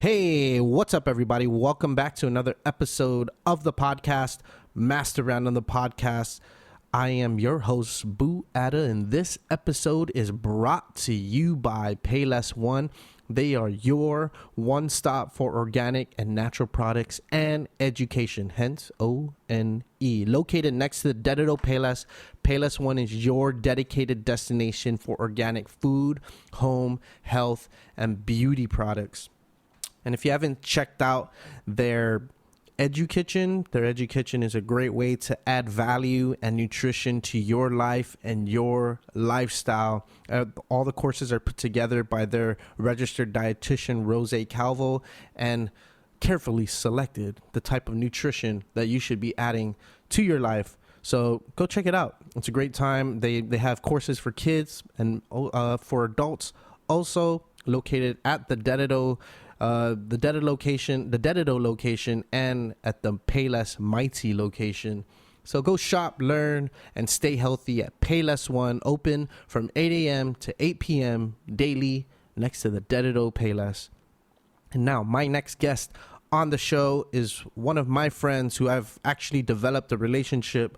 Hey, what's up, everybody? Welcome back to another episode of the podcast, Master Round on the Podcast. I am your host, Boo Ada, and this episode is brought to you by Payless One. They are your one-stop for organic and natural products and education, hence O-N-E. Located next to the Dedito Payless, Payless One is your dedicated destination for organic food, home, health, and beauty products. And if you haven't checked out their EduKitchen is a great way to add value and nutrition to your life and your lifestyle. All the courses are put together by their registered dietitian, Rose Calvo, and carefully selected the type of nutrition that you should be adding to your life. So go check it out. It's a great time. They have courses for kids and for adults. Also located at the Dedito location, and at the Payless Mighty location. So go shop, learn, and stay healthy at Payless One, open from 8 a.m. to 8 p.m. daily next to the Dedito Payless. And now my next guest on the show is one of my friends who I've actually developed a relationship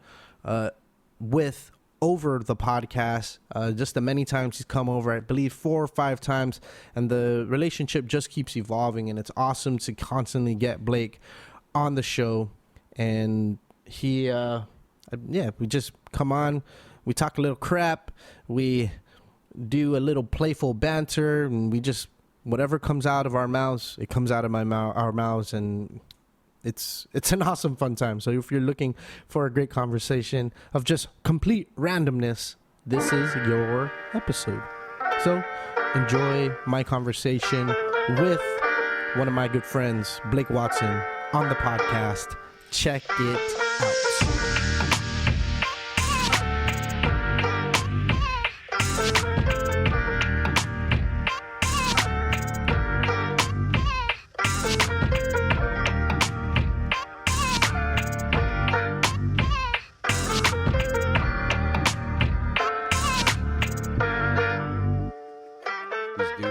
with over the podcast. Just the many times he's come over, I believe 4 or 5 times, and the relationship just keeps evolving, and it's awesome to constantly get Blake on the show. And he we just come on, we talk a little crap, we do a little playful banter, and we just, whatever comes out of our mouths, it comes out of our mouths, and it's an awesome fun time. So if you're looking for a great conversation of just complete randomness, this is your episode. So enjoy my conversation with one of my good friends, Blake Watson, on the podcast. Check it out.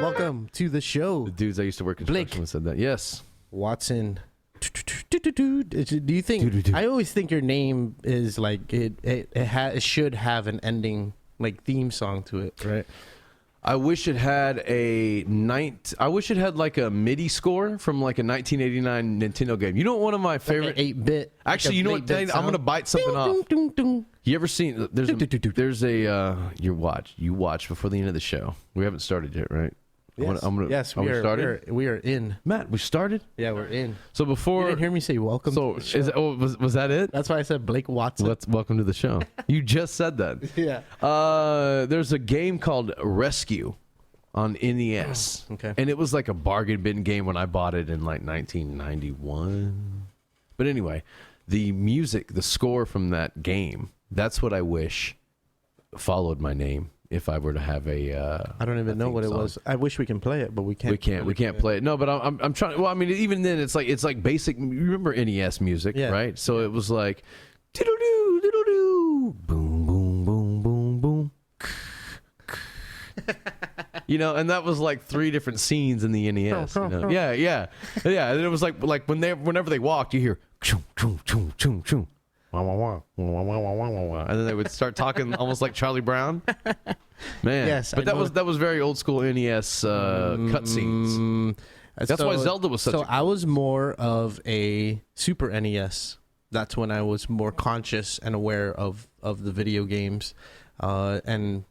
Welcome to the show. The dudes I used to work in construction said that. Yes. Watson. Do you think, I always think your name is like, it should have an ending, like, theme song to it, right? I wish it had like a MIDI score from like a 1989 Nintendo game. You know what one of my favorite, like 8-bit. Actually, you know what? I'm going to bite something off. You ever seen, you watch before the end of the show. We haven't started yet, right? Yes, we are in. Matt, we started? Yeah, we're in. So before... You didn't hear me say welcome to the show. Was that it? That's why I said Blake Watson. Welcome to the show. You just said that. Yeah. There's a game called Rescue on NES. Okay. And it was like a bargain bin game when I bought it in like 1991. But anyway, the music, the score from that game, that's what I wish followed my name. If I were to have I don't even know what it was. I wish we can play it, but we can't. We can't play it. No, but I'm trying. Well, I mean, even then, it's like basic. You remember NES music, right? So it was like, diddle doo, diddle doo, boom, boom, boom, boom, boom. And that was like 3 different scenes in the NES. Yeah. And it was like whenever they walked, you hear choo choo choo choo choo. And then they would start talking almost like Charlie Brown. Man, yes, but that was very old school NES cutscenes. That's why Zelda was such. So I was more of a Super NES. That's when I was more conscious and aware of the video games, and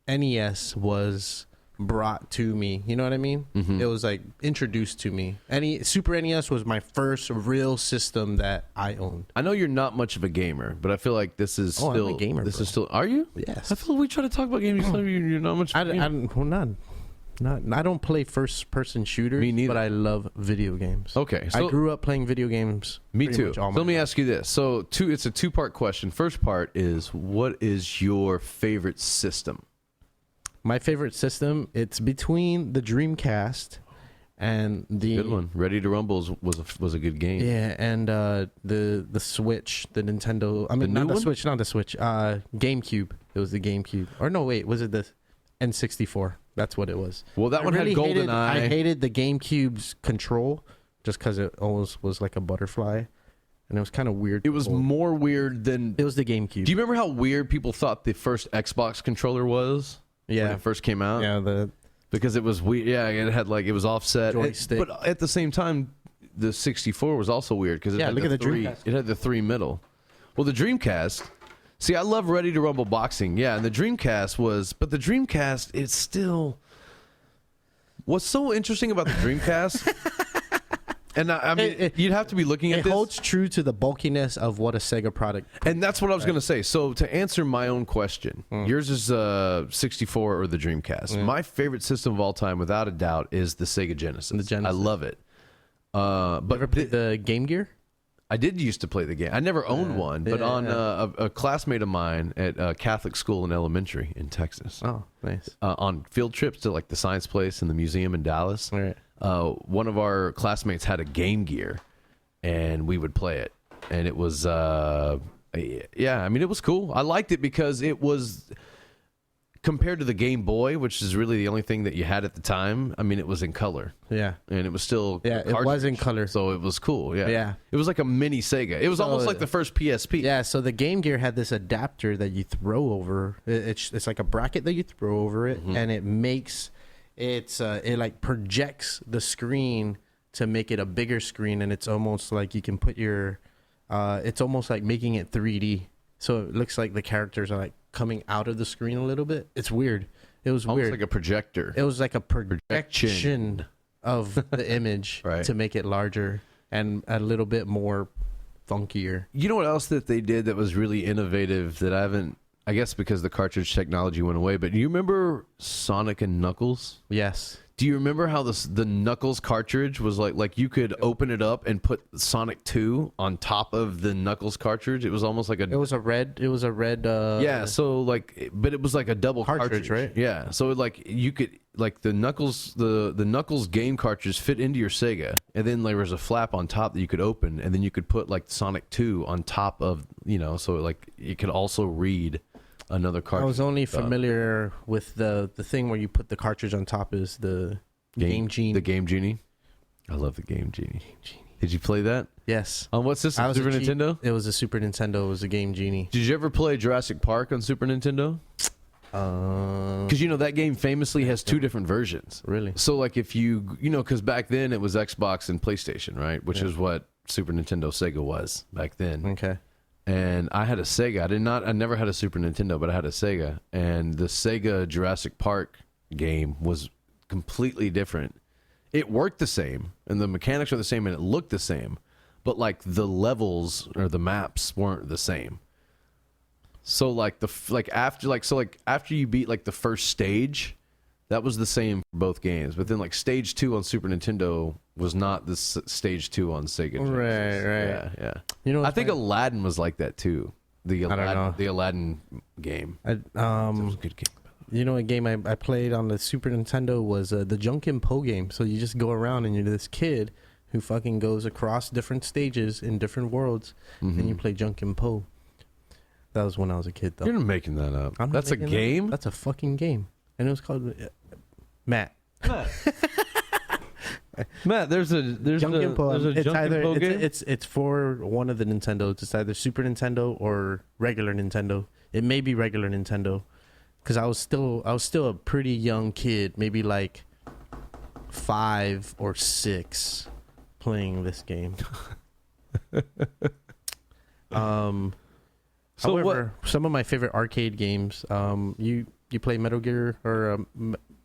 NES was brought to me. You know what I mean? Mm-hmm. It was like introduced to me. Super NES was my first real system that I owned. I know you're not much of a gamer, but I feel like this is still. I'm a gamer. This is still. Are you? Yes. I feel like we try to talk about gaming. You're not much. I don't play first person shooters. Me neither. But I love video games. Okay, so I grew up playing video games. Me too. So let me ask you this. So it's a 2-part question. First part is, what is your favorite system? My favorite system, it's between the Dreamcast and the good one. Ready to Rumble was a good game. Yeah, and the Switch, the Nintendo. I mean, not the Switch. GameCube. It was the GameCube. Or no, wait, was it the N64? That's what it was. Well, that one had GoldenEye. I hated the GameCube's control just because it almost was like a butterfly, and it was kind of weird. It was more weird than. It was the GameCube. Do you remember how weird people thought the first Xbox controller was? Yeah. When it first came out. Yeah. Because it was weird. Yeah, it had like it was offset. Joystick. But at the same time, the 64 was also weird because it had look at the three. Dreamcast. It had the three middle. Well, the Dreamcast. See, I love Ready to Rumble boxing. Yeah, and the Dreamcast was, but the Dreamcast, it's still. What's so interesting about the Dreamcast? And I mean, you'd have to be looking at It this. holds true to the bulkiness of what a Sega product. And that's what I was going to say. So to answer my own question, yours is 64 or the Dreamcast. My favorite system of all time, without a doubt, is the Sega Genesis. The Genesis. I love it. But Ever played the Game Gear? I did used to play the game. I never owned one, but on a classmate of mine at a Catholic school in elementary in Texas, Oh, nice. on field trips to like the science place and the museum in Dallas, All right. one of our classmates had a Game Gear, and we would play it. And it was, yeah, I mean, it was cool. I liked it because it was, compared to the Game Boy, which is really the only thing that you had at the time, I mean, it was in color. Yeah. And it was still Yeah, it was in color. So it was cool. Yeah. Yeah. It was like a mini Sega. It was almost like the first PSP. Yeah, so the Game Gear had this adapter that you throw over. It's like a bracket that you throw over it, and it makes it like projects the screen to make it a bigger screen, and it's almost like you can put your it's almost like making it 3D. So it looks like the characters are like coming out of the screen a little bit. It's weird. It was Almost weird. like a projector. It was like a projection of the image Right. to make it larger and a little bit more funkier. You know what else that they did that was really innovative that I haven't, I guess because the cartridge technology went away, but do you remember Sonic and Knuckles? Yes. Do you remember how the Knuckles cartridge was like you could open it up and put Sonic 2 on top of the Knuckles cartridge? It was almost like It was a red. yeah, so like, but it was like a double cartridge, right? Yeah, so like you could like the Knuckles game cartridge fit into your Sega, and then there was a flap on top that you could open, and then you could put like Sonic 2 on top of, so like you could also read another cartridge. I was only familiar with the thing where you put the cartridge on top is the Game Genie. The Game Genie. I love the Game Genie. Did you play that? Yes. On what system? I was Super a cheat- Nintendo? It was a Super Nintendo. It was a Game Genie. Did you ever play Jurassic Park on Super Nintendo? Because that game famously has two different versions. Really? So like if because back then it was Xbox and PlayStation, right? Which is what Super Nintendo Sega was back then. Okay. And I had a Sega. I never had a Super Nintendo, but I had a Sega. And the Sega Jurassic Park game was completely different. It worked the same, and the mechanics are the same, and it looked the same, but like the levels or the maps weren't the same. So after you beat like the first stage, that was the same for both games. But then like stage 2 on Super Nintendo was not the stage 2 on Sega Genesis. Right. Yeah. I think Aladdin was like that too. The Aladdin game. It was a good game. A game I played on the Super Nintendo was the Junkin' Po game. So you just go around and you're this kid who fucking goes across different stages in different worlds, and you play Junkin' Po. That was when I was a kid, though. You're making that up. I'm not That's a making game? That's a fucking game, and it was called Matt. Matt, there's a Junkin' Po. Junkin' Po game? It's for one of the Nintendos. It's either Super Nintendo or regular Nintendo. It may be regular Nintendo, because I was still a pretty young kid, maybe like 5 or 6, playing this game. So However, some of my favorite arcade games. You play Metal Gear or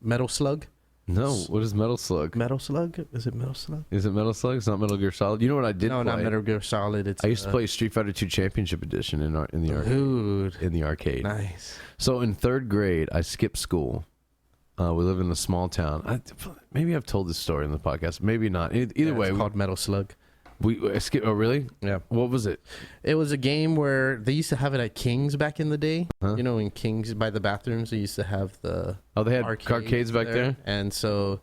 Metal Slug? No, what is Metal Slug? Metal Slug? Is it Metal Slug? Is it Metal Slug? It's not Metal Gear Solid. You know what I did? No, play? not Metal Gear Solid. It's I used to play Street Fighter 2 Championship Edition in the arcade. Dude, In the arcade. nice. So in 3rd grade, I skipped school. We live in a small town. Maybe I've told this story in the podcast. Maybe not. Either way, it's called Metal Slug. I skipped. Oh, really? Yeah. What was it? It was a game where they used to have it at King's back in the day. Huh? In King's by the bathrooms, they used to have the Oh, they had arcades back there? And so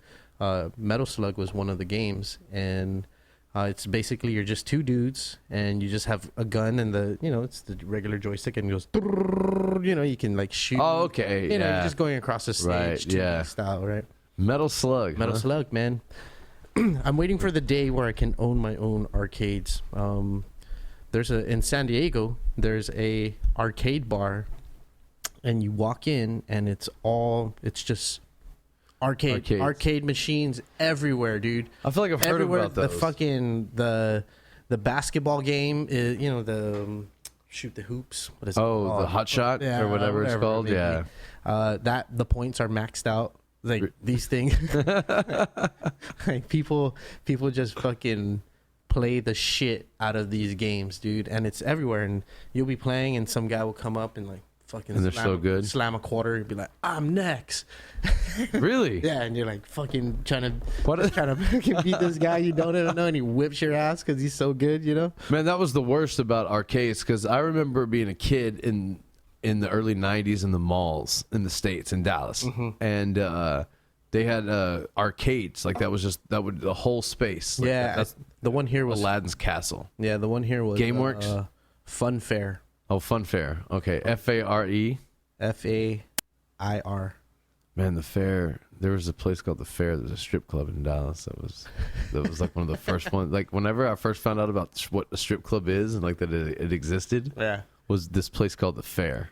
Metal Slug was one of the games. And It's basically you're just two dudes and you just have a gun and it's the regular joystick and it goes, you can like shoot. Oh, okay. You're Yeah. just going across the stage, Right, 2D yeah. style, right? Metal Slug. Metal huh? Slug, man. I'm waiting for the day where I can own my own arcades. In San Diego, there's a arcade bar, and you walk in, and it's just arcade machines everywhere, dude. I feel like I've heard Everywhere. about those. The basketball game is, shoot the hoops. What is it Oh, called? the hot shot Yeah, or whatever it's it called. may be. Yeah. That the points are maxed out. Like these things, like people just fucking play the shit out of these games, dude. And it's everywhere. And you'll be playing, and some guy will come up and like fucking And they're so good. slam a quarter. You'll be like, I'm next. Really? Yeah, and you're like fucking trying to What? trying to fucking beat this guy you don't even know, and he whips your ass because he's so good, you know. Man, that was the worst about arcades because I remember being a kid in the early 90s in the malls in the States, in Dallas. And they had arcades. Like, that was the whole space. Like, Yeah, That's the one here was Aladdin's Castle. yeah, the one here was GameWorks? Fun Fair, Oh, Fun Fair. Okay. FARE. FAIR. Man, the fair. There was a place called the Fair. There was a strip club in Dallas. That was like one of the first ones. Like, whenever I first found out about what a strip club is and like that it existed, Yeah. was this place called the Fair.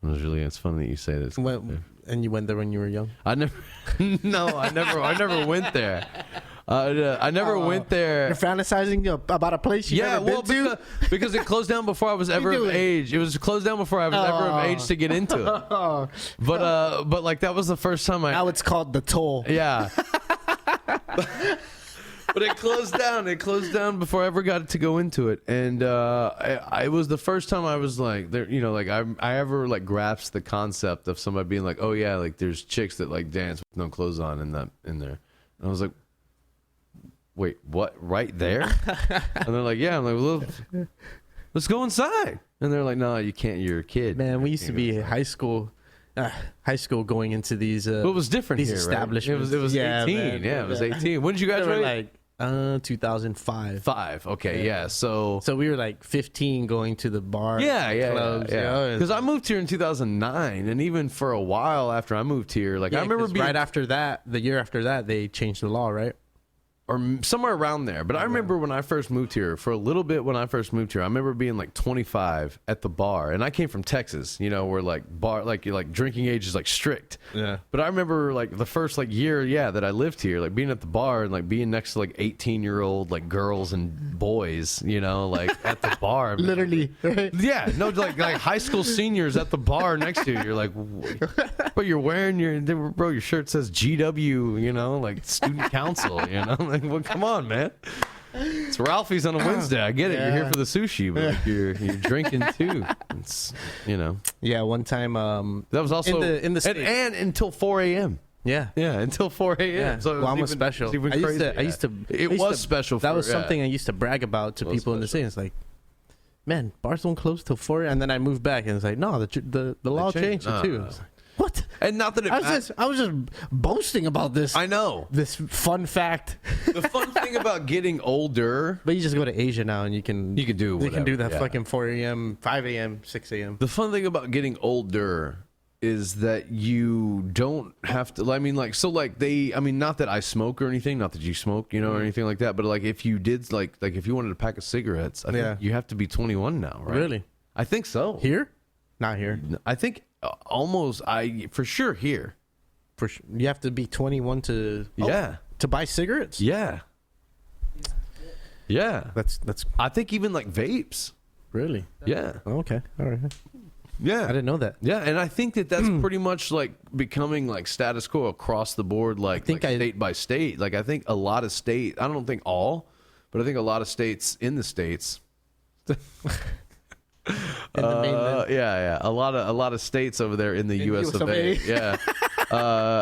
It's funny that you say this. And you went there when you were young? I never I never went there. I never went there. You're fantasizing about a place you've never been to? because it closed down before I was ever of doing? age. It was closed down before I was ever of age to get into it. But like that was the first time Now it's called the Toll. yeah. But it closed down. It closed down before I ever got to go into it, and it was the first time I was like, there, like I ever like grasped the concept of somebody being like, oh yeah, like there's chicks that like dance with no clothes on in there, and I was like, wait, what? Right there? And they're like, yeah. I'm like, well, let's go inside, and they're like, no, you can't. You're a kid. Man, we used to be high school going into these. But it was different these here, right? establishments. It was 18. Man. Yeah, it was 18. When did you We were graduate? like 2005. 5. Okay, yeah. So we were like 15 going to the bar. yeah. clubs, you know, Because I moved here in 2009, and even for a while after I moved here, like I remember 'cause being right after that, the year after that, they changed the law, right? or somewhere around there. But I remember when I first moved here, for a little bit when I first moved here, I remember being like 25 at the bar, and I came from Texas, where like drinking age is like strict. Yeah. But I remember like the first like year, that I lived here, like being at the bar and like being next to like 18-year-old like girls and boys, like at the bar. Literally. Right? Yeah, no, like high school seniors at the bar next to you. You're like, but you're wearing your shirt says GW, like student council, like, well, come on, man. It's Ralphie's on a Wednesday. I get it. You're here for the sushi, but like, you're drinking too. It's Yeah, one time. that was also in the States. and until 4 a.m. Yeah. Yeah, until 4 a.m. Yeah. So it well, was I'm a special. it's even I used crazy. to. I used to. It I used was to- special. That was yeah. something I used to brag about to It was people in the special. city. It's like, man, bars don't close till 4. And then I moved back, and it's like, no, the law changed. changed it too. No. I was like, what? And not that it I was just boasting about this. I know. This fun fact. The fun thing about getting older. But you just go to Asia now, and you can You can do You can do whatever, that yeah. fucking 4 a.m., 5 a.m., 6 a.m. The fun thing about getting older is that you don't have to. I mean, like, so, like, not that I smoke or anything, not that you smoke, or anything like that. But like, if you did, like if you wanted a pack of cigarettes, I think you have to be 21 now, right? Really? I think so. Here? Not here. I think almost. For sure here. For sure. You have to be 21 to to buy cigarettes. Yeah. Yeah. That's I think even like vapes. really Yeah. okay. All right. Yeah. I didn't know that. Yeah, and I think that's pretty much like becoming like status quo across the board, like state by state. Like I think a lot of I don't think all, but I think a lot of states in the states. In the mainland. Yeah. A lot of states over there in the US of A. Yeah.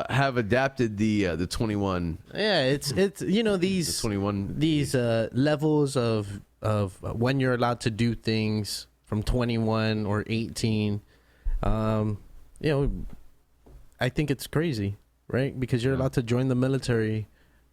Have adapted the 21. Yeah, it's these 21 these levels of when you're allowed to do things from 21 or 18. I think it's crazy, right? Because you're allowed to join the military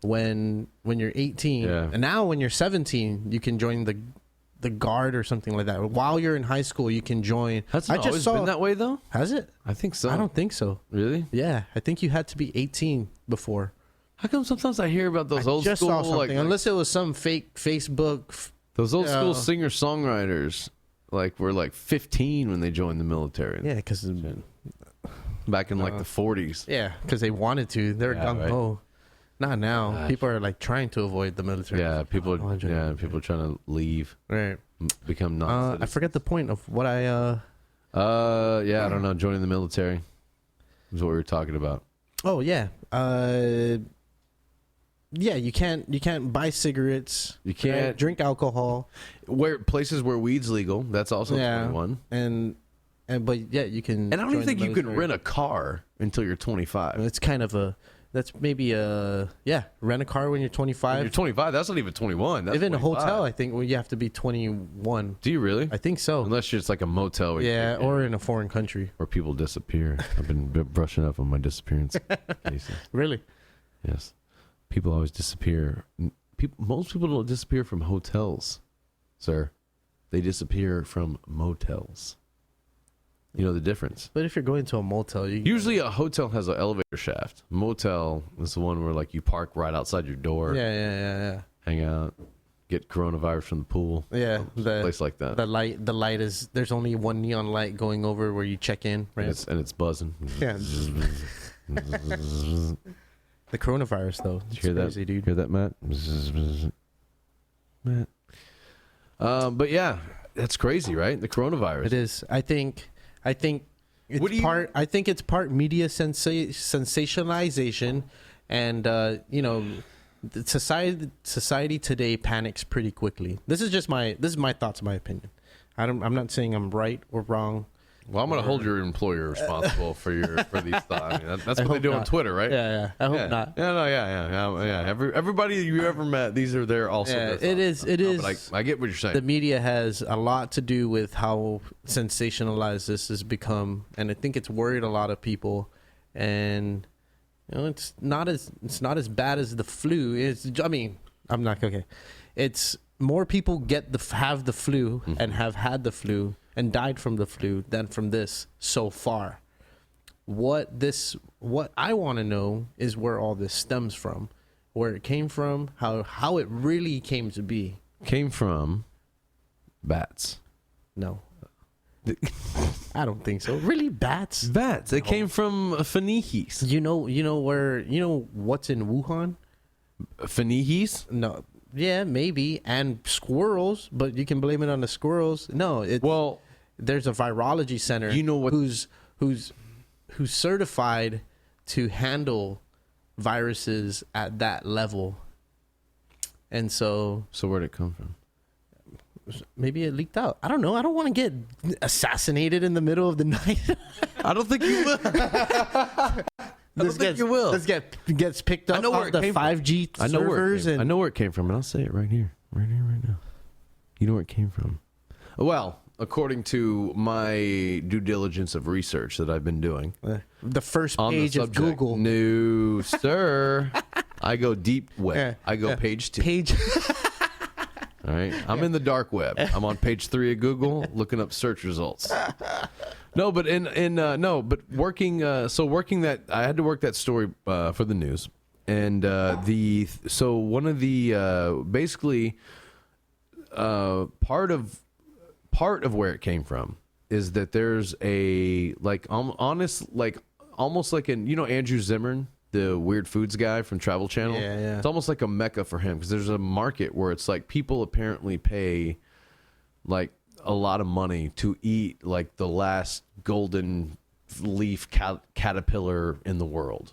when you're 18. Yeah. And now when you're 17, you can join the guard or something like that. While you're in high school, you can join. That's not always been that way, though. Has it? I think so. I don't think so. Really? Yeah, I think you had to be 18 before. How come sometimes I hear about those I old just school saw something, like unless it was some fake Facebook. those old school Yeah. singer songwriters like were like 15 when they joined the military. Yeah, because Back in like the 40s. they wanted to. They're Yeah, gung ho. Not now. Gosh. People are like trying to avoid the military. Yeah, people I wanna join the military. people are trying to leave, Right. become I non-citizens. forget the point of what I. Yeah, I don't know. Joining the military is what we were talking about. Oh yeah. Yeah, you can't buy cigarettes. You can't right? Drink alcohol, where places where weed's legal. That's also 21. and but yeah, you can. And I don't join even think the you can military. rent a car until you're 25. It's kind of a. That's maybe rent a car when you're 25. When you're 25. That's not even 21. That's Even a 25. hotel, I think, well, you have to be 21. Do you really? I think so. Unless it's like a motel. Where Yeah, or in a foreign country. or people disappear. I've been brushing up on my disappearance cases. Really? Yes, people always disappear. Most people don't disappear from hotels, sir. They disappear from motels. You know the difference. But if you're going to a motel, you Usually a hotel has an elevator shaft. Motel is the one where like you park right outside your door, Yeah. hang out, get coronavirus from the pool. Yeah, A place like that. the light is there's only one neon light going over where you check in, right? And it's buzzing. Yeah. The coronavirus though. It's Hear that, crazy, dude. Hear that, Matt? Matt. But yeah, that's crazy, right? The coronavirus. It is. I think it's What do you- part. I think it's part media sensationalization, and the society today panics pretty quickly. This is my thoughts, my opinion. I'm not saying I'm right or wrong. Well, I'm going to hold your employer responsible for these thoughts. I mean, that's what they do on not. Twitter, right? Yeah. I hope not. Yeah. Everybody you ever met, these are their also. Yeah, their it thoughts. is. It No, is. but I get what you're saying. The media has a lot to do with how sensationalized this has become, and I think it's worried a lot of people. And it's not as bad as the flu. I'm not okay. It's more people have the flu and have had the flu and died from the flu than from this so far. What I want to know is where all this stems from, where it came from, how it really came to be. Came from bats. No. I don't think so. Really, bats? Bats. They came from Phoenicians. You know what's in Wuhan? Phoenicians? No. Yeah, maybe. And squirrels, but you can blame it on the squirrels. No, Well, there's a virology center. You know what- who's certified to handle viruses at that level. And so where'd it come from? maybe it leaked out. I don't know. I don't want to get assassinated in the middle of the night. I don't think you will. This you will. This gets picked up I know where off it the came from. 5G I know servers. I know where it came from, and I'll say it right here, right now. You know where it came from? Well, according to my due diligence of research that I've been doing the first on the page of subject, Google. no, sir. I go deep web. Yeah, I go page 2. Page. All right, I'm in the dark web. I'm on page 3 of Google, looking up search results. No, but working that I had to work that story for the news, and one of the basically part of where it came from is that there's a almost like Andrew Zimmern, the weird foods guy from Travel Channel. Yeah. It's almost like a mecca for him because there's a market where it's like people apparently pay like a lot of money to eat like the last golden leaf caterpillar in the world,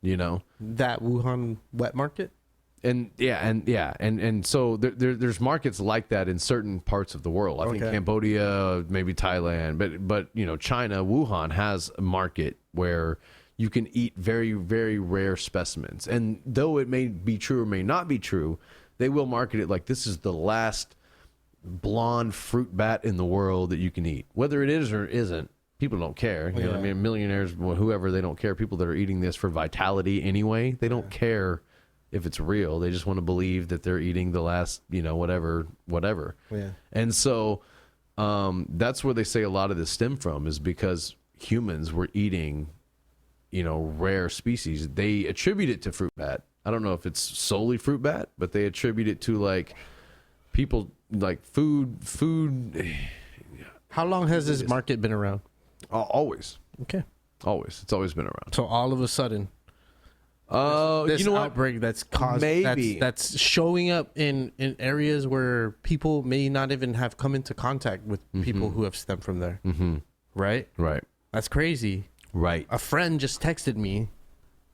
That Wuhan wet market. and so there's markets like that in certain parts of the world. I think Okay. Cambodia, maybe Thailand, but China, Wuhan has a market where you can eat very, very rare specimens. And though it may be true or may not be true, they will market it like this is the last blonde fruit bat in the world that you can eat. Whether it is or isn't, people don't care. You know what I mean? Millionaires, whoever, they don't care. People that are eating this for vitality anyway, they don't care if it's real. They just want to believe that they're eating the last, whatever. Yeah. And so that's where they say a lot of this stem from, is because humans were eating, rare species. They attribute it to fruit bat. I don't know if it's solely fruit bat, but they attribute it to like people like food. How long has this market been around? Always. Okay. Always. It's always been around. So all of a sudden, This you know what? Outbreak that's caused, Maybe. that's showing up in areas where people may not even have come into contact with people who have stemmed from there. Mm-hmm. Right? Right. That's crazy. Right. A friend just texted me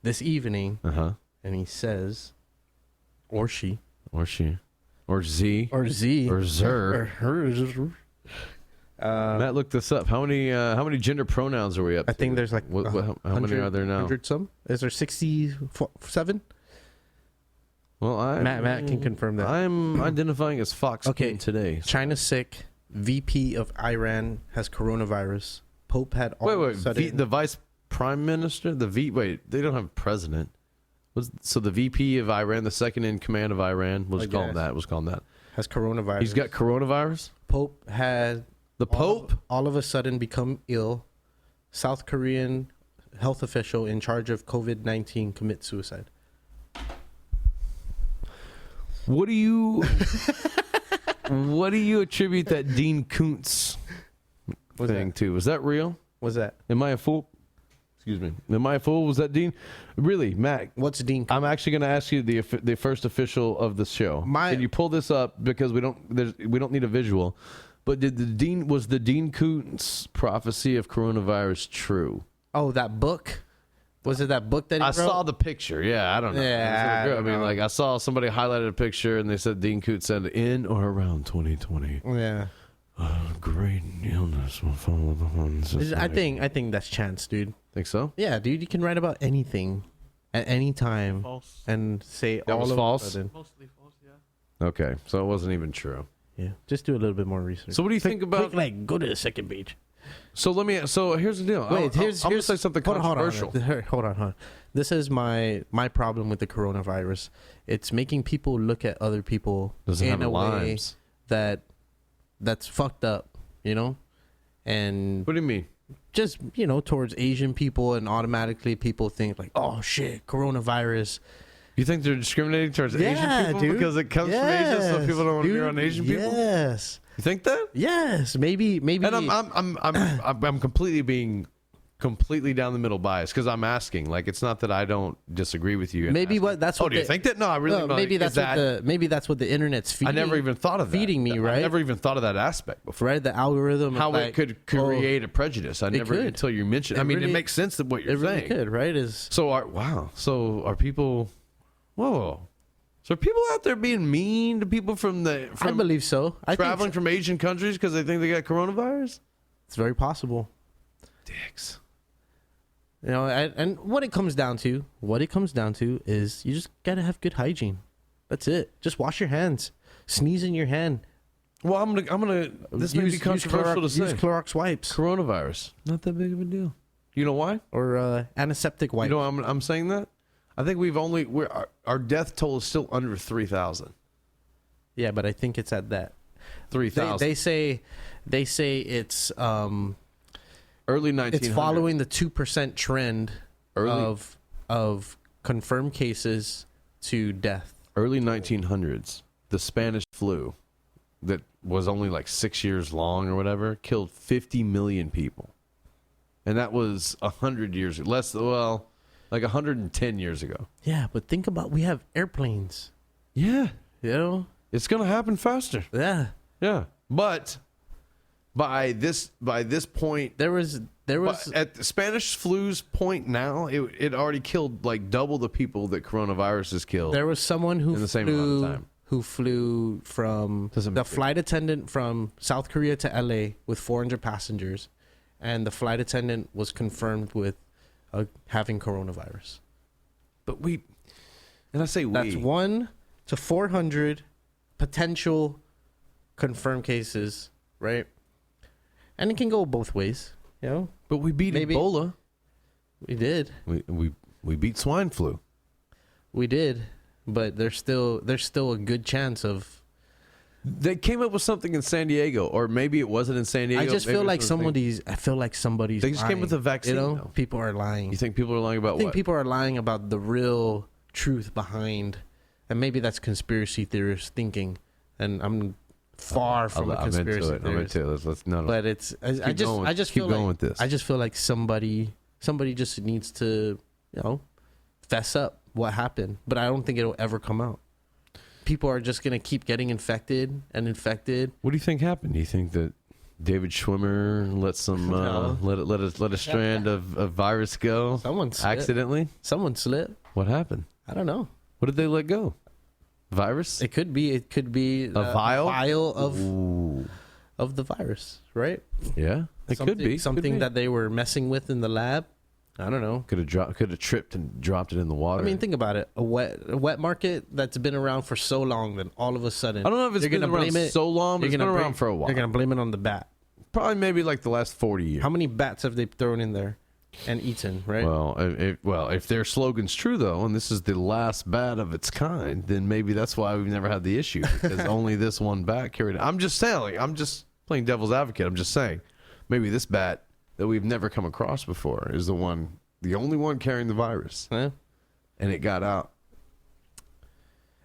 this evening, Uh-huh. and he says, or she, Or she. Or Z. or Z, Or Zer. or her. Matt, look this up. How many gender pronouns are we up I to? think there's like how many are there now? 100 some? Is there 67? Well, Matt can confirm that. I'm identifying as Fox Okay. today. China sick. VP of Iran has coronavirus. Pope had all of a Wait. sudden. The vice prime minister? Wait, they don't have a president. So the VP of Iran, the second in command of Iran, we'll just call him that. Has coronavirus. He's got coronavirus? Pope had The Pope? all of a sudden become ill. South Korean health official in charge of COVID-19 commits suicide. What do you attribute that Dean Koontz thing to? Was that real? What's that? Am I a fool? Excuse me. Am I a fool? Was that Dean? Really, Mac? What's Dean? I'm actually going to ask you the first official of the show. Can you pull this up, because we don't need a visual? But was the Dean Koontz prophecy of coronavirus true? Oh, that book. Was it that book that he I wrote? saw the picture. Yeah, I don't know. Yeah, I don't know. I saw somebody highlighted a picture and they said Dean Koontz said in or around 2020. Yeah. Great illness will follow the ones. I think that's chance, dude. Think so? Yeah, dude, you can write about anything at any time and say That all was of false? a sudden. Mostly false, yeah. Okay, so it wasn't even true. Yeah, just do a little bit more research. So what do you think about? go to the second page. So here's the deal. Wait, I'm gonna say something controversial. Hold on. This is my problem with the coronavirus. It's making people look at other people Doesn't in have a way lives. that's fucked up, and What do you mean? just towards Asian people, and automatically people think like, oh shit, coronavirus. You think they're discriminating towards Asian people dude. because it comes from Asia, so people don't want to be around Asian people? Yes, You think that? yes, maybe. And I'm completely down the middle biased, because I'm asking. Like, it's not that I don't disagree with you. Maybe asking. that's what. Do you think that? No, I really. No, don't. maybe Is that's what the internet's feeding. I never even thought of that. feeding me, right? I never even thought of that aspect before. Right, the algorithm. How of it could create a prejudice. I never could. until you mentioned. I mean, it makes sense that what you're It really saying. could, right? Is So are people? Whoa. So are people out there being mean to people from I believe so. I traveling think from Asian countries because they think they got coronavirus? it's very possible. Dicks. And what it comes down to is you just gotta have good hygiene. That's it. Just wash your hands. Sneeze in your hand. Well, I'm gonna. This may be controversial to say. Use Clorox wipes Coronavirus, not that big of a deal. You know why? or antiseptic wipes. You know why I'm saying that? I think our death toll is still under 3,000. Yeah, but I think it's at that. 3,000. They say it's Early 1900s. it's following the 2% trend Early- of confirmed cases to death. Early 1900s. The Spanish flu, that was only like 6 years long or whatever, killed 50 million people, and that was 100 years less. Well, like 110 years ago. Yeah, but think about, we have airplanes. Yeah, It's it's gonna happen faster. yeah. Yeah, but by this point, There was at the Spanish flu's point now, it already killed like double the people that coronavirus has killed. There was someone who In the same amount of time. flew from Doesn't the matter. flight attendant from South Korea to LA with 400 passengers, and the flight attendant was confirmed with having coronavirus. But and I say That's 1 to 400 potential confirmed cases, right? And it can go both ways, But we beat Maybe- Ebola. We did. We beat swine flu. We did. but there's still a good chance of. They came up with something in San Diego, or maybe it wasn't in San Diego. I just maybe feel it like was somebody's. I feel like somebody's. They just came with a vaccine, You know, though. people are lying. You think people are lying about I think what? people are lying about the real truth behind, and maybe that's conspiracy theorist thinking. And I'm far from a conspiracy I'm into theorist. it. Let's no. But it's I just keep feel going like with this. I just feel like somebody just needs to, you know, fess up what happened. But I don't think it'll ever come out. People are just gonna keep getting infected and infected. What do you think happened? Do you think that David Schwimmer let some No. let a strand of virus go Someone slipped. accidentally? Someone slipped. What happened? I don't know. What did they let go? Virus? It could be a vial? of Ooh. the virus, right? Yeah, it could be something that they were messing with in the lab. I don't know. could have tripped and dropped it in the water. I mean, think about it. A wet market that's been around for so long, then all of a sudden, I don't know if it's you're been gonna around blame it. so long, but it's You're been gonna around for a while. They're gonna blame it on the bat. Probably maybe like the last 40 years. How many bats have they thrown in there and eaten? Right. Well, if their slogan's true though, and this is the last bat of its kind, then maybe that's why we've never had the issue because only this one bat carried it. I'm just saying. I'm just playing devil's advocate. I'm just saying, maybe this bat that we've never come across before is the only one carrying the virus, Yeah. and it got out.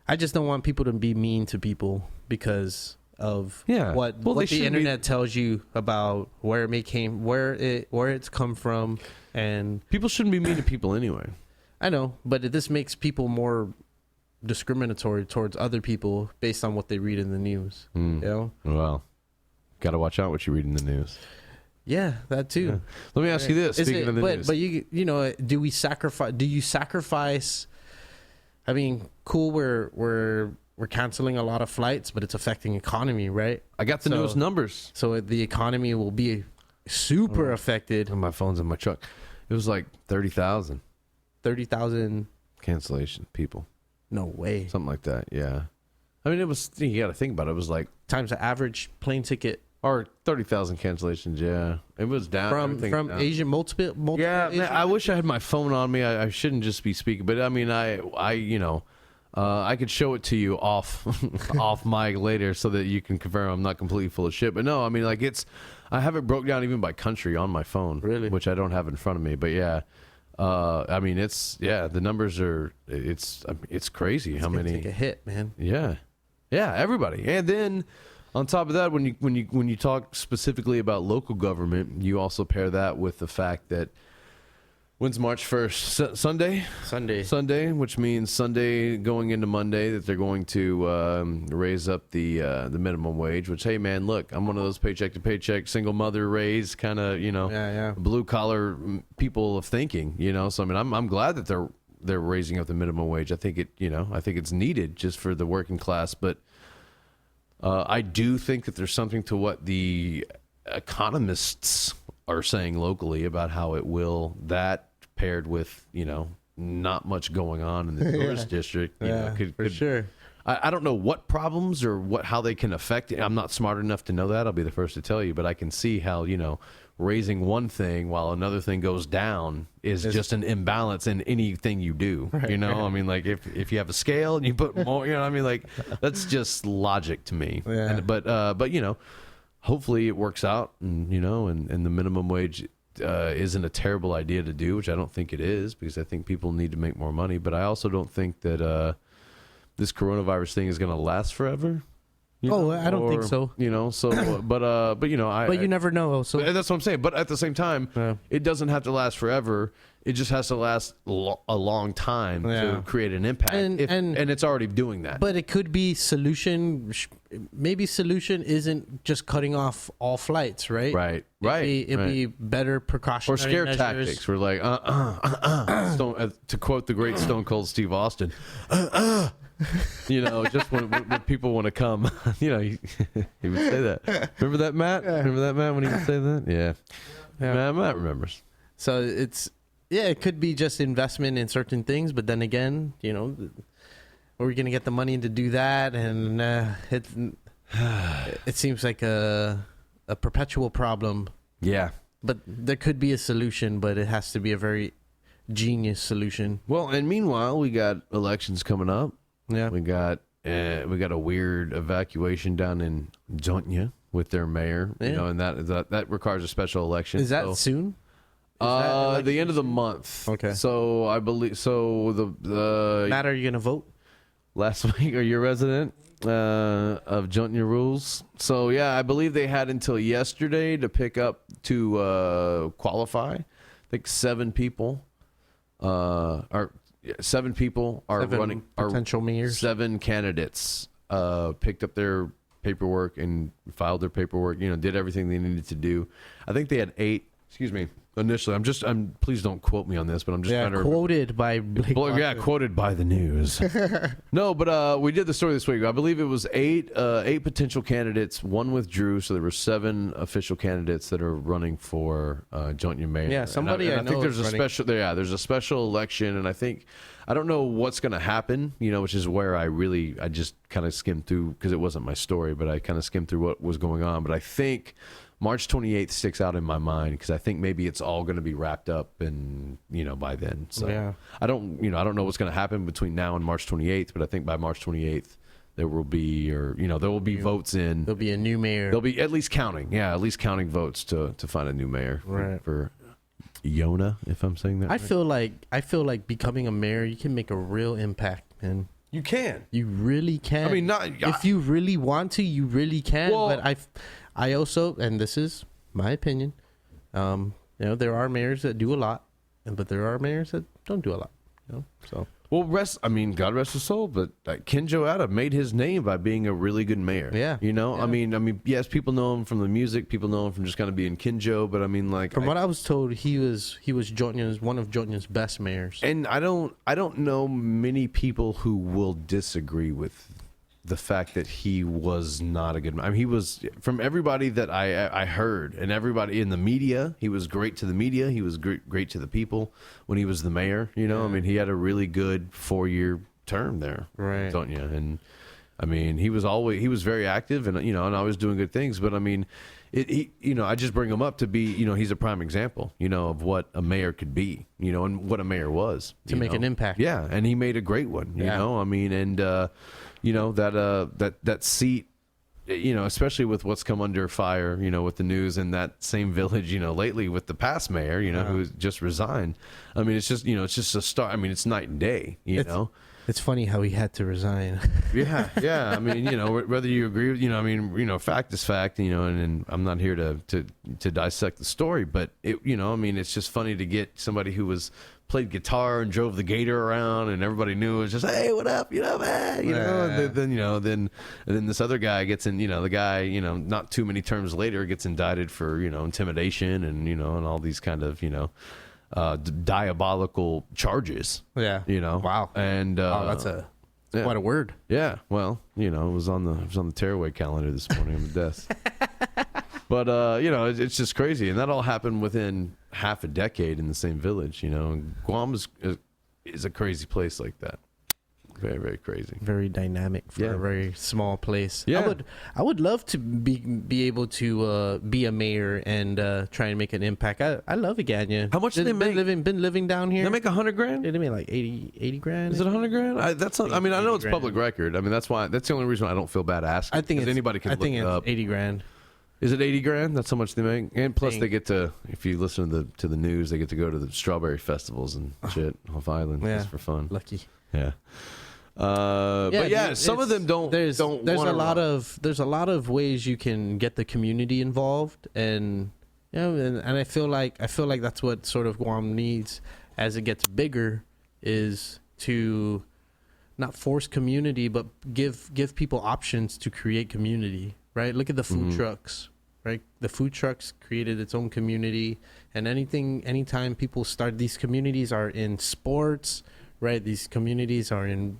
I just don't want people to be mean to people because of what Well, they the shouldn't be- internet tells you about where it's come from, and People shouldn't be mean to people anyway. I know, but this makes people more discriminatory towards other people based on what they read in the news. You know? Well, got to watch out what you read in the news. Yeah, that too. Yeah. Let me ask you this. Speaking of the news, but you know, do you sacrifice? I mean, cool. We're canceling a lot of flights, but it's affecting economy, right? I got the newest numbers. So the economy will be super affected. My phone's in my truck. It was like 30,000 30,000. cancellation people, No way. something like that. Yeah, I mean it was. You got to think about it. It was like Times the average plane ticket or 30,000 cancellations. Yeah, it was down from down. Asian multiple. Yeah, Asian man, I wish I had my phone on me. I shouldn't just be speaking, but I mean, I you know, I could show it to you off off mic later so that you can confirm I'm not completely full of shit. But no, I mean, like I have it broke down even by country on my phone, Really? which I don't have in front of me. But yeah, I mean, the numbers are it's crazy how It's gonna many. take a hit, man. Yeah, everybody. And then on top of that, when you talk specifically about local government, you also pair that with the fact that when's March 1st? Sunday, which means Sunday going into Monday that they're going to raise up the minimum wage. Which, hey man, look, I'm one of those paycheck to paycheck single mother raised kind of Yeah. blue collar people of thinking. So I mean, I'm glad that they're raising up the minimum wage. I think it's needed just for the working class, but. I do think that there's something to what the economists are saying locally about how it will, that paired with, not much going on in the tourist district. For sure. I don't know what problems or how they can affect it. I'm not smart enough to know that. I'll be the first to tell you, but I can see how, raising one thing while another thing goes down is just an imbalance in anything you do. Right. I mean, like if you have a scale and you put more, I mean, like that's just logic to me. Yeah. But hopefully it works out, and and the minimum wage isn't a terrible idea to do, which I don't think it is, because I think people need to make more money. But I also don't think that this coronavirus thing is going to last forever. I don't think so. But you never know. So that's what I'm saying. But at the same time, it doesn't have to last forever. It just has to last a long time to create an impact. And it's already doing that. But it could be solution. Maybe solution isn't just cutting off all flights, right? Right. It'd be better precautionary or scare measures. tactics. We're like, to quote the great Stone Cold Steve Austin, just when people want to come, he would say that. Remember that, Matt? Remember that, Matt, when he would say that? Yeah. Matt remembers. So it could be just investment in certain things, but then again, where are we going to get the money to do that? And it seems like a perpetual problem. Yeah. But there could be a solution, but it has to be a very genius solution. Well, and meanwhile, we got elections coming up. Yeah. We got a weird evacuation down in Jontya with their mayor. Yeah. You know, and that requires a special election. Is that So, soon? the end of the month. Okay. So I believe the Matt, are you gonna vote? last week. Are you a resident of Jontya Rules? So yeah, I believe they had until yesterday to pick up to qualify. I think 7 people are running. Potential mayors. 7 candidates picked up their paperwork and filed their paperwork. You know, did everything they needed to do. I think they had 8. Excuse me. Initially, please don't quote me on this, but I'm just trying to quoted by Blake. quoted by the news. No, but we did the story this week. I believe it was 8 potential candidates. 1 withdrew, so there were 7 official candidates that are running for Jontya mayor. Yeah, somebody and I I think know there's is a running. special. Yeah, there's a special election, and I don't know what's going to happen. You know, which is where I just kind of skimmed through because it wasn't my story, but I kind of skimmed through what was going on. But I think March 28th sticks out in my mind because I think maybe it's all going to be wrapped up and by then. So Yeah. I don't know what's going to happen between now and March 28th, but I think by March 28th there will be votes in. There'll be a new mayor. They'll be at least counting votes to find a new mayor Right. for Yona, if I'm saying that. I feel like becoming a mayor, you can make a real impact, man. You can. You really can. I mean, not if you really want to, you really can. Well- But I also, and this is my opinion, there are mayors that do a lot, but there are mayors that don't do a lot. So Well, God rest his soul, but Kenjo Ada made his name by being a really good mayor. Yeah. Yeah. Yeah. I mean, yes, people know him from the music, people know him from just kind of being Kenjo, but I mean, like, from what I was told, he was one of Jotnya's best mayors. and I don't know many people who will disagree with the fact that he was not a good man. I mean, he was, from everybody that I heard and everybody in the media, he was great to the media. He was great to the people when he was the mayor. I mean, he had a really good 4-year term there. Right. Don't you? And I mean, he was very active and, and always doing good things. But I mean, I just bring him up to be, he's a prime example, of what a mayor could be, and what a mayor was. To make an impact. Yeah. And he made a great one, you know, I mean, and, that seat, especially with what's come under fire, with the news in that same village, lately with the past mayor, who's just resigned. I mean, it's just, it's just a start. I mean, it's night and day, know. It's funny how he had to resign. Yeah. I mean, whether you agree with, I mean, fact is fact, and I'm not here to dissect the story, but it, I mean, it's just funny to get somebody who played guitar and drove the gator around and everybody knew it was just, hey, what up, man, and then this other guy gets in, the guy, not too many terms later gets indicted for, intimidation and, and all these kind of, diabolical charges. Yeah. Wow. And that's quite a word. Yeah. Well, it was on the tearaway calendar this morning on the desk. But it's just crazy, and that all happened within half a decade in the same village. And Guam is a crazy place like that. Very, very crazy. Very dynamic for a very small place. Yeah. I would love to be able to be a mayor and try and make an impact. I love Agana. How much do they make? Been living down here. They make $100,000. They made like 80 grand. Is it $100,000? I mean, I know it's 80 public record. I mean, that's the only reason I don't feel bad asking. I think 'cause anybody can I think look it it's up. 80 grand. Is it $80,000? That's how much they make, and plus they get to, if you listen to the news, they get to go to the strawberry festivals and shit off island just for fun. Lucky. Yeah. But yeah, some of them don't. There's don't a wanna lot run. there's a lot of ways you can get the community involved, and and I feel like that's what sort of Guam needs as it gets bigger, is to not force community, but give people options to create community. Right? Look at the food trucks. Right? The food trucks created its own community, and anytime people start, these communities are in sports. Right, these communities are in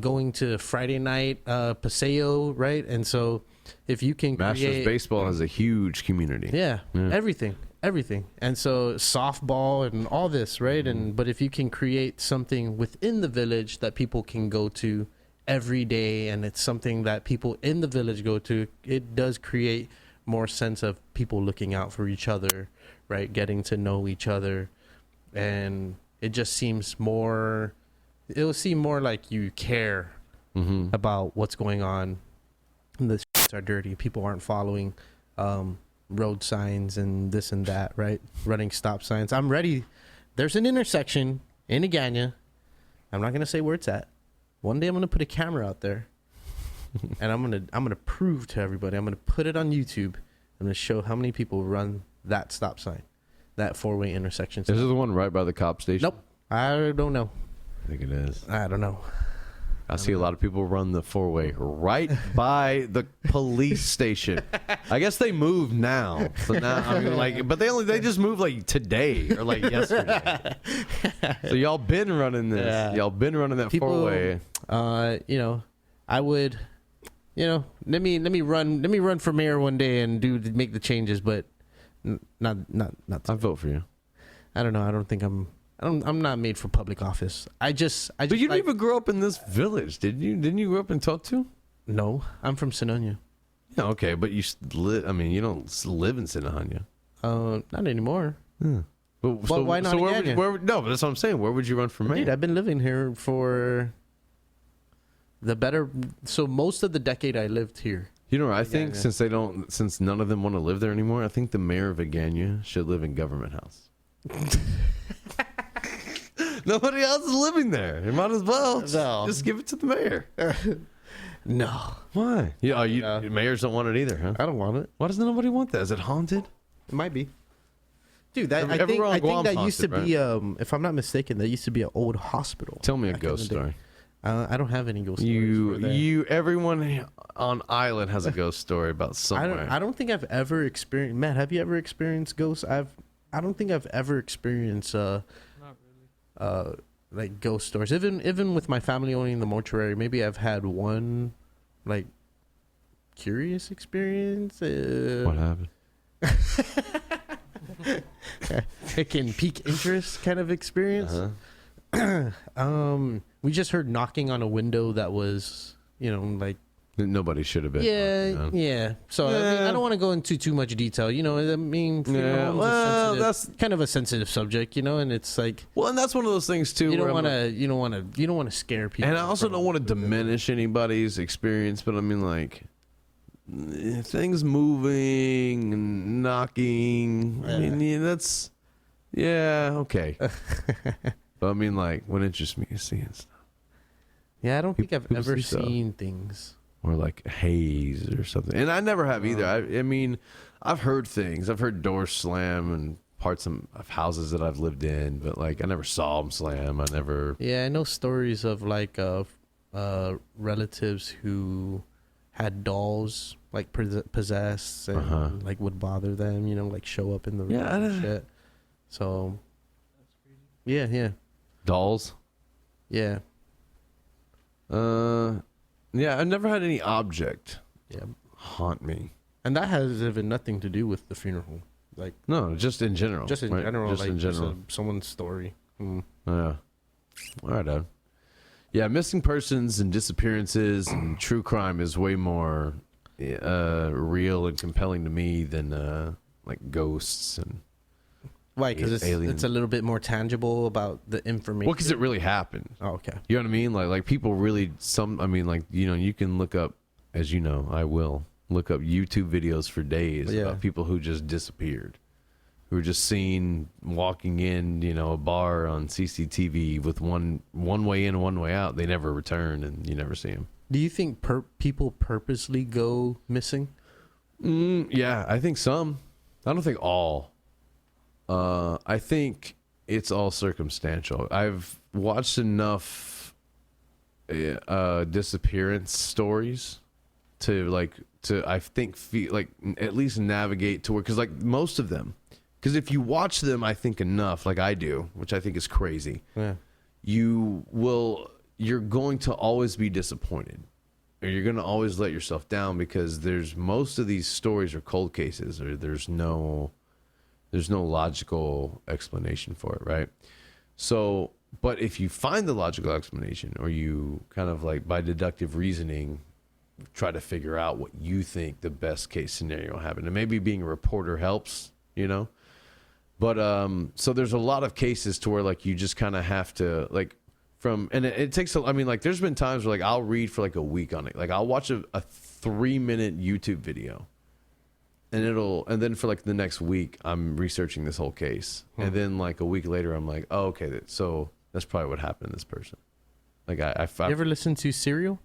going to Friday night paseo, right? And so, if you can Masters baseball has a huge community. yeah, everything, and so softball and all this, right? But if you can create something within the village that people can go to every day, and it's something that people in the village go to, it does create more sense of people looking out for each other, right? Getting to know each other, and it just seems more It'll seem more like you care about what's going on. The streets are dirty. People aren't following road signs and this and that, right? Running stop signs. I'm ready. There's an intersection in Agana. I'm not gonna say where it's at. One day I'm gonna put a camera out there, and I'm gonna prove to everybody. I'm gonna put it on YouTube. I'm gonna show how many people run that stop sign, that 4-way intersection. Is it the one right by the cop station? Nope. I don't know. I think it is. I don't know. I see a lot of people run the 4-way right by the police station. I guess they moved now. So now, I mean, like, but they just moved like today or like yesterday. So y'all been running this. Yeah. Y'all been running that People, 4-way. I would, let me run for mayor one day and make the changes, but not. I vote for you. I don't know. I don't think I'm not made for public office. I just. But you didn't even grow up in this village, did you? Didn't you grow up in Totu? No, I'm from Sinonia. Yeah, okay, but you live. I mean, you don't live in Sinahanya. Not anymore. Yeah. Well, why not So Agana? no, but that's what I'm saying. Where would you run for mayor? Dude, I've been living here for so most of the decade I lived here. You know what I think? Agana. Since none of them want to live there anymore, I think the mayor of Agana should live in Government House. Nobody else is living there. You might as well just give it to the mayor. No, Why? Mayors don't want it either, huh? I don't want it. Why does nobody want that? Is it haunted? It might be. Dude, I Everywhere think on Guam's that used to haunted, be, if I'm not mistaken, that used to be an old hospital. Tell me a back in ghost the day. story. I don't have any ghost stories. Everyone on island has a ghost story about somewhere. I don't think I've ever experienced. Matt, have you ever experienced ghosts? I don't think I've ever experienced Not really. like ghost stories. Even with my family owning the mortuary, maybe I've had one like curious experience. What happened? It can pique interest kind of experience. We just heard knocking on a window that was, like Nobody should have been. yeah. So I mean, I don't want to go into too much detail. I mean, that's kind of a sensitive subject, and it's like well, and that's one of those things too. you don't where want to scare people. and I also don't want to diminish anybody's experience, but I mean, like things moving and knocking. I mean, that's okay. But I mean, like what interests me is seeing stuff. Yeah, I don't think I've People ever see stuff. seen things. Or like haze or something. And I never have either. I mean, I've heard things. I've heard doors slam and parts of houses that I've lived in, but like I never saw them slam. I never. Yeah, I know stories of like relatives who had dolls like possessed and like would bother them, like show up in the room and shit. So, yeah. Dolls? Yeah. Yeah, I've never had any object Yeah. haunt me. And that has even nothing to do with the funeral. Like, No, just in general. just in right? general, Just like in general. someone's story. Mm. Yeah. All right, Dad. Yeah, missing persons and disappearances and true crime is way more real and compelling to me than like ghosts and. Why? Because Alien. it's a little bit more tangible about the information. Well, because it really happened. Oh, okay. You know what I mean? Like people really. I mean, like you can look up, as you know, I will look up YouTube videos for days about people who just disappeared, who were just seen walking in, a bar on CCTV with one way in, one way out. They never return, and you never see them. Do you think people purposely go missing? Yeah, I think some. I don't think all. I think it's all circumstantial. I've watched enough disappearance stories to I think feel like at least navigate to where, because like most of them, because if you watch them, I think enough, like I do, which I think is crazy. Yeah. You're going to always be disappointed, or you're going to always let yourself down, because there's most of these stories are cold cases, or there's no logical explanation for it, right? So, but if you find the logical explanation, or you kind of like by deductive reasoning try to figure out what you think the best case scenario happened, and maybe being a reporter helps, But so there's a lot of cases to where like you just kind of have to, like, and it takes I mean, like, there's been times where like I'll read for like a week on it. Like I'll watch a 3-minute YouTube video, and then for like the next week I'm researching this whole case, and then like a week later I'm like, oh, okay, so that's probably what happened to this person. Like I You ever listen to Serial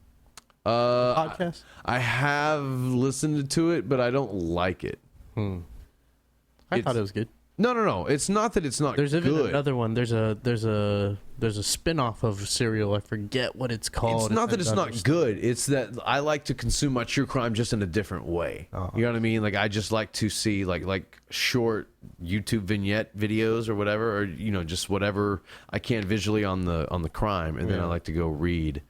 podcast? I have listened to it, but I don't like it. I thought it was good. No. It's not that it's not There's even good. another one. There's a spin-off of Serial. I forget what it's called. It's not that it's not good. It's that I like to consume my true crime just in a different way. You know what I mean? Like I just like to see like short YouTube vignette videos or whatever, or just whatever I can visually on the crime, and then I like to go read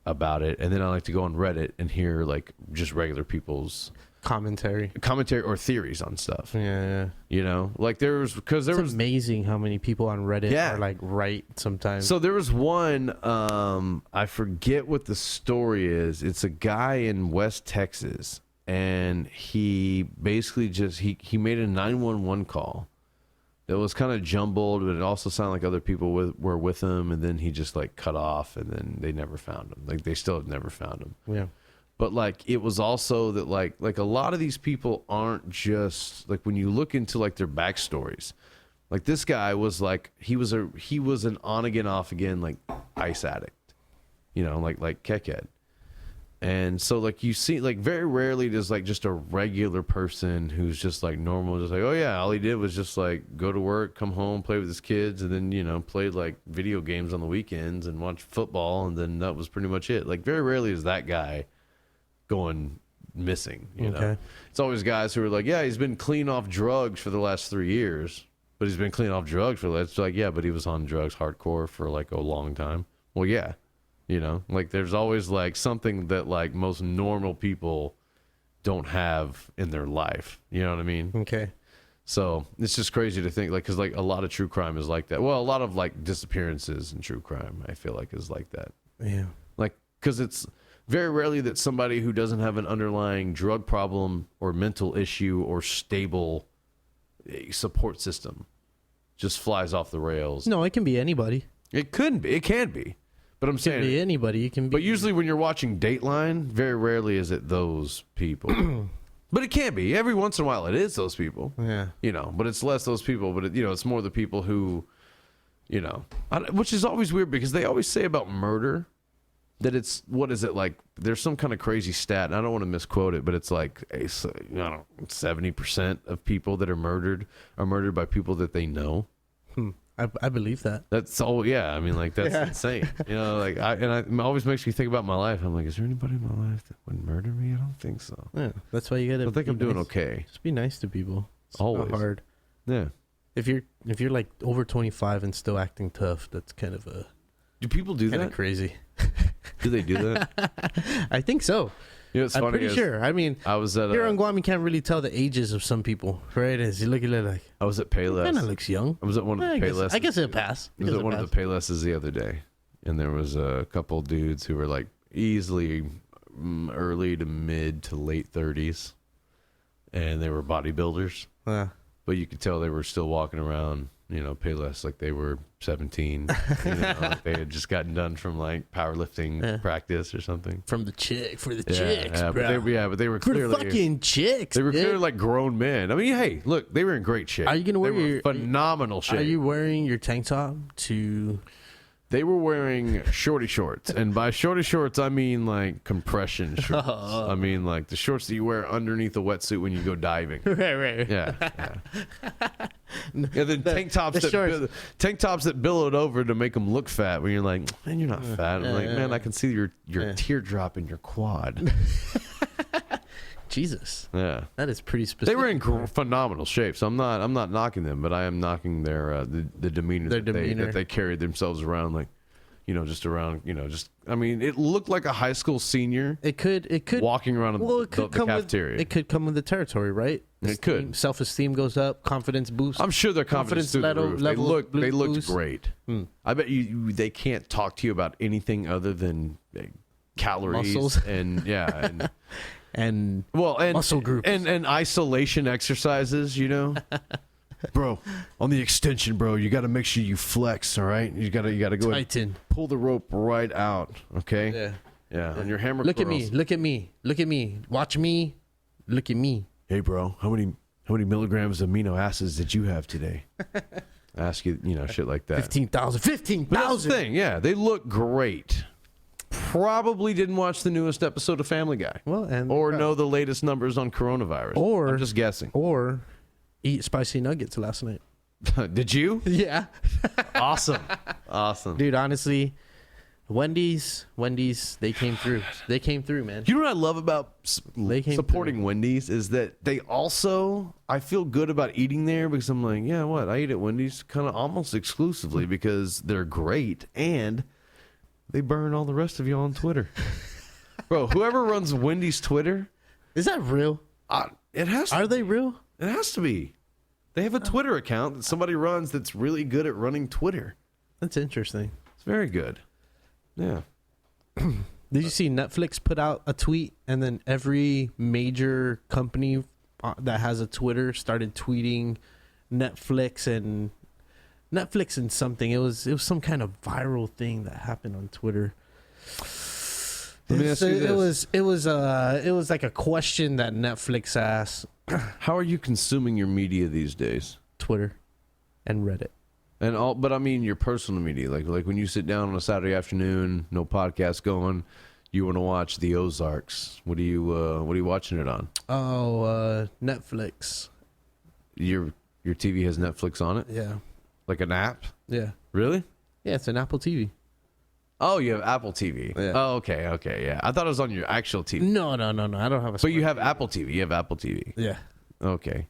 about it, and then I like to go on Reddit and hear like just regular people's commentary or theories on stuff. Yeah. Like there was amazing how many people on Reddit are like right sometimes. So there was one, I forget what the story is. It's a guy in West Texas, and he basically he made a 911 call. It was kind of jumbled, but it also sounded like other people were with him, and then he just like cut off, and then they never found him. Like they still have never found him. Yeah. But like it was also that like a lot of these people aren't just like, when you look into like their backstories, like this guy was like he was an on again off again like ice addict, like Kekhead. And so like you see like very rarely does like just a regular person who's just like normal, just like, oh yeah, all he did was just like go to work, come home, play with his kids, and then played like video games on the weekends and watch football, and then that was pretty much it. Like very rarely is that guy going missing. Okay. It's always guys who are like, yeah, he's been clean off drugs for the last 3 years, but he's been clean off drugs for it's like, yeah, but he was on drugs hardcore for like a long time. Well, yeah, like there's always like something that like most normal people don't have in their life. You know what I mean? Okay. So it's just crazy to think, like, because like a lot of true crime is like that. Well, a lot of like disappearances in true crime, I feel like, is like that. Yeah. Like, because it's very rarely that somebody who doesn't have an underlying drug problem or mental issue or stable support system just flies off the rails. No, it can be anybody. It can be. But I'm It can saying, be anybody. It can be. but usually when you're watching Dateline, very rarely is it those people. But it can be. Every once in a while it is those people. Yeah. But it's less those people, but it's more the people who, which is always weird because they always say about murder that it's, what is it, like there's some kind of crazy stat, and I don't want to misquote it, but it's like 70% of people that are murdered by people that they know. I believe that. That's all. Yeah, I mean, like that's insane. Like it always makes me think about my life. I'm like, is there anybody in my life that would murder me? I don't think so. Yeah, that's why you gotta. I think I'm doing okay. Just be nice to people. It's Always. not hard. Yeah. If you're like over 25 and still acting tough, that's kind of Do people do kind that? of crazy. Do they do that? I think so. It's funny. I'm pretty sure. I mean, I was at here on Guam, you can't really tell the ages of some people, right? As you look at it, like I was at Payless. kind of looks young. I was at one of the Payless. I guess it'll pass. I was at one of the Paylesses the other day, and there was a couple dudes who were like easily early to mid to late 30s, and they were bodybuilders. Yeah. But you could tell they were still walking around, Payless like they were 17. Like they had just gotten done from like powerlifting practice or something. From the chicks, Yeah, bro. but they were For the clearly fucking chicks. They were dude. clearly like grown men. I mean, hey, look, they were in great shape. Are you gonna wear they were your phenomenal shape? Are you wearing your tank top to? They were wearing shorty shorts, and by shorty shorts I mean like compression shorts. I mean like the shorts that you wear underneath a wetsuit when you go diving. Right. Yeah. Yeah, then tank tops that billowed over to make them look fat. When you're like, man, you're not fat. I'm like, man, I can see your teardrop in your quad. Jesus. Yeah, that is pretty specific. They were in phenomenal shape, so I'm not knocking them, but I am knocking their the demeanor that they carried themselves around, like, just around, I mean, it looked like a high school senior. It could walking around the cafeteria. It could come with the territory, right? It could. Self-esteem goes up, confidence boosts. I'm sure their confidence through the roof. They looked boost. great. I bet they can't talk to you about anything other than calories, muscles, and and muscle groups and isolation exercises. Bro, on the extension, bro, you got to make sure you flex, all right? You got to go ahead Tighten. and pull the rope right out, okay? Yeah. Yeah, and your hammer Look at curls. me. Look at me. Look at me. Watch me. Look at me. Hey, bro, how many milligrams of amino acids did you have today? Ask you, shit like that. 15,000. But that's the 15,000. thing, yeah, they look great. Probably didn't watch the newest episode of Family Guy. Well, and Or know the latest numbers on coronavirus. Or- I'm just guessing. Or eat spicy nuggets last night. Did you? Yeah. Awesome. Dude, honestly, Wendy's, they came through. They came through, man. You know what I love about They came supporting Wendy's is that they also, I feel good about eating there because I'm like, yeah, what? I eat at Wendy's kind of almost exclusively because they're great and they burn all the rest of you on Twitter. Bro, whoever runs Wendy's Twitter, Is that real? it has to, Are they real? it has to be. They have a Twitter account that somebody runs that's really good at running Twitter. That's interesting. It's very good. Yeah. Did you see Netflix put out a tweet and then every major company that has a Twitter started tweeting Netflix and something. It was some kind of viral thing that happened on Twitter. Let me ask you this. It was like a question that Netflix asked How are you consuming your media these days? Twitter and Reddit. But I mean your personal media, like when you sit down on a Saturday afternoon, no podcast going, you want to watch The Ozarks. What are you watching it on? Oh, Netflix. Your TV has Netflix on it, Yeah. like an app. Yeah. Really? Yeah, it's an Apple TV. Oh, you have Apple TV. Yeah. Oh, okay, yeah. I thought it was on your actual TV. No. I don't have a But you smart have Apple TV. You have Apple TV. Yeah. Okay.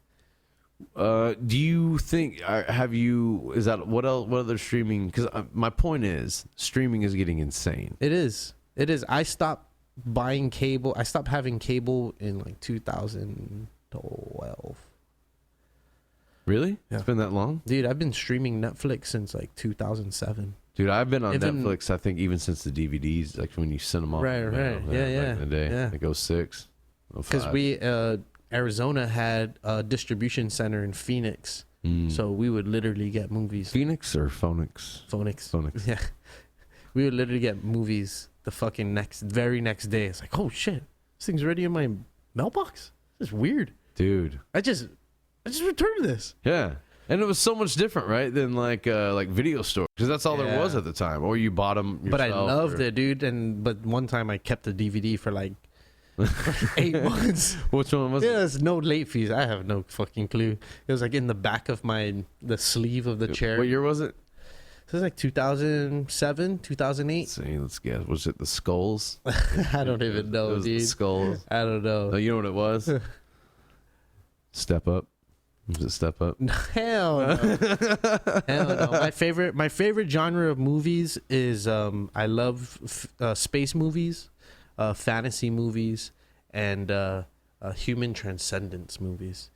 Do you think is that what other streaming? Because my point is streaming is getting insane. It is. I stopped buying cable. I stopped having cable in like 2012. Really? Yeah. It's been that long, Dude, I've been streaming Netflix since like 2007. dude. I've been on Even- Netflix. I think even since the DVDs, like when you send them off. Right, the mail, right. back Yeah. in the day, Yeah. like 06, Because 05. Arizona had a distribution center in Phoenix. Mm. So we would literally get movies. Phoenix or Phoenix? Phoenix. Phoenix. Yeah. We would literally get movies the fucking very next day. It's like, oh shit, this thing's already in my mailbox. This is weird. Dude. I just returned this. Yeah. And it was so much different, right, than like video store, because that's all there Yeah. was at the time. Or you bought them yourself. But I loved or- it, dude. But one time I kept the DVD for like 8 months. Which one was Yeah, it? there's no late fees. I have no fucking clue. It was like in the back of the sleeve of the chair. What year was it? So it was like 2007, 2008. Let's see. Let's guess. Was it the Skulls? I don't even know, It was the dude. Skulls. I don't know. Oh, you know what it was? Step Up. Was it Step Up? Hell no. Hell no. My favorite genre of movies is I love space movies, fantasy movies, and human transcendence movies.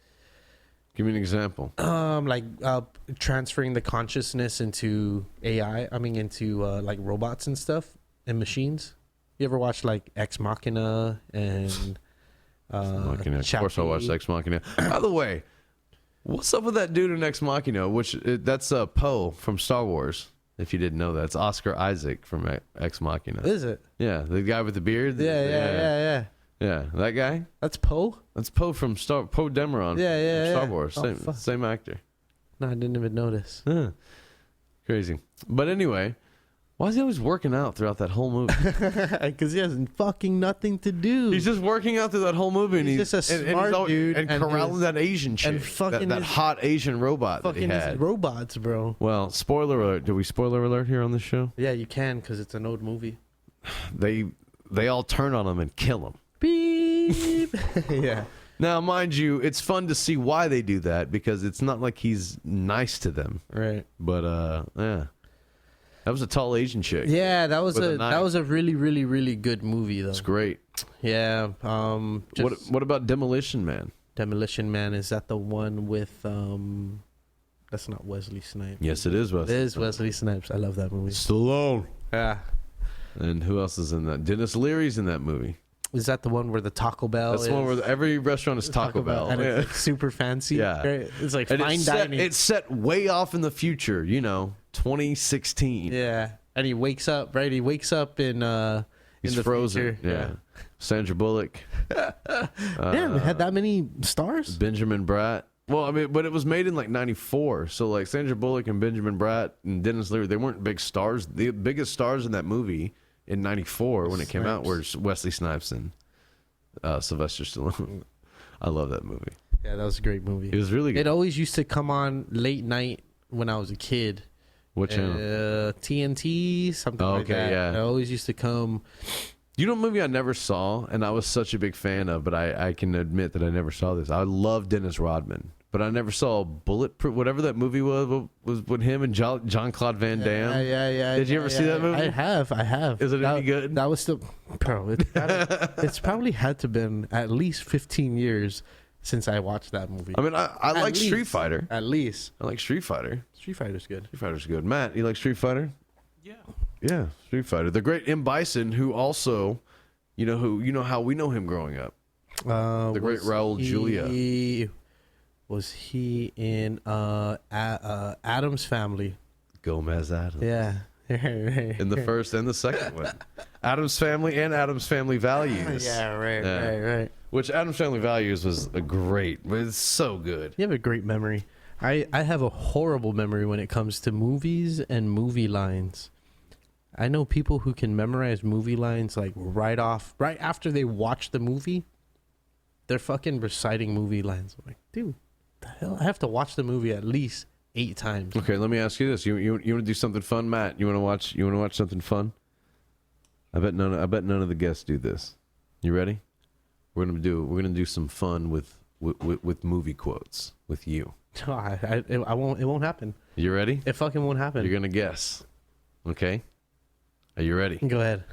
Give me an example. Like transferring the consciousness into AI. I mean, into like robots and stuff and machines. You ever watch like Ex Machina and Machina. Of course, I watched Ex Machina. By the way, what's up with that dude in Ex Machina? That's Poe from Star Wars. If you didn't know that, it's Oscar Isaac from Ex Machina. Is it? Yeah, the guy with the beard. Yeah. Yeah, that guy. That's Poe. That's Poe from Poe Dameron. Yeah. From Star Wars. Oh, Same, fuck. same actor. No, I didn't even notice. Huh. Crazy. But anyway, why is he always working out throughout that whole movie? Because he has fucking nothing to do. He's just working out through that whole movie, and He's just a smart dude and and corralling his- that Asian chick, and fucking that his- hot Asian robot that he fucking had. robots, bro. Well, spoiler alert. Did we spoiler alert here on this show? Yeah, you can because it's an old movie. They all turn on him and kill him. Beep. Yeah. Now, mind you, it's fun to see why they do that because it's not like he's nice to them. Right. But yeah, that was a tall Asian chick. Yeah, that was With a a knife. that was a really, really, really good movie though. It's great. Yeah. What about Demolition Man? Demolition Man, is that the one with that's not Wesley Snipes. Yes, it is It Wesley. is Wesley Snipes. I love that movie. Stallone. Yeah. And who else is in that? Dennis Leary's in that movie. Is that the one where the Taco Bell? That's the one where every restaurant is Taco Bell. and Yeah. it's like super fancy. Yeah. right? It's like And fine dining. it's set way off in the future, 2016. Yeah, and he wakes up. Right, he wakes up in He's the frozen. future. Yeah. Sandra Bullock. Damn, it had that many stars. Benjamin Bratt. Well, I mean, but it was made in like 94. So like Sandra Bullock and Benjamin Bratt and Dennis Leary, they weren't big stars. The biggest stars in that movie in 94 when it came out were Wesley Snipes and Sylvester Stallone. I love that movie. Yeah, that was a great movie. It was really good. It always used to come on late night when I was a kid. What channel? TNT, something like Okay, that. yeah. It always used to come. You know, a movie I never saw, and I was such a big fan of, but I can admit that I never saw this. I love Dennis Rodman, but I never saw Bulletproof, whatever that movie was with him and Jean-Claude Van Damme. Yeah. Did you ever see that movie? I have. Is it any good? That was still, bro. It's probably had to been at least 15 years since I watched that movie. I mean, I like least. Street Fighter. At least I like Street Fighter. Street Fighter's good. Street Fighter's good. Matt, you like Street Fighter? Yeah. Yeah, Street Fighter. The great M. Bison, who also, how we know him growing up. The great Raul Julia. Was he in Adam's Family? Gomez Adams. Yeah. In the first and the second one. Adam's Family and Adam's Family Values. Yeah, right, Yeah. right. Which Adam's Family Values was a great, but it's so good. You have a great memory. I have a horrible memory when it comes to movies and movie lines. I know people who can memorize movie lines like right after they watch the movie. They're fucking reciting movie lines. I'm like, dude, the hell? I have to watch the movie at least 8 times. Okay, let me ask you this: you want to do something fun, Matt? You want to watch something fun? I bet none of the guests do this. You ready? We're gonna do some fun with movie quotes with you. No, I won't. It won't happen. You ready? It fucking won't happen. You're gonna guess. Okay. Are you ready? Go ahead.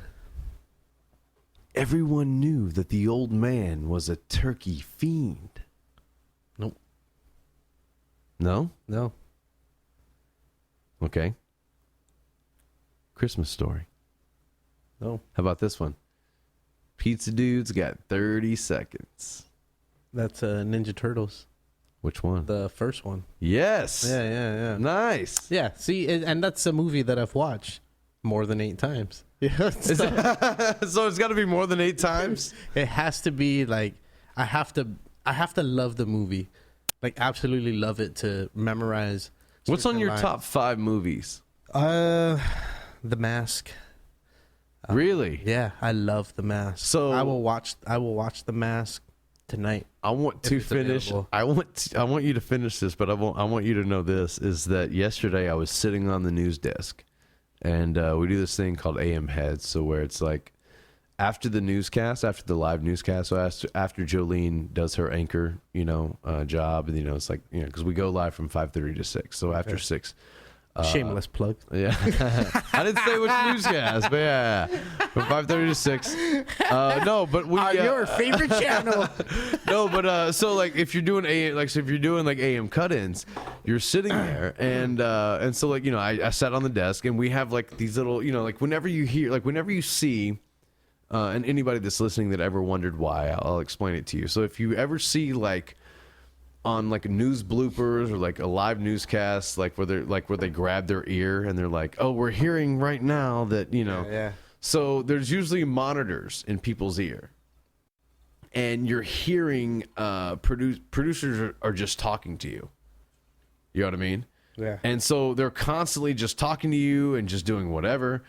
Everyone knew that the old man was a turkey fiend. Nope. No? No. Okay. Christmas Story. No. How about this one? Pizza Dude's got 30 seconds. That's Ninja Turtles, Which one? the first one. Yes. Yeah. Nice. Yeah. See, and that's a movie that I've watched more than 8 times. Yeah. So it's got to be more than 8 times? It has to be like I have to love the movie, like absolutely love it to memorize. What's on certain your lines. top 5 movies? The Mask. Really? Yeah, I love The Mask. So- I will watch The Mask tonight. I want to it's finish. available. I want you to finish this, but I want you to know this is that yesterday I was sitting on the news desk, and we do this thing called AM Heads, so where it's like after the newscast, after the live newscast, so after Jolene does her anchor, job, and it's like because we go live from 5:30 to 6, so after 6. Shameless plug. Yeah, I didn't say which newscast, but yeah, from 5:30 to 6. No, but we Your favorite channel. no, but so like if you're doing AM cut-ins, you're sitting there and so like I sat on the desk and we have like these little like whenever you see and anybody that's listening that ever wondered why, I'll explain it to you. So if you ever see like on like news bloopers or like a live newscast where they grab their ear and they're like, oh, we're hearing right now that Yeah. So there's usually monitors in people's ear, and you're hearing producers are just talking to you. You know what I mean? Yeah. And so they're constantly just talking to you and just doing whatever.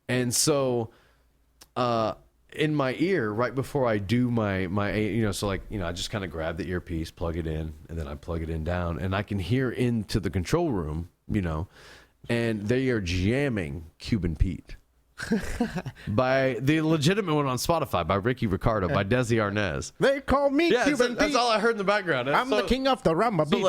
And so in my ear, right before I do my I just kind of grab the earpiece, plug it in, and then I plug it in down, and I can hear into the control room, and they are jamming Cuban Pete. By the legitimate one on Spotify by Ricky Ricardo by Desi Arnaz. They call me Yeah, Cuban that's Pete. all I heard in the background. I'm the king of the rumba beat.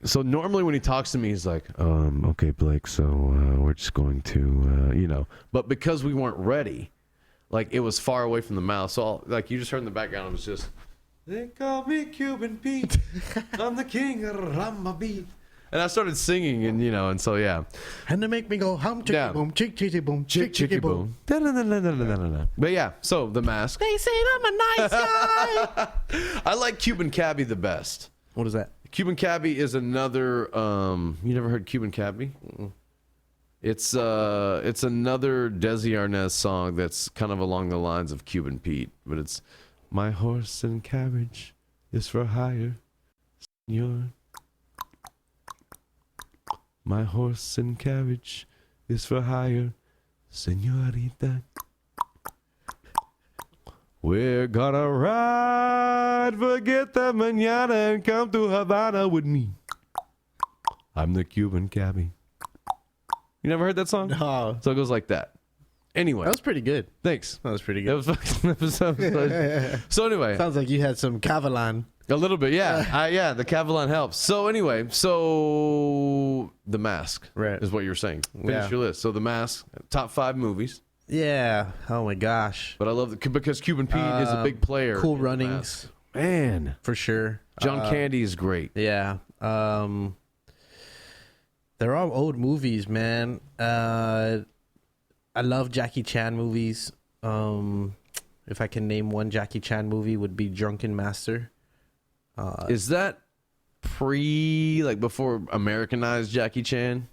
So normally when he talks to me, he's like, okay, Blake, so we're just going to, but because we weren't ready, like it was far away from the mouth, so you just heard in the background, it was just, they call me Cuban Pete, I'm the king of rumba beat. And I started singing, and and so yeah. And they make me go hum chicky Yeah. boom, chick chicky boom, Chick chicky boom. Da-na-na-na-na-na-na-na. But yeah, so the mask. They say I'm a nice guy. I like Cuban Cabbie the best. What is that? Cuban Cabbie is another. You never heard Cuban Cabbie? It's another Desi Arnaz song that's kind of along the lines of Cuban Pete, but it's my horse and carriage is for hire, senor. My horse and carriage is for hire, senorita. We're gonna ride, forget the mañana, and come to Havana with me. I'm the Cuban Cabbie. You never heard that song? Oh, So it goes like that. Anyway, that was pretty good. thanks. That was pretty That good. was so anyway, Sounds like you had some Cavalan. a little bit, yeah. Yeah, the Cavalan helps. So anyway, so The Mask Right. is what you're saying. Finish Yeah. your list. So The Mask, top 5 movies. Yeah. Oh my gosh. But I love because Cuban Pete is a big player. Cool in The Runnings. Mask. Man. For sure. John Candy is great. Yeah. They're all old movies, man. I love Jackie Chan movies. If I can name one Jackie Chan movie, would be Drunken Master. Is that before Americanized Jackie Chan?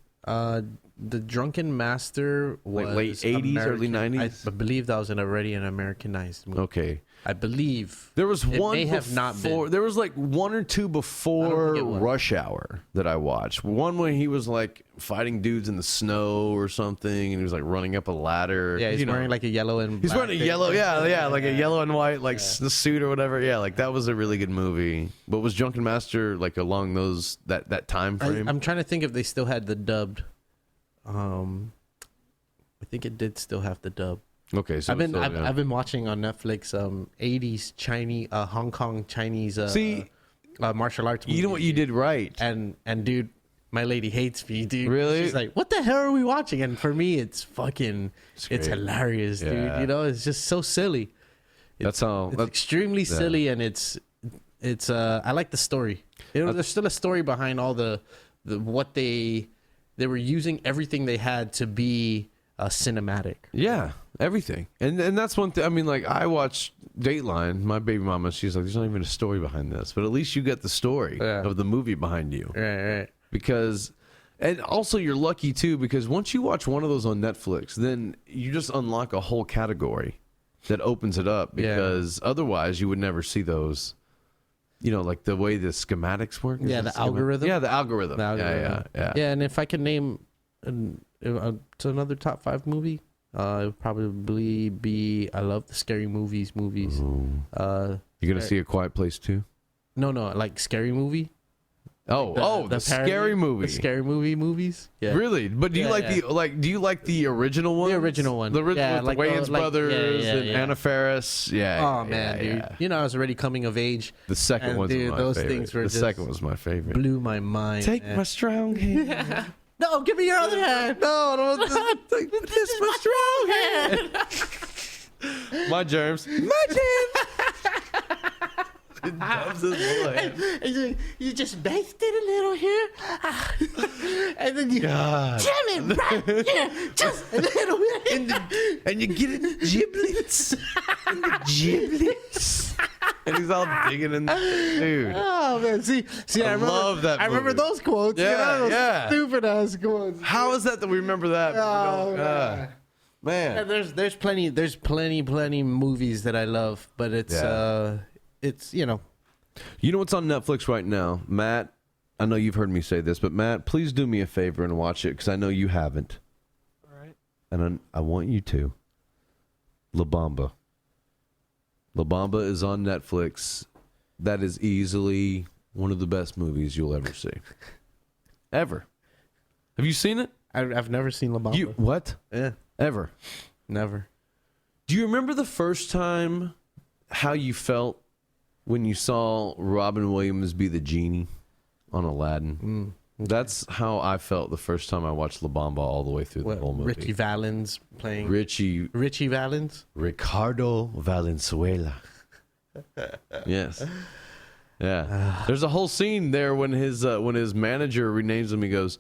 The Drunken Master was Like late 80s, early American- 90s? I believe that was already an Americanized movie. Okay. I believe. There was It one may have before, not been. There was like one or two I don't before think it was. Rush Hour that I watched. One when he was like fighting dudes in the snow or something, and he was like running up a ladder. Yeah, he's wearing like a yellow and he's black wearing a thing. yellow, like a yellow and white like the suit or whatever. Yeah, like that was a really good movie. But was Drunken Master like along that time frame? I'm trying to think if they still had the dubbed. I think it did still have the dub. Okay, so I've been so, I've, yeah. I've been watching on Netflix 80s Chinese Hong Kong Chinese See, martial arts movies. you know what you did right. and dude, my lady hates me, dude. Really? She's like, what the hell are we watching? And for me, it's fucking it's great. hilarious, Yeah. dude. You know, it's just so silly. That's how. It's That's, extremely silly, and it's I like the story. There's still a story behind all the what they were using everything they had to be cinematic. yeah, everything. And that's one thing. I mean, like I watched Dateline. My baby mama, she's like, "There's not even a story behind this," but at least you get the story Yeah. of the movie behind you. Right. Because, and also you're lucky too, because once you watch one of those on Netflix, then you just unlock a whole category that opens it up. Yeah. Because otherwise, you would never see those. You know, like the way the schematics work. Is Yeah, it the schematic? algorithm. Yeah, the algorithm. The algorithm. Yeah. Yeah, and if I can name to another top 5 movie, it would probably be I love the scary movies. Ooh. Uh, You're gonna see A Quiet Place too. no, like scary movie. The parody, scary movie. The scary movies. Yeah. Really? But do you Yeah, like yeah. do you like the original one? The original one. The Yeah, with like the the- Wayans like- brothers yeah, and yeah. Anna Faris. Yeah. Oh yeah, man, dude. yeah. You know, I was already coming of age. The second And, one's dude, my those favorite. things were the just second was my favorite. Blew my mind. Take man. my strong hand. No, give me your other hand. No, This is my strong hand. My germs. My germs. You just baked it a little here, and then you God. jam it right here, just a little bit. And you get it giblets. And the giblets. And he's all digging in. Dude. Oh man, see, I love that I remember movie. those quotes. Yeah, those yeah. stupid ass quotes. How is that we remember that? Oh, We don't- man. Yeah, there's plenty movies that I love, but it's Yeah. it's You know what's on Netflix right now? Matt, I know you've heard me say this, but Matt, please do me a favor and watch it because I know you haven't. All right. And I want you to. La Bamba. La Bamba is on Netflix. That is easily one of the best movies you'll ever see. Ever. Have you seen it? I've never seen La Bamba. What? Yeah, Ever. never. Do you remember the first time how you felt when you saw Robin Williams be the genie on Aladdin? That's how I felt the first time I watched La Bamba all the way through the whole movie. Richie Valens playing Richie Valens. Ricardo Valenzuela. Yes. Yeah. There's a whole scene there when his manager renames him. He goes,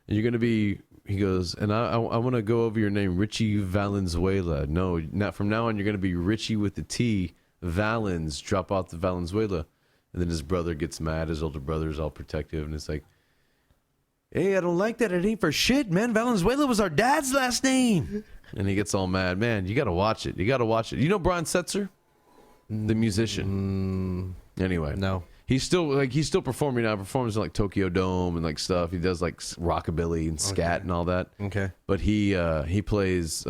"You're gonna be." He goes, "And I want to go over your name, Richie Valenzuela. No, not from now on. You're gonna be Richie with the T. Valens. Drop out the Valenzuela." And then his brother gets mad. His older brother's all protective, and it's like, "Hey, I don't like that. It ain't for shit, man. Valenzuela was our dad's last name." And he gets all mad. Man, you got to watch it. You got to watch it. You know Brian Setzer? The musician. Anyway. No. He's still performing now. Performs in like Tokyo Dome and like stuff. He does like rockabilly and scat and all that. Okay. But he plays,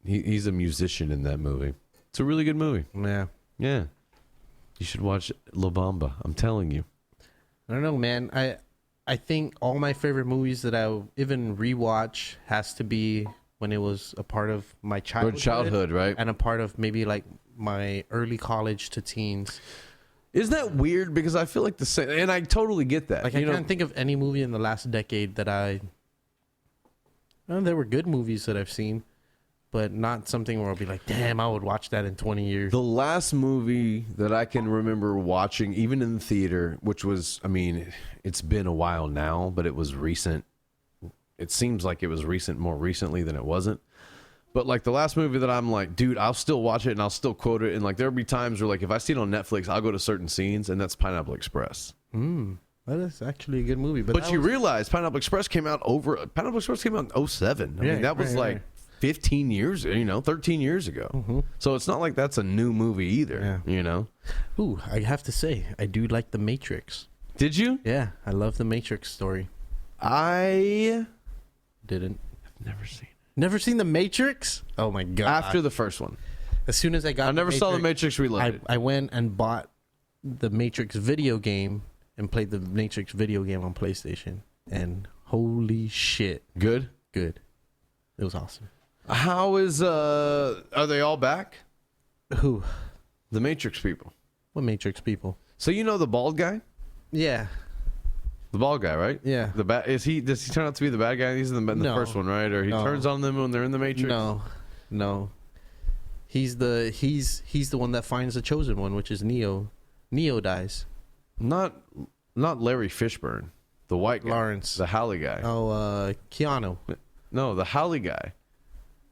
he's a musician in that movie. It's a really good movie. Yeah. Yeah. You should watch La Bamba. I'm telling you. I don't know, man. I think all my favorite movies that I even rewatch has to be when it was a part of my childhood, right? And a part of maybe like my early college to teens. Isn't that weird? Because I feel like the same, and I totally get that. Like I can't think of any movie in the last decade that there were good movies that I've seen, but not something where I'll be like, damn, I would watch that in 20 years. The last movie that I can remember watching, even in the theater, which was, I mean, it's been a while now, but it was recent. It seems like it was more recently than it wasn't. But like the last movie that I'm like, dude, I'll still watch it and I'll still quote it. And like there'll be times where like if I see it on Netflix, I'll go to certain scenes, and that's Pineapple Express. That is actually a good movie. But you realize Pineapple Express came out in 07. I mean, that was like 15 years, 13 years ago. Mm-hmm. So it's not like that's a new movie either, Ooh, I have to say, I do like The Matrix. Did you? Yeah, I love The Matrix story. I Didn't. have never seen it. Never seen The Matrix? Oh my god. After the first one. As soon as I got I never saw The Matrix Reloaded. I went and bought the Matrix video game and played the Matrix video game on PlayStation. And holy shit. Good? Good. It was awesome. How is, are they all back? Who? The Matrix people. What Matrix people? So you know the bald guy? Yeah. The bald guy, right? Yeah. Does he turn out to be the bad guy? He's in the No. first one, right? Or he No. turns on them when they're in the Matrix? No. He's the one that finds the chosen one, which is Neo. Neo dies. Not Larry Fishburne. The white guy. Lawrence. The Halle guy. Oh, Keanu. No, the Halle guy.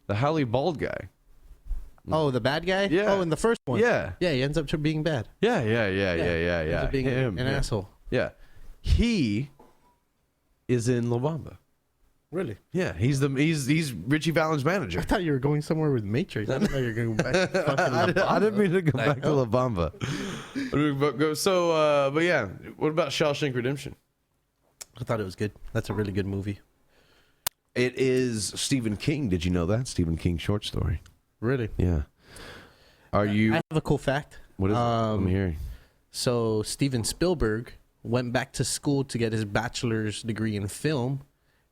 The Halle bald guy. Oh, the bad guy? Yeah. Oh, in the first one. Yeah. Yeah, he ends up being bad. Yeah. Ends up being Him, an yeah. asshole. Yeah. He is in La Bamba. Really? Yeah, he's Richie Valens' manager. I thought you were going somewhere with Matrix. I didn't know you were going back to fucking La I didn't Bamba. mean to go Like, back to La Bamba. But yeah, what about Shawshank Redemption? I thought it was good. That's a really good movie. It is Stephen King. Did you know that? Stephen King short story. Really? Yeah. Are you? I have a cool fact. What is it? Let me hear. So Steven Spielberg went back to school to get his bachelor's degree in film,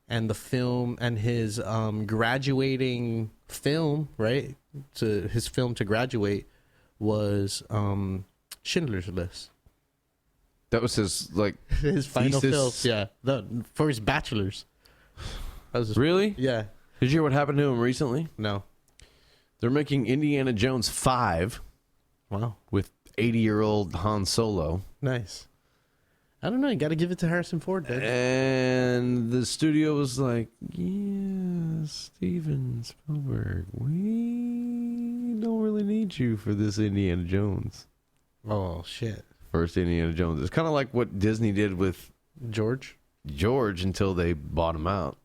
and the film and his graduating film, right? To his film to graduate was Schindler's List. That was his His final thesis? film, yeah, for his bachelor's. That was his, Really? yeah. Did you hear what happened to him recently? No. They're making Indiana Jones 5 Wow. with 80-year-old Han Solo. Nice. I don't know. You got to give it to Harrison Ford, dude. And the studio was like, yeah, Steven Spielberg, we don't really need you for this Indiana Jones. Oh shit. First Indiana Jones. It's kind of like what Disney did with George. until they bought him out.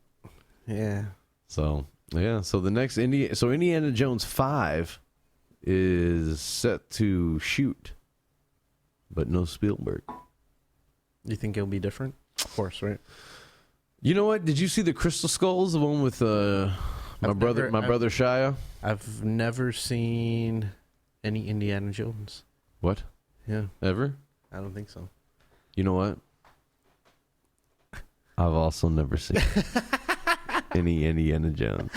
Yeah. So, yeah. So the next Indiana Jones 5 is set to shoot, but no Spielberg. You think it'll be different? Of course, right? You know what? Did you see the Crystal Skulls? The one with my brother Shia? I've never seen any Indiana Jones. What? Yeah. Ever? I don't think so. You know what? I've also never seen any Indiana Jones.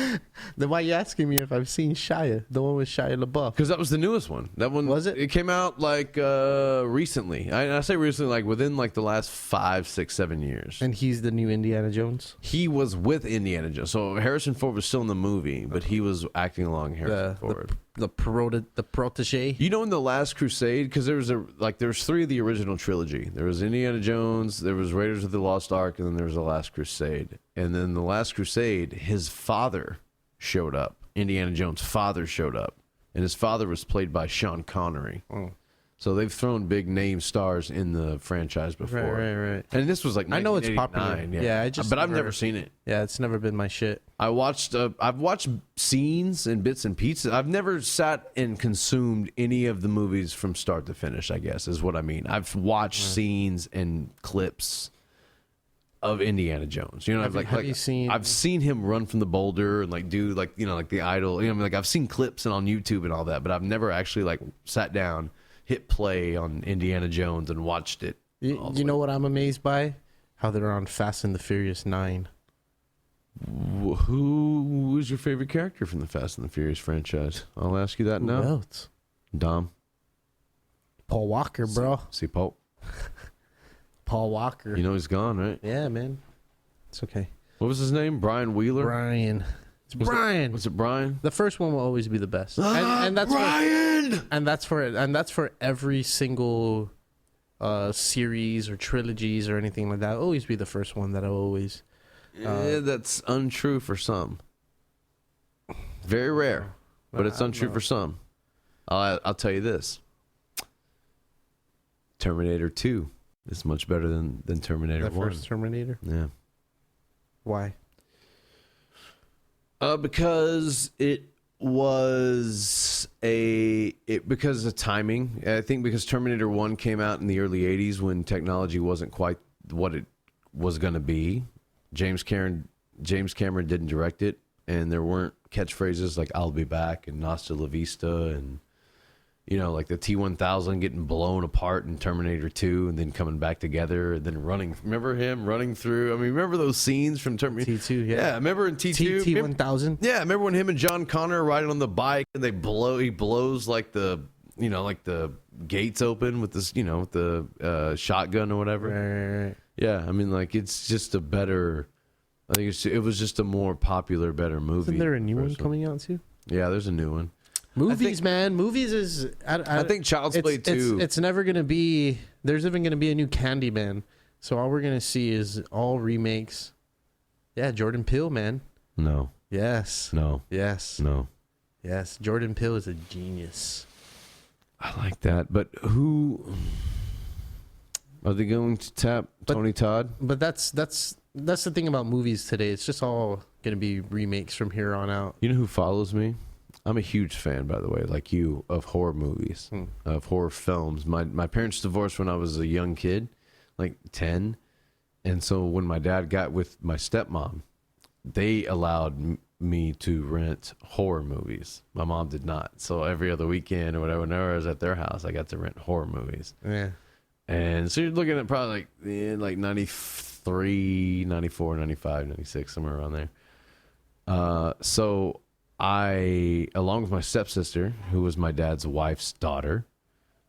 Then why are you asking me if I've seen Shia? The one with Shia LaBeouf. Because that was the newest one. That one Was it? It came out like recently. I say recently, like within like the last 5, 6, 7 years. And he's the new Indiana Jones? He was with Indiana Jones. So Harrison Ford was still in the movie, but he was acting along Harrison Ford. the protege. You know, in the Last Crusade, because there's three of the original trilogy. There was Indiana Jones, there was Raiders of the Lost Ark, and then there was the Last Crusade. And then the Last Crusade, his father showed up. Indiana Jones' father showed up, and his father was played by Sean Connery. Oh. So they've thrown big name stars in the franchise before. Right. And this was like I know it's popular. 1989, Yeah, but I've never seen it. Yeah, it's never been my shit. I've watched scenes and bits and pieces. I've never sat and consumed any of the movies from start to finish, I guess is what I mean. I've watched scenes and clips of Indiana Jones. You know, Have you seen? I've seen him run from the boulder and like do like, you know, like the idol. You know, like I've seen clips and on YouTube and all that, but I've never actually like sat down, hit play on Indiana Jones and watched it. You know what I'm amazed by? How they're on Fast and the Furious 9. Who is your favorite character from the Fast and the Furious franchise? I'll ask you that now. Who else? Dom. Paul Walker, bro. See Paul. Paul Walker. You know he's gone, right? Yeah, man. It's okay. What was his name? Brian Wheeler? Brian. It's Brian. Was it Brian? The first one will always be the best. And that's Brian! and that's for every single series or trilogies or anything like that. It'll always be the first one that I'll always. Yeah, that's untrue for some. Very rare, but it's untrue for some. I'll tell you this. Terminator 2 is much better than Terminator The 1. first Terminator. Yeah. Why? Because it was because of timing. I think because Terminator 1 came out in the early 80s when technology wasn't quite what it was going to be. James Cameron didn't direct it, and there weren't catchphrases like "I'll be back" and "Hasta la vista," and you know, like the T-1000 getting blown apart in Terminator 2 and then coming back together and then running. Remember him running through? I mean, remember those scenes from Terminator T2? Yeah. Remember in T2? T-1000. Yeah, remember when him and John Connor are riding on the bike and he blows like the gates open with this, with the shotgun or whatever. Right. Yeah, I mean, like, it's just a better, I think it was just a more popular, better movie. Isn't there a new one coming out too? Yeah, there's a new one. Movies, man. Movies is... I think Child's Play 2. It's never going to be... There's even going to be a new Candyman. So all we're going to see is all remakes. Yeah, Jordan Peele, man. No. Yes. No. Yes. No. Yes. Jordan Peele is a genius. I like that. But who... Are they going to tap Tony Todd? But that's the thing about movies today. It's just all going to be remakes from here on out. You know who follows me? I'm a huge fan, by the way, like you, of horror movies, of horror films. My parents divorced when I was a young kid, like 10. And so when my dad got with my stepmom, they allowed me to rent horror movies. My mom did not. So every other weekend or whatever, whenever I was at their house, I got to rent horror movies. Yeah. And so you're looking at probably like 93, 94, 95, 96, somewhere around there. So I, along with my stepsister, who was my dad's wife's daughter,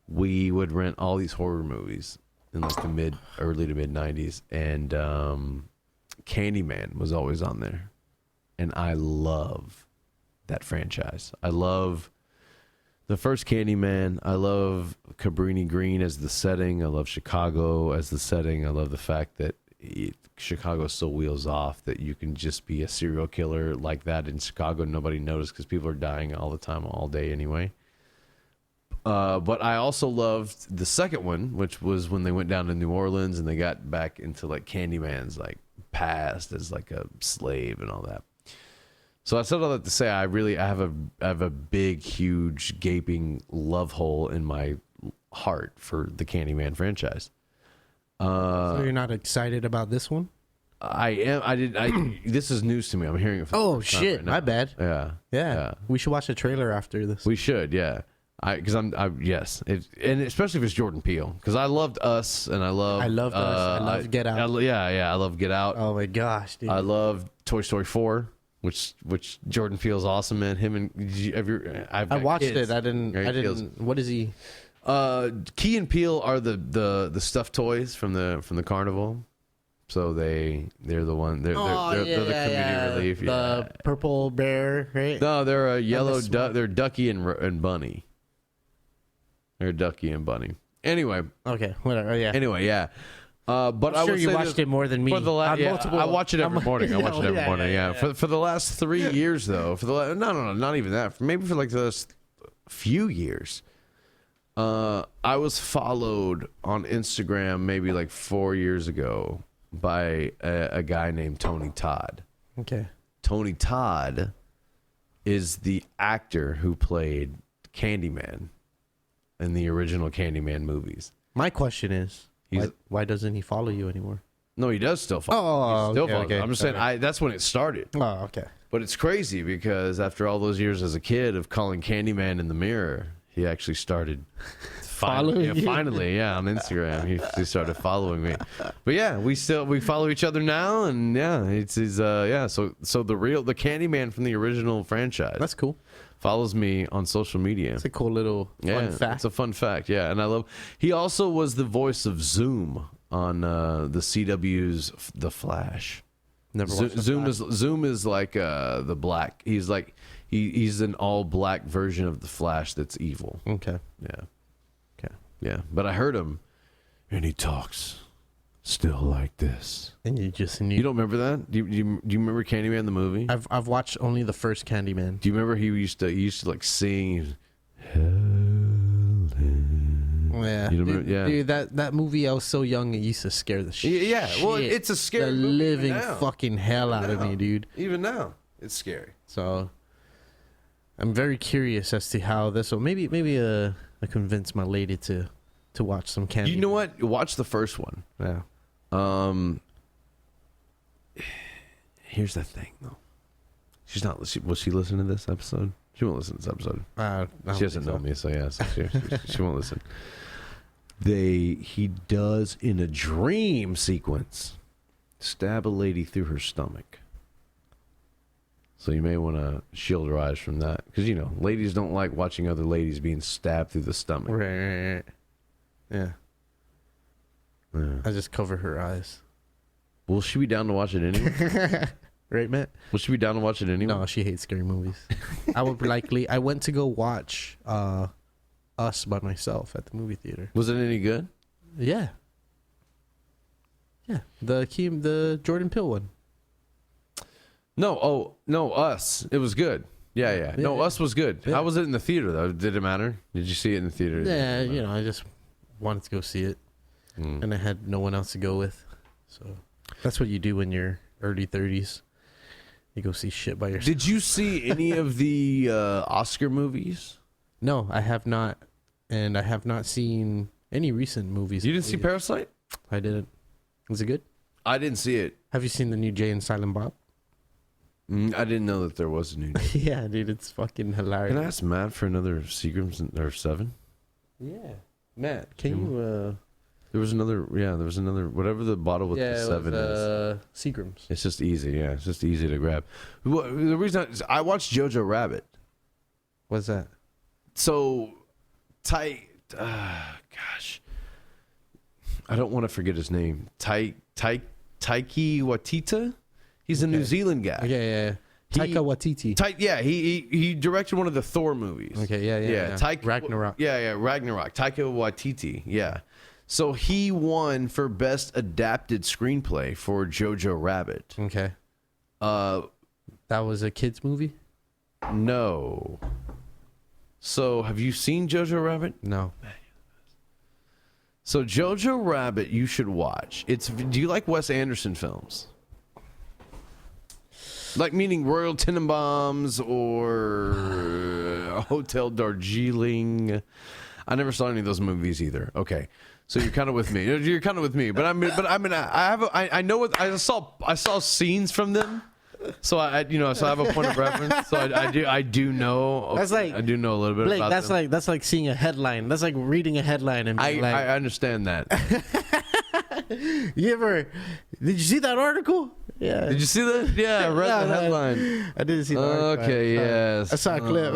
we would rent all these horror movies in like the early to mid 90s. And Candyman was always on there. And I love that franchise. I love the first Candyman. I love Cabrini Green as the setting. I love Chicago as the setting. I love the fact that Chicago still wheels off, that you can just be a serial killer like that in Chicago and nobody noticed because people are dying all the time, all day anyway. But I also loved the second one, which was when they went down to New Orleans and they got back into like Candyman's like past as like a slave and all that. So I said all that to say I have a big, huge, gaping love hole in my heart for the Candyman franchise. So you're not excited about this one? I am. This is news to me. I'm hearing it. Oh shit! Right now. My bad. Yeah. We should watch the trailer after this. We should. Yeah. Yes. And especially if it's Jordan Peele, because I loved Us and I loved Us. I love Get Out. I love Get Out. Oh my gosh, dude. I love Toy Story 4. Which Jordan Peele's awesome in. Him and I watched it. I didn't. What is he? Key and Peele are the stuffed toys from the carnival. So they're the one. They're the community relief. The purple bear, right? No, they're a yellow the duck. They're Ducky and Bunny. They're Ducky and Bunny. Anyway. Okay, whatever. Yeah. Anyway, yeah. But I'm I sure would you say watched it more than me. For the I watch it every morning. I watch it every Yeah, morning. yeah, Yeah. For the last 3 years though. No, not even that. Maybe for like the last few years. I was followed on Instagram maybe like 4 years ago by a guy named Tony Todd. Okay. Tony Todd is the actor who played Candyman in the original Candyman movies. My question is, why doesn't he follow you anymore? No, he does still follow. Okay. I'm just saying, that's when it started. Oh, okay. But it's crazy because after all those years as a kid of calling Candyman in the mirror, he actually started finally on Instagram. He started following me. But yeah, we follow each other now, and yeah, it's So the Candyman from the original franchise. That's cool. Follows me on social media. It's a cool little fun fact. It's a fun fact, yeah. And I love. He also was the voice of Zoom on the CW's The Flash. Never watched The Flash. Zoom is like the black. He's like he's an all black version of the Flash that's evil. Okay. Yeah. Okay. Yeah. But I heard him, and he talks still like this. And you just knew. You don't remember that? Do you remember Candyman the movie? I've watched only the first Candyman. Do you remember he used to like sing? Yeah, You remember, dude, that movie. I was so young, it used to scare the shit. Yeah, well, it's a scary the movie living now. fucking hell out of me, dude. Even now, it's scary. So, I'm very curious as to how this will. Maybe I convince my lady to watch some Candyman. You know what? Watch the first one. Yeah. Here's the thing, though. She's not. Will she listen to this episode? She won't listen to this episode. She doesn't know me, so yeah, so she won't listen. He does in a dream sequence stab a lady through her stomach. So you may want to shield her eyes from that, because ladies don't like watching other ladies being stabbed through the stomach. Right. Yeah. Yeah. I just cover her eyes. Will she be down to watch it anyway? Right, Matt? Will she be down to watch it anyway? No, she hates scary movies. I went to go watch Us by myself at the movie theater. Was it any good? Yeah. Yeah. The Jordan Peele one. No, Us. It was good. Yeah. No, Us was good. Yeah. How was it in the theater, though? Did it matter? Did you see it in the theater? Yeah, I just wanted to go see it. And I had no one else to go with. So that's what you do when you're early 30s. You go see shit by yourself. Did you see any of the Oscar movies? No, I have not. And I have not seen any recent movies. You didn't see Parasite? I didn't. Was it good? I didn't see it. Have you seen the new Jay and Silent Bob? I didn't know that there was a new. Yeah, dude, it's fucking hilarious. Can I ask Matt for another Seagrams or 7? Yeah. Matt, can you... There was another, whatever the bottle with the 7 is. Seagrams. It's just easy, yeah. It's just easy to grab. The reason I watched Jojo Rabbit. What's that? So, gosh. I don't want to forget his name. Taiki Waititi? He's a New Zealand guy. Yeah. Taika Waititi. He directed one of the Thor movies. Okay, yeah. Ragnarok. Yeah, Ragnarok. Taika Waititi, yeah. So he won for Best Adapted Screenplay for Jojo Rabbit. Okay. That was a kid's movie? No. So have you seen Jojo Rabbit? No. So Jojo Rabbit you should watch. Do you like Wes Anderson films? Like meaning Royal Tenenbaums or Hotel Darjeeling. I never saw any of those movies either. Okay. So you're kind of with me. You're kind of with me, but I know what I saw scenes from them, so I have a point of reference. So I do know. That's like I do know a little bit Blake, about them. that's like seeing a headline. That's like reading a headline and being I understand that. Did you see that article? Yeah. Did you see that? Yeah, I read the headline. I didn't see the article. Okay, yes. I saw a clip.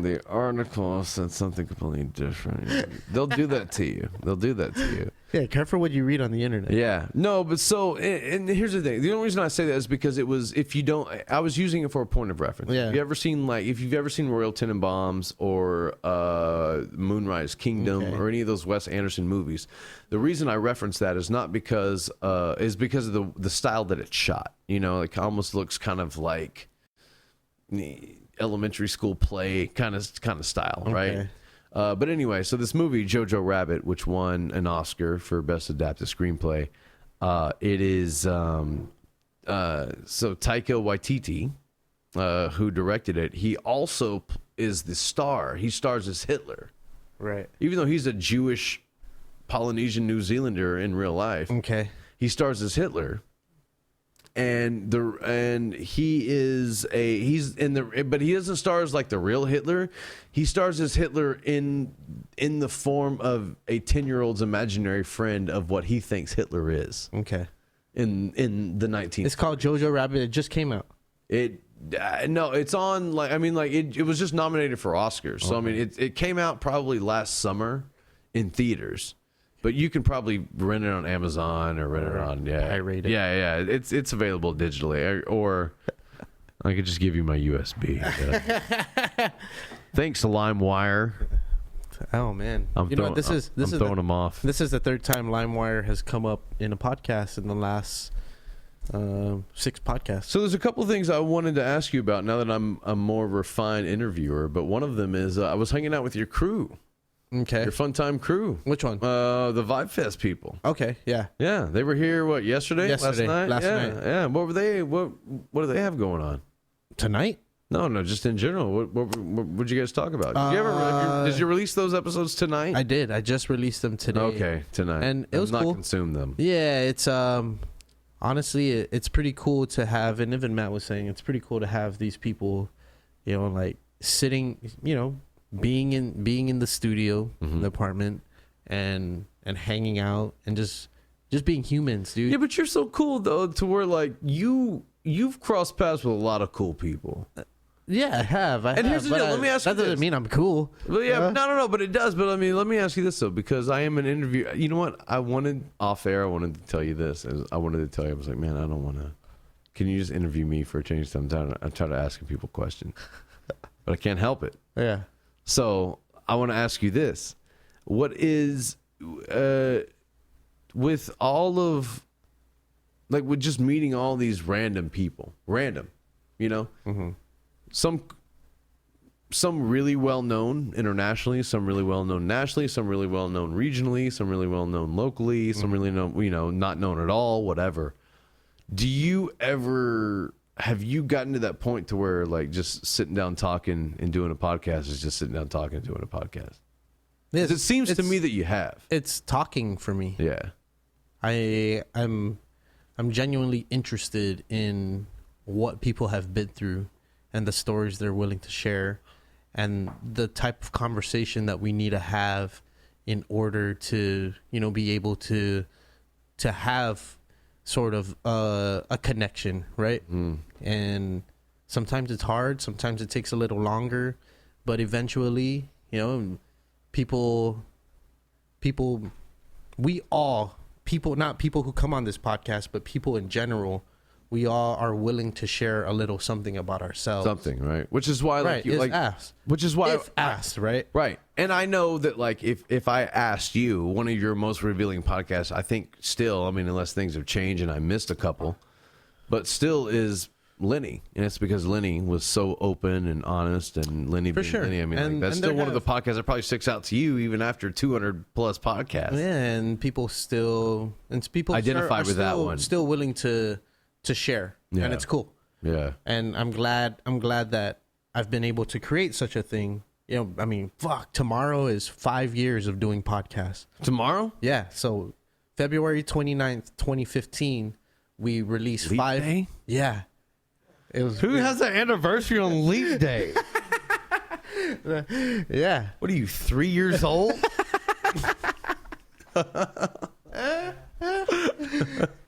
The article said something completely different. They'll do that to you. They'll do that to you. Yeah, careful what you read on the internet. Yeah. No, but so, and here's the thing. The only reason I say that is because it was, if you don't, I was using it for a point of reference. Yeah. If you've ever seen Royal Tenenbaums or Moonrise Kingdom or any of those Wes Anderson movies, the reason I reference that is not because, is because of the style that it's shot. You know, it almost looks kind of like elementary school play kind of style, right? But anyway, so this movie Jojo Rabbit, which won an Oscar for Best Adapted Screenplay, it is so Taika Waititi, who directed it. He also is the star. He stars as Hitler, Right. even though he's a Jewish Polynesian New Zealander in real life. Okay. He stars as Hitler. And he is but he doesn't star as like the real Hitler. He stars as Hitler in the form of a 10-year-old's imaginary friend of what he thinks Hitler is Okay. in the 19th. It's called Jojo Rabbit. It just came out. No, it's on it was just nominated for Oscars. So I mean it came out probably last summer in theaters. But you can probably rent it on Amazon or rent it on iRate it. Yeah. It's available digitally, or I could just give you my USB. Thanks, LimeWire. Oh man. I'm throwing them off. This is the third time LimeWire has come up in a podcast in the last 6 podcasts. So there's a couple of things I wanted to ask you about now that I'm a more refined interviewer. But one of them is I was hanging out with your crew. Okay. Your Fun Time crew. Which one? The Vibe Fest people. Okay. Yeah. Yeah, they were here. What, yesterday? Last night. Yeah. What were they? What do they have going on Tonight? No, just in general. What did you guys talk about? Did you release those episodes tonight? I did. I just released them today. Okay, tonight. And it was not cool. Consume them. Yeah, it's honestly it's pretty cool to have, and even Matt was saying it's pretty cool to have these people, you know, like sitting, you know, being in the studio, the apartment, and hanging out and just being humans, dude. Yeah, but you're so cool though, to where like you've crossed paths with a lot of cool people. Yeah, I have. Here's the deal. Let me ask you that doesn't this. mean I'm cool. Well, yeah, no, but it does. But I mean, let me ask you this though, because I am an interview. You know what? I wanted off air. I wanted to tell you this. I wanted to tell you. I was like, man, I don't want to. Can you just interview me for a change? I'm trying to asking people questions, but I can't help it. Yeah. So I want to ask you this: what is with all of with just meeting all these random people, you know? Mm-hmm. Some really well known internationally, some really well known nationally, some really well known regionally, some really well known locally, some really known, not known at all, whatever. Have you gotten to that point to where like just sitting down talking and doing a podcast is just sitting down talking and doing a podcast? It seems to me that you have. It's talking for me. Yeah. I'm genuinely interested in what people have been through and the stories they're willing to share and the type of conversation that we need to have in order to, you know, be able to have sort of a connection, right? And sometimes it's hard, sometimes it takes a little longer, but eventually, you know, not people who come on this podcast, but people in general, we all are willing to share a little something about ourselves. Something, right? Which is why, right, asked. Which is why, if asked, right? Right. And I know that, like, if I asked you, one of your most revealing podcasts, I think still, I mean, unless things have changed and I missed a couple, but still is Lenny. And it's because Lenny was so open and honest, and Lenny being sure. Lenny. I mean, that's still one of the podcasts that probably sticks out to you even after 200 plus podcasts. Yeah, and people identify with that one. Still willing to share, yeah. And it's cool. Yeah, and I'm glad that I've been able to create such a thing. You know, I mean, tomorrow is 5 years of doing podcasts. Tomorrow? Yeah, so February 29th, 2015, we released Leap 5. Day? Yeah. It was Who has an anniversary on Leap Day? Yeah. What are you, 3 years old?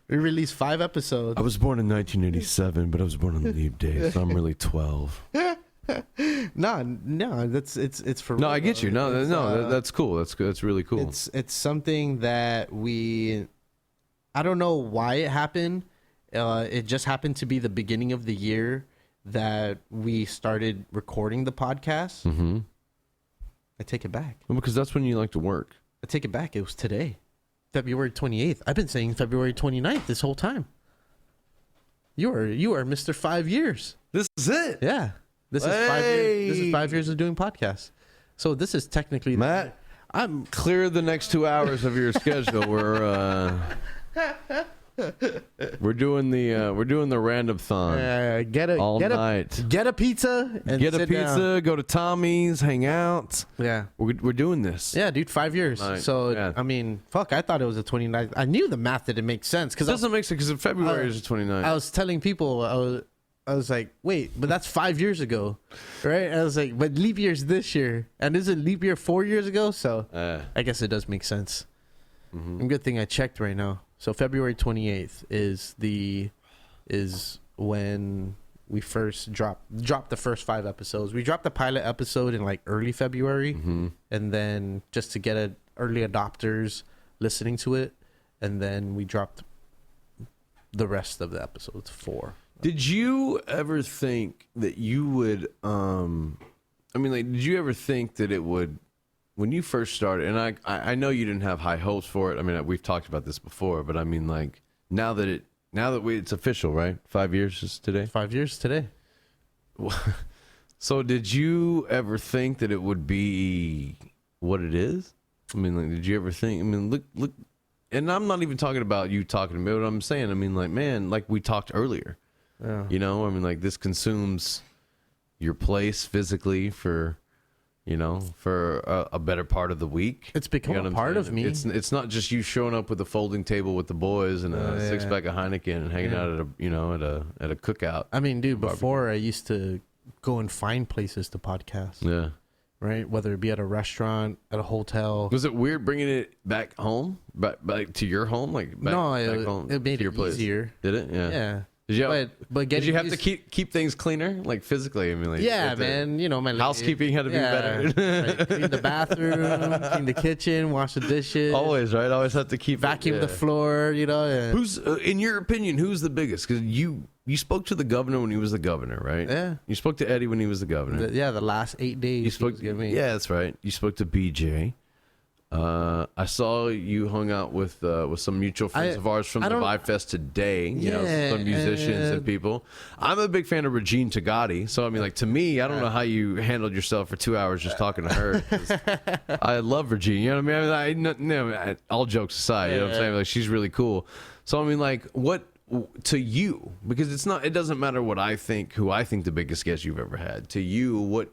We released 5 episodes. I was born in 1987, but I was born on Leap Day, so I'm really 12. No, it's for No, real, I get you. though. No, It's, that's cool. That's good. That's really cool. It's something that I don't know why it happened. It just happened to be the beginning of the year that we started recording the podcast. Mm-hmm. I take it back. Well, because that's when you like to work. I take it back. It was today, February 28th. I've been saying February 29th this whole time. You are Mr. 5 years. This is it. Yeah. This is 5 years. This is 5 years of doing podcasts. So this is technically Matt, I'm clear the next 2 hours of your schedule. We're doing the random thon get all a night. get a pizza and Get a sit pizza, down. go to Tommy's, hang out. Yeah. We're doing this. Yeah, dude, 5 years. Right, So, yeah. I mean, fuck, I thought it was the 29th. I knew the math didn't make sense It because doesn't make sense because February is the 29th. I was telling people, I was like, wait, but that's 5 years ago, right? I was like, but leap year's this year. And isn't leap year 4 years ago? So I guess it does make sense. Mhm. And good thing I checked right now. So February 28th is when we first dropped the first 5 episodes. We dropped the pilot episode in like early February, Mhm. and then just to get early adopters listening to it, and then we dropped the rest of the episodes 4. Did you ever think that you would did you ever think that it would, when you first started, and I know you didn't have high hopes for it. I mean, we've talked about this before, but I mean, like, now that it's official, right? 5 years is today. 5 years today. So did you ever think that it would be what it is? I mean, like, did you ever think, I mean, look, and I'm not even talking about you talking to me, but I'm saying, I mean, like, man, like we talked earlier, Yeah. you know, I mean, like, this consumes your place physically for a better part of the week. It's become You know a what I'm part saying? of me. It's not just you showing up with a folding table with the boys and a Yeah. 6-pack of Heineken and hanging out at a cookout. I mean, dude, Barbecue. before I used to go and find places to podcast, Yeah. right? Whether it be at a restaurant, at a hotel. Was it weird bringing it back home, back to your home, like back, No, back home it made to your it place? easier. Did it? Yeah. Yeah. Did you? But Did getting you have to used- keep things cleaner, like physically? I mean, like, Yeah, have to- man. You know, my Housekeeping had to be better. Right. Clean the bathroom, clean the kitchen, wash the dishes, Always, right? Always have to keep vacuum it, the yeah. floor. You know, and Who's, in your opinion, who's the biggest? Because you spoke to the governor when he was the governor, right? Yeah. You spoke to Eddie when he was the governor. the last 8 days. You spoke. he was giving me. Yeah, that's right. You spoke to BJ. I saw you hung out with some mutual friends of ours from I the don't- Vibe Fest today. You know, Yeah, some musicians and people. I'm a big fan of Regine Tagati. So I mean, like, to me, I don't know how you handled yourself for 2 hours just talking to her. 'Cause I love Regine. You know what I mean? All jokes aside, you know what I'm saying? Like, she's really cool. So I mean, like, what to you? Because it doesn't matter what I think. Who I think the biggest guest you've ever had. To you, what?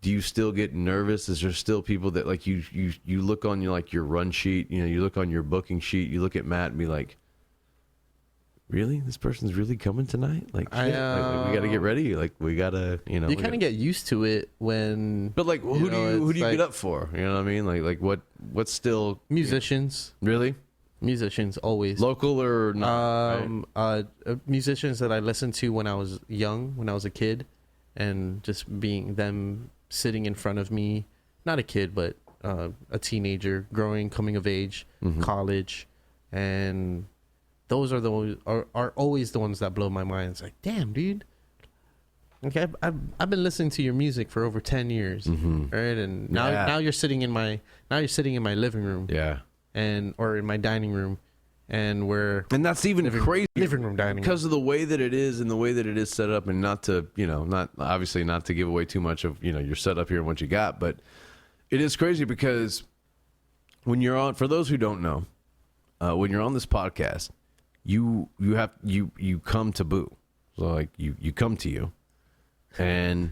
Do you still get nervous? Is there still people that, like, you look on your run sheet, you know, you look on your booking sheet, you look at Matt and be like, really? This person's really coming tonight? Like, shit. Like, we got to get ready. Like, we got to, you know. You kind of get used to it when. But like, who do you it's get like up for? You know what I mean? Like what's still musicians? really Musicians always. local or not? Right? Musicians that I listened to when I was young, when I was a kid, and just being them sitting in front of me, not a kid, but a teenager, growing, coming of age, Mhm. college, and those are the ones, are always the ones that blow my mind. It's like, damn, dude. Okay, I've been listening to your music for over 10 years, Mhm. right? And Yeah. now you're sitting in my living room Yeah. or in my dining room, and we're And that's even crazy living room dining room. because of the way that it is and the way that it is set up, and not to, not obviously not to give away too much of, your setup here and what you got, but it is crazy because when you're on, for those who don't know, when you're on this podcast, you come to Boo. So like you come to you, and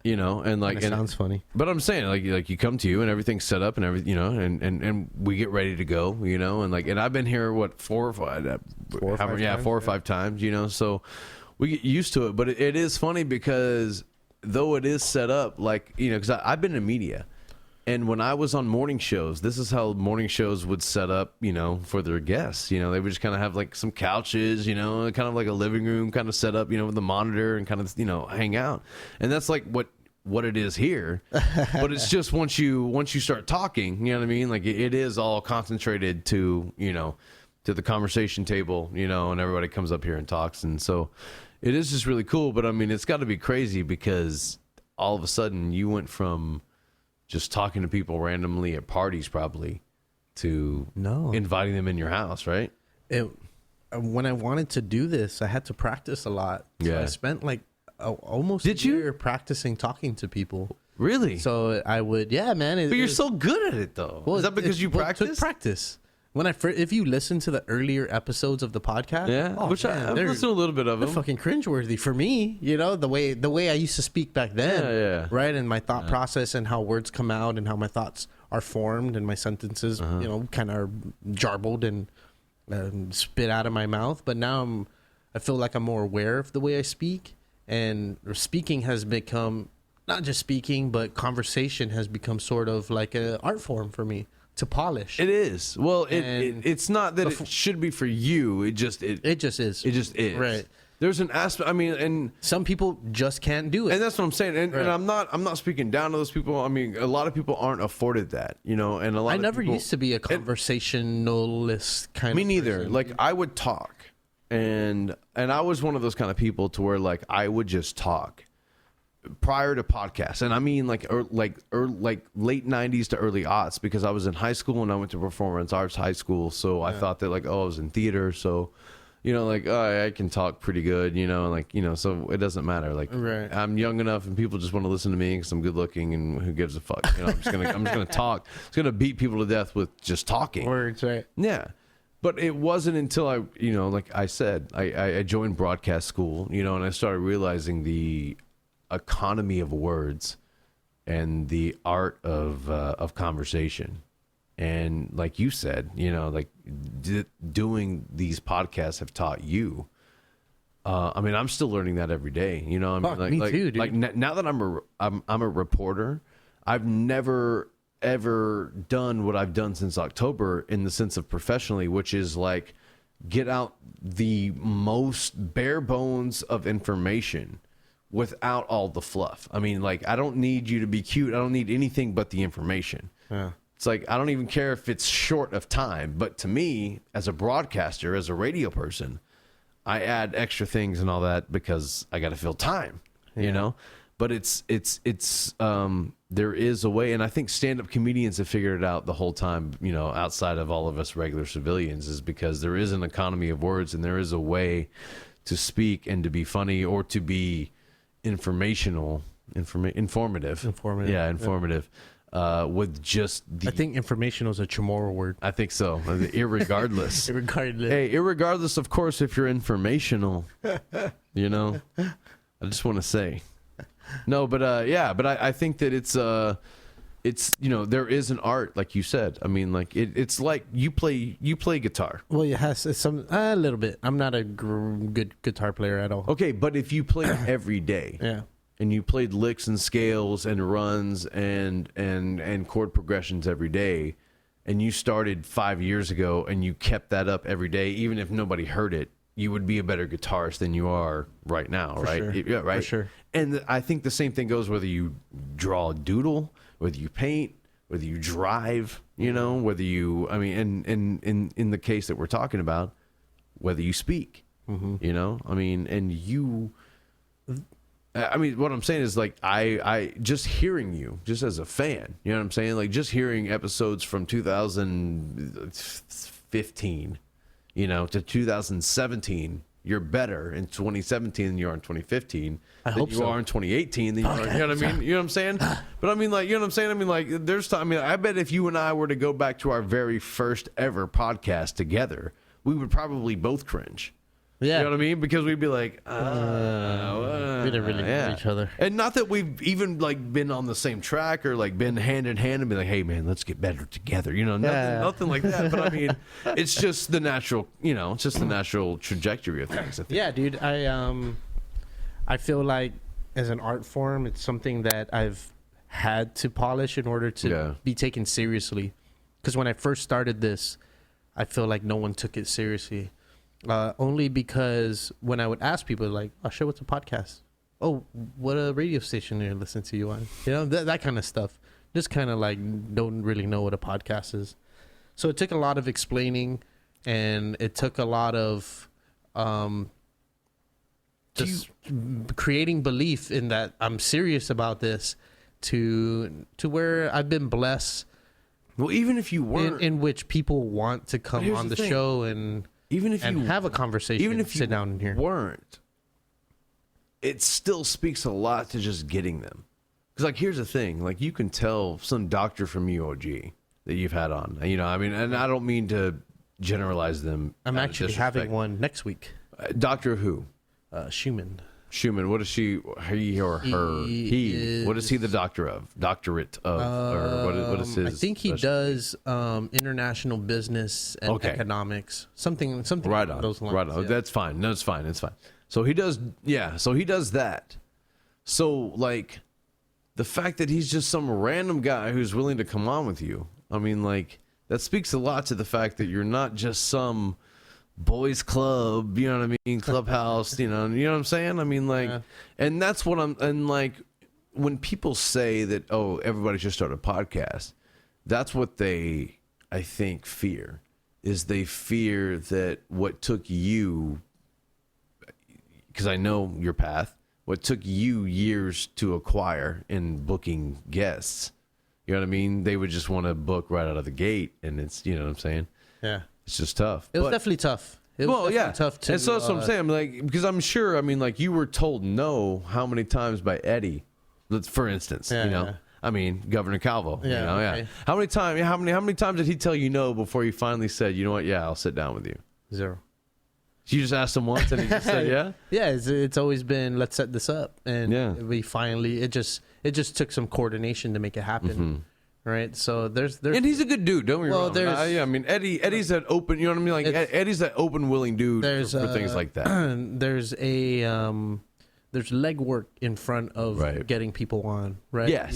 and like, It sounds funny. but I'm saying, like you come to you and everything's set up and everything, and we get ready to go, and I've been here, what, 4 or 5, 4 or 5 times, 4 or 5 times, so we get used to it. But it is funny because though it is set up, like, because I've been in media, and when I was on morning shows, this is how morning shows would set up, for their guests. They would just kind of have like some couches, kind of like a living room kind of set up, with the monitor and kind of, hang out. And that's like what what it is here, but it's just once you start talking, you know what I mean? Like it is all concentrated to, to the conversation table, and everybody comes up here and talks. And so it is just really cool. But I mean, it's got to be crazy because all of a sudden you went from just talking to people randomly at parties probably to inviting them in your house, right? When I wanted to do this, I had to practice a lot. So I spent like almost a year practicing talking to people. Really? So I would, man. But you're so good at it, though. Is that because you practice? Practice. When if you listen to the earlier episodes of the podcast, which I've listened to a little bit of them. They're fucking cringeworthy for me. The way I used to speak back then, right? And my thought process and how words come out and how my thoughts are formed and my sentences, kind of are jarbled and spit out of my mouth. But now I feel like I'm more aware of the way I speak, and speaking has become not just speaking, but conversation has become sort of like an art form for me to polish. It is. Well, it's not that it should be for you. It just is. It just is. Right. There's an aspect. I mean, and some people just can't do it. And that's what I'm saying. And I'm not speaking down to those people. I mean, a lot of people aren't afforded that, and a lot. I of never people, used to be a conversationalist kind of. Me neither. Person. Like I would talk, and I was one of those kind of people to where like I would just talk prior to podcasts. And I mean like late 90s to early aughts, because I was in high school and I went to performance arts high school. So I thought that like, I was in theater. So, I can talk pretty good, so it doesn't matter. Like I'm young enough and people just want to listen to me because I'm good looking, and who gives a fuck? I'm just gonna talk. It's gonna beat people to death with just talking. Words, right? Yeah. But it wasn't until I, like I said, I joined broadcast school, and I started realizing the economy of words and the art of conversation. And like you said, doing these podcasts have taught you. I mean, I'm still learning that every day. I mean, me too, dude. Like now that I'm a reporter, I've never ever done what I've done since October in the sense of professionally, which is like get out the most bare bones of information without all the fluff. I mean, like, I don't need you to be cute. I don't need anything but the information. Yeah. It's like, I don't even care if it's short of time. But to me, as a broadcaster, as a radio person, I add extra things and all that because I got to fill time, But it's there is a way, and I think stand-up comedians have figured it out the whole time, outside of all of us regular civilians, is because there is an economy of words and there is a way to speak and to be funny or to be informative. Yeah, informative. With just the... I think informational is a Chamorro word. I think so. Irregardless. Irregardless. Hey, irregardless, of course, if you're informational, I just want to say. No, but but I think that it's there is an art, like you said. I mean, like it's like you play guitar. Well, it has a little bit. I'm not a good guitar player at all. Okay, but if you played every day, and you played licks and scales and runs and chord progressions every day, and you started 5 years ago and you kept that up every day, even if nobody heard it, you would be a better guitarist than you are right now, right? Sure. Yeah, right. For sure. And I think the same thing goes whether you draw a doodle, whether you paint, whether you drive, whether you, I mean, and in the case that we're talking about, whether you speak, I mean, and you, I mean, what I'm saying is like, I just hearing you just as a fan, you know what I'm saying? Like just hearing episodes from 2015, to 2017, you're better in 2017 than you are in 2015. I hope you so. are in 2018 than you are. You know what I mean? You know what I'm saying? But I mean, like, you know what I'm saying? I mean, like, there's time. I mean, I bet if you and I were to go back to our very first ever podcast together, we would probably both cringe. Yeah. You know what I mean? Because we'd be like, we didn't really know each other. And not that we've even like been on the same track or like been hand in hand and be like, hey man, let's get better together. Nothing like that. But I mean, it's just the natural, it's just the natural trajectory of things. I think. Yeah, dude. I feel like as an art form, it's something that I've had to polish in order to be taken seriously. Because when I first started this, I feel like no one took it seriously. Only because when I would ask people, like, oh shit, what's a podcast? oh, what a radio station you're listening to you on. You know, that kind of stuff. Just kind of like don't really know what a podcast is. So it took a lot of explaining, and it took a lot of just creating belief in that I'm serious about this to where I've been blessed. Well, even if you weren't, in which people want to come on the show and even if and you have a conversation, even if sit you down in here. weren't, it still speaks a lot to just getting them. Because, like, here's the thing. Like, you can tell some doctor from UOG that you've had on. You know, I mean, and I don't mean to generalize them. I'm out of actually disrespect. having one next week. Doctor who? Schumann. Schumann. What is she? He or her? He. What is he the doctor of? Doctorate of? Or what is his? I think he does international business and economics. Something right along on those lines. Right on. Yeah. That's fine. No, it's fine. It's fine. So he does. Yeah. So he does that. So, like, the fact that he's just some random guy who's willing to come on with you, I mean, like, that speaks a lot to the fact that you're not just some boys club, you know what I mean, clubhouse, you know what I'm saying? I mean, like, and that's what and like, when people say that, oh, everybody should start a podcast, that's what they, I think, fear, is they fear that what took you, because I know your path, what took you years to acquire in booking guests, you know what I mean? They would just want to book right out of the gate, and it's, you know what I'm saying? Yeah. It's just tough. It was definitely tough. It was definitely tough to. And so that's what I'm saying. Like, because I'm sure, I mean, like, you were told no how many times by Eddie, for instance, you know? Yeah. I mean, Governor Calvo, you know, okay. How many times did he tell you no before you finally said, you know what, yeah, I'll sit down with you? 0. You just asked him once and he just said, yeah? Yeah, it's always been, let's set this up. And we finally, it just took some coordination to make it happen. Right? So there's and he's a good dude, don't get me wrong. There's, I mean, Eddie's that open, you know what I mean? Like, Eddie's that open, willing dude for things like that. There's there's legwork in front of getting people on, right? Yes.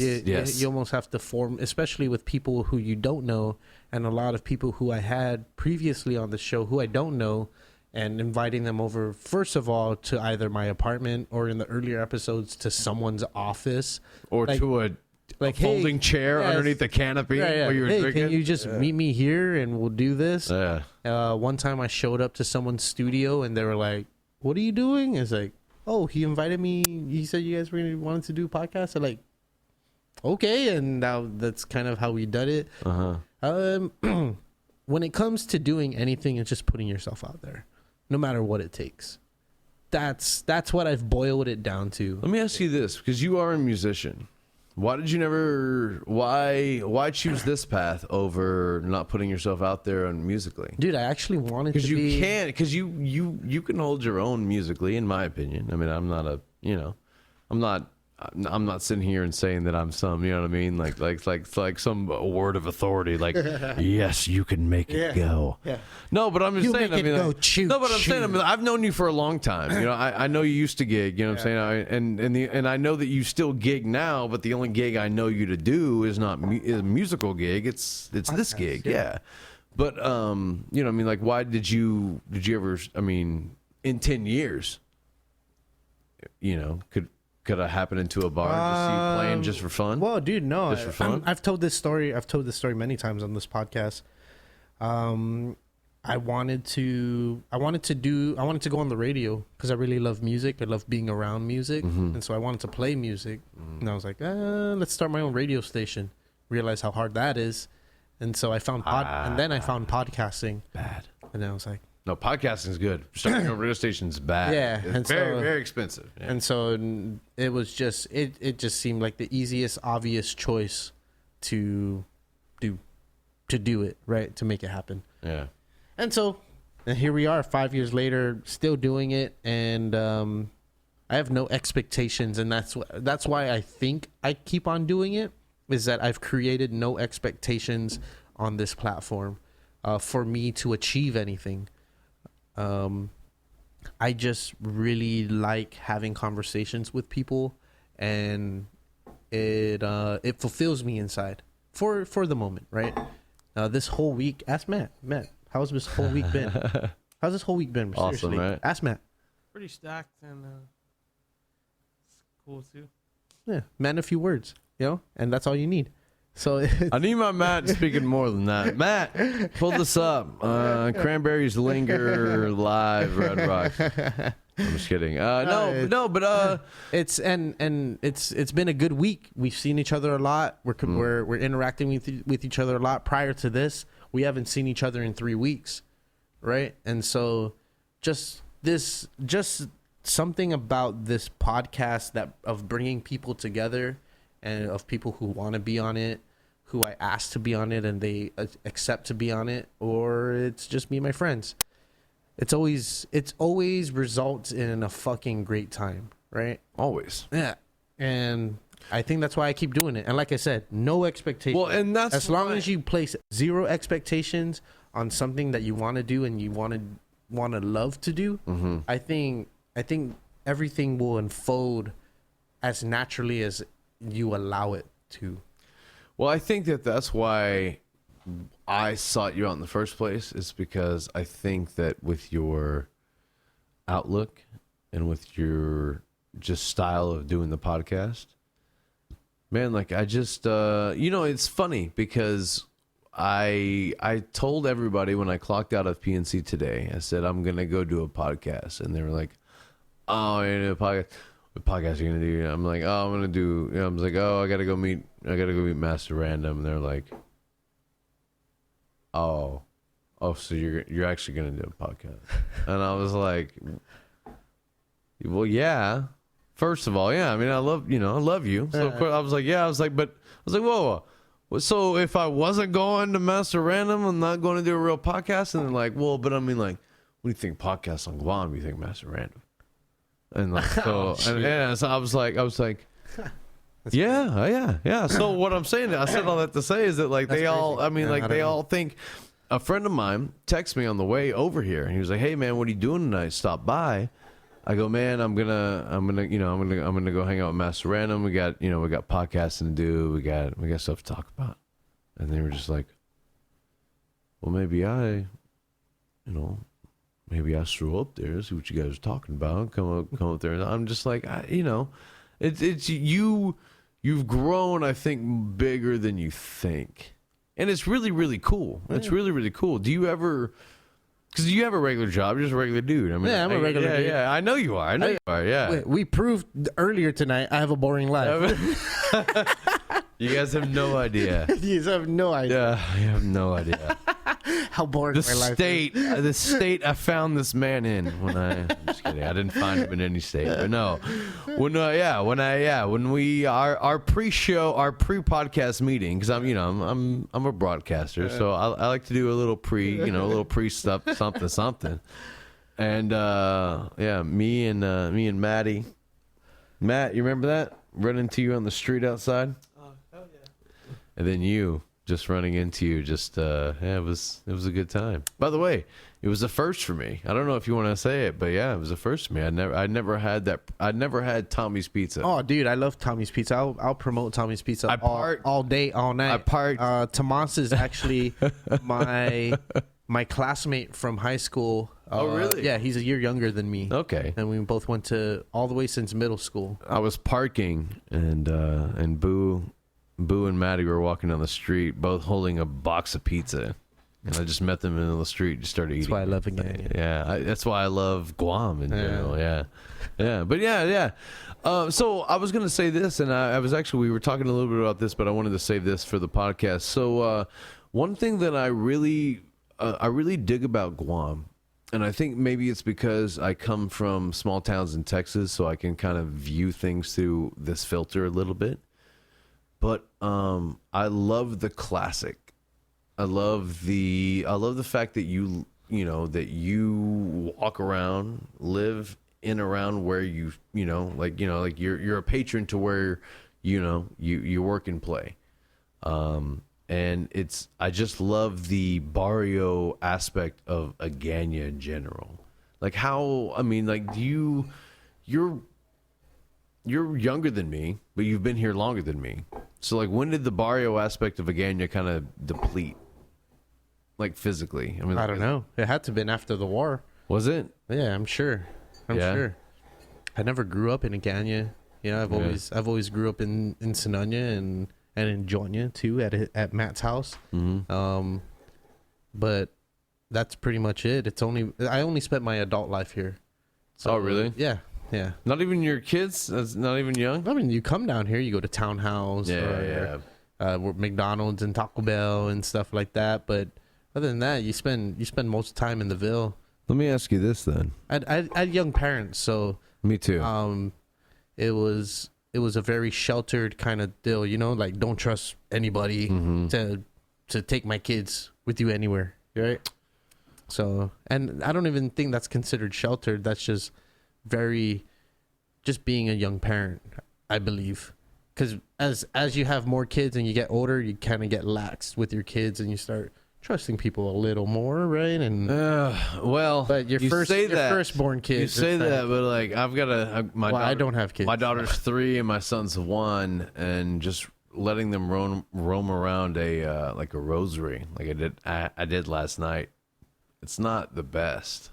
You almost have to form, especially with people who you don't know, and a lot of people who I had previously on the show who I don't know, and inviting them over, first of all, to either my apartment or in the earlier episodes to someone's office. Or like, to a folding chair underneath the canopy where you're drinking. Can you just meet me here and we'll do this? One time I showed up to someone's studio and they were like, what are you doing? It's like, oh, he invited me. He said you guys wanted to do a podcast. I'm like, okay. And now that's kind of how we did it. When it comes to doing anything, it's just putting yourself out there, no matter what it takes. That's what I've boiled it down to. Let me ask you this, because you are a musician. Why did you never? Why choose this path over not putting yourself out there and musically? Dude, I actually wanted to. Because you can hold your own musically, in my opinion. I mean, I'm not sitting here and saying that I'm some, you know what I mean, like some word of authority, like yes, you can make it go. Yeah. No, but I'm just saying. I mean, saying. I've known you for a long time. You know, I know you used to gig. You know what I'm saying? And I know that you still gig now, but the only gig I know you to do is not is a musical gig. It's this gig. Yeah. But you know what I mean? Like, why did you ever? I mean, in 10 years, you know, could I happen into a bar and just see you playing just for fun? Well, dude, no. Just for fun? I've told this story many times on this podcast. I wanted to go on the radio because I really love music. I love being around music, and so I wanted to play music. And I was like, let's start my own radio station. Realize how hard that is, and so I found and then I found podcasting. Bad. And then I was like, no, podcasting is good. Starting a radio station is bad. Yeah, it's and very expensive. Yeah. And so it was just it just seemed like the easiest, obvious choice to do it, right, to make it happen. Yeah. And so, and here we are, 5 years later, still doing it, and I have no expectations, and that's why I think I keep on doing it. Is that I've created no expectations on this platform for me to achieve anything. I just really like having conversations with people, and it fulfills me inside for the moment, right? This whole week, ask Matt, how's this whole week been? How's this whole week been? Awesome, seriously? Right? Ask Matt. Pretty stacked, and it's cool too. Yeah, man, a few words, and that's all you need. So I need my Matt speaking more than that. Matt, pull this up. Cranberries Linger Live, Red Rocks. I'm just kidding. But it's been a good week. We've seen each other a lot. We're interacting with each other a lot. Prior to this, we haven't seen each other in 3 weeks, right? And so just something about this podcast of bringing people together, and of people who want to be on it, who I asked to be on it and they accept to be on it, or it's just me and my friends. It's always results in a fucking great time, right? always. Yeah. And I think that's why I keep doing it. And like I said, no expectations. Well, and that's as long as you place zero expectations on something that you want to do and you want to love to do, I think everything will unfold as naturally as you allow it to. Well, I think that's why I sought you out in the first place, is because I think that with your outlook and with your just style of doing the podcast, man, like I just, it's funny because I told everybody when I clocked out of PNC today, I said, I'm going to go do a podcast. And they were like, oh, you're going to do a podcast? What podcast are you going to do? I'm like, oh, I'm going to do, I was like, oh, I got to go meet Master Random. And they're like, oh, so you're actually going to do a podcast? And I was like, well, yeah. First of all, yeah. I mean, I love you. So of course I was like, yeah. Whoa. So if I wasn't going to Master Random, I'm not going to do a real podcast. And they're like, well, but I mean, like, when you think podcasts on Guam, you think Master Random. And like, so, so I was like, yeah. So what I'm saying, I said all that to say is that like they all think. A friend of mine texted me on the way over here, and he was like, "Hey man, what are you doing tonight? Stop by." I go, "Man, I'm gonna go hang out with Master Random. We got podcasting to do. We got stuff to talk about." And they were just like, "Well, maybe I stroll up there, see what you guys are talking about. Come up there." And I'm just like, it's you've grown, I think, bigger than you think. And it's really, really cool. Yeah. It's really, really cool. Do you ever... Because you have a regular job. You're just a regular dude. I mean, yeah, I'm a regular dude. Yeah, I know you are. Yeah. We proved earlier tonight I have a boring life. You guys have no idea. You have no idea. Yeah, you have no idea. How boring my life is. The state I found this man in I'm just kidding. I didn't find him in any state, but no. When we our pre-show, our pre-podcast meeting, because I'm a broadcaster, so I like to do a little pre stuff, something. And me and Maddie. Matt, you remember that? Running into you on the street outside? Oh, hell yeah. And then you just running into you, it was a good time. By the way, it was a first for me. I don't know if you want to say it, but yeah, it was a first for me. I never had that. I'd never had Tommy's Pizza. Oh, dude, I love Tommy's Pizza. I'll promote Tommy's Pizza all day, all night. Tomas is actually my classmate from high school. Oh, really? Yeah, he's a year younger than me. Okay. And we both went to all the way since middle school. I was parking, and Boo and Maddie were walking down the street, both holding a box of pizza. And I just met them in the middle of the street, just started eating. That's why I love it. Yeah, that's why I love Guam in general. Yeah. But yeah. So I was going to say this, and we were talking a little bit about this, but I wanted to save this for the podcast. So one thing that I really dig about Guam, and I think maybe it's because I come from small towns in Texas, so I can kind of view things through this filter a little bit. But I love the classic. I love the fact that you walk around, live in around where you're a patron to where you work and play. And I just love the barrio aspect of Agana in general. Like you're younger than me, but you've been here longer than me. So like, when did the barrio aspect of Agana kind of deplete? Like physically? I mean, I don't know. It had to have been after the war. Was it? Yeah, I'm sure. I'm sure. I never grew up in Agana. You know, I've always grew up in Sinania and in Jonya too at Matt's house. Mm-hmm. But that's pretty much it. I only spent my adult life here. So, Oh, really? Yeah. Yeah. Not even your kids? That's not even young? I mean, you come down here, you go to Townhouse or McDonald's and Taco Bell and stuff like that. But other than that, you spend most of the time in the Ville. Let me ask you this then. I had young parents, so Me too. it was a very sheltered kind of deal, you know, like don't trust anybody to take my kids with you anywhere, right? So, and I don't even think that's considered sheltered. That's just being a young parent, I believe. Because as you have more kids and you get older, you kind of get lax with your kids and you start trusting people a little more, right? And but your firstborn kid. You say that, but like I've got I don't have kids. My daughter's 3 and my son's 1, and just letting them roam around a like a rosary, like I did last night. It's not the best.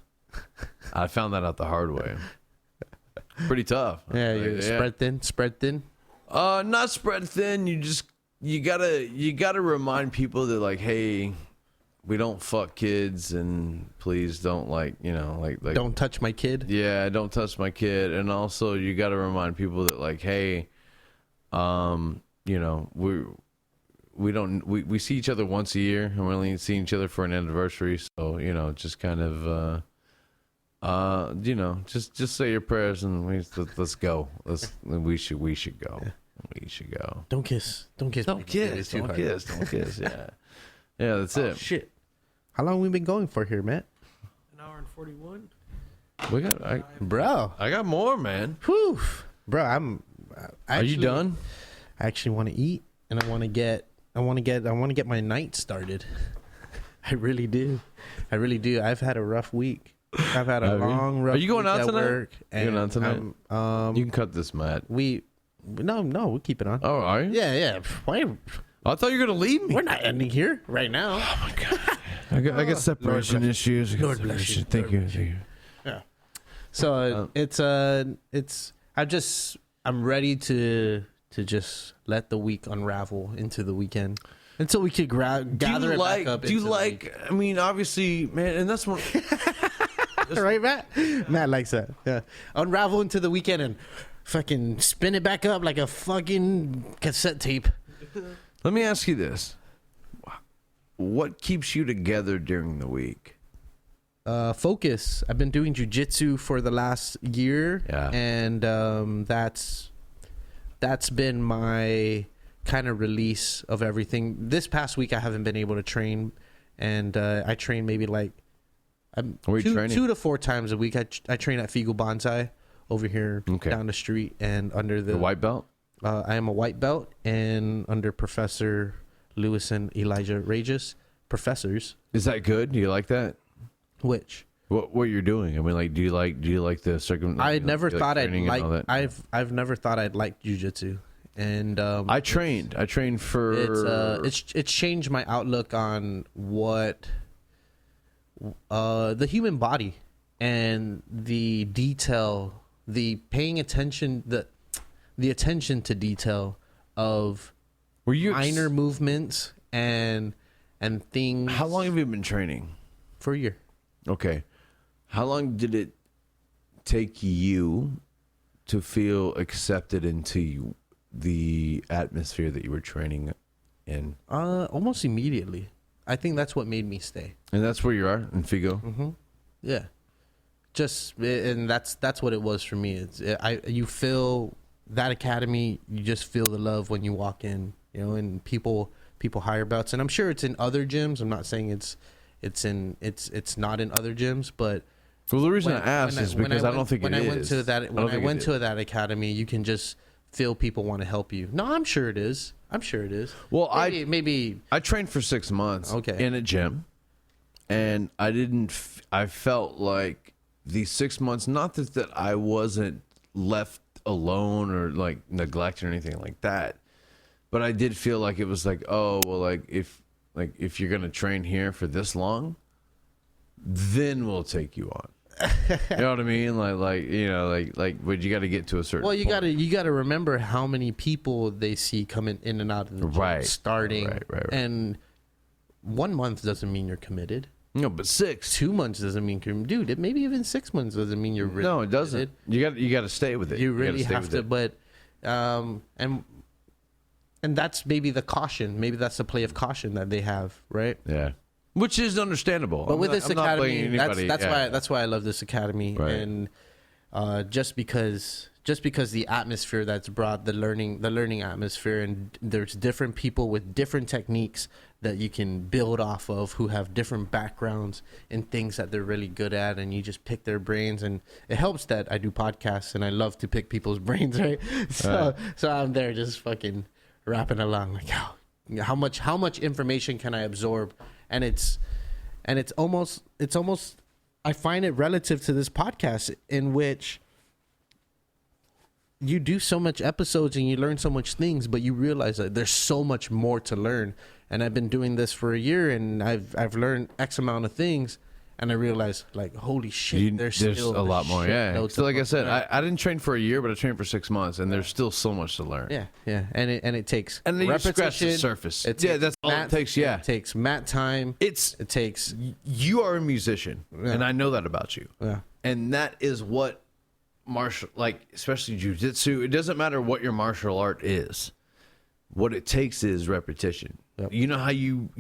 I found that out the hard way. Pretty tough. Yeah, spread thin. Not spread thin. You gotta remind people that like, hey, we don't fuck kids, and please don't like don't touch my kid. Yeah, don't touch my kid. And also you gotta remind people that like, hey, we see each other once a year, and we only see each other for an anniversary. So just kind of just say your prayers and let's go. We should go. Yeah. We should go. Don't kiss. Don't kiss. Yeah. Yeah, that's it. Shit. How long we been going for here, Matt? 1 hour and 41. Bro. I got more, man. Whew. Bro, Are you done? I actually want to eat, and I want to get my night started. I really do. I've had a rough week. I've had a long, rough. Are you going week out at tonight? Work, You going out tonight? You can cut this, Matt. No, we'll keep it on. Oh, are you? Yeah. Why? I thought you were gonna leave me. We're not ending here right now. Oh my god. I got separation issues. Lord bless you. Thank you. Yeah. So I'm ready to just let the week unravel into the weekend until we could gather it back up. Do you like? I mean, obviously, man, and that's what. Right, Matt? Matt likes that. Yeah. Unravel into the weekend and fucking spin it back up like a fucking cassette tape. Let me ask you this. What keeps you together during the week? Focus. I've been doing jiu-jitsu for the last year. Yeah. And that's been my kind of release of everything. This past week I haven't been able to train, and I train maybe like 2 to 4 times a week. I train at Figo Bonsai over here down the street, and under the white belt. I am a white belt, and under Professor Lewis and Elijah Regis, professors. Is that good? Do you like that? Which? What you're doing? I mean, like, do you like the circum? I never thought I'd like. That? I've never thought I'd like jiu-jitsu, and I trained for. It's changed my outlook on what the human body and the detail, the paying attention, the attention to detail of minor movements and things. How long have you been training? For a year. Okay. How long did it take you to feel accepted into the atmosphere that you were training in? Almost immediately. I think that's what made me stay. And that's where you are in Figo? Mm-hmm. Yeah. And that's what it was for me. You feel that academy, you just feel the love when you walk in, and people hire belts. And I'm sure it's in other gyms. I'm not saying it's not in other gyms, but well, the reason I asked is because I don't think it is. When I went to that academy, you can just feel people want to help you. No, I'm sure it is. Well, maybe I trained for 6 months in a gym, and I felt like these 6 months, not that I wasn't left alone or like neglected or anything like that, but I did feel like it was like, oh, well, like if you're going to train here for this long, then we'll take you on. You know what I mean? But you got to get to a certain. Well, you point. gotta remember how many people they see coming in and out of the gym, Right. starting, Right. and 1 month doesn't mean you're committed. No, but 6. 2 months doesn't mean dude. Maybe even 6 months doesn't mean you're really No, it doesn't. committed. You got to stay with it. You gotta really stay have with to, it. but and that's maybe the caution. Maybe that's the play of caution that they have, right? Yeah, which is understandable. But with this I'm not blaming academy, anybody. that's why I love this academy, Right. and just because the atmosphere that's brought, the learning atmosphere, and there's different people with different techniques that you can build off of, who have different backgrounds in things that they're really good at, and you just pick their brains. And it helps that I do podcasts and I love to pick people's brains, right? So I'm there just fucking rapping along like, how much information can I absorb? And it's almost I find it relative to this podcast, in which you do so much episodes and you learn so much things, but you realize that there's so much more to learn. And I've been doing this for a year, and I've learned X amount of things, and I realized, like, holy shit, there's still a lot more. Yeah. shitloads So like to I said, learn. I didn't train for a year, but I trained for 6 months, and there's still so much to learn. yeah, and it takes And then you scratch the repetition. surface. It Yeah, takes that's all it takes, yeah. it takes mat time. It takes you are a musician, Yeah. and I know that about you. yeah. And that is what especially jujitsu, it doesn't matter what your martial art is. What it takes is repetition. Yep. You know how you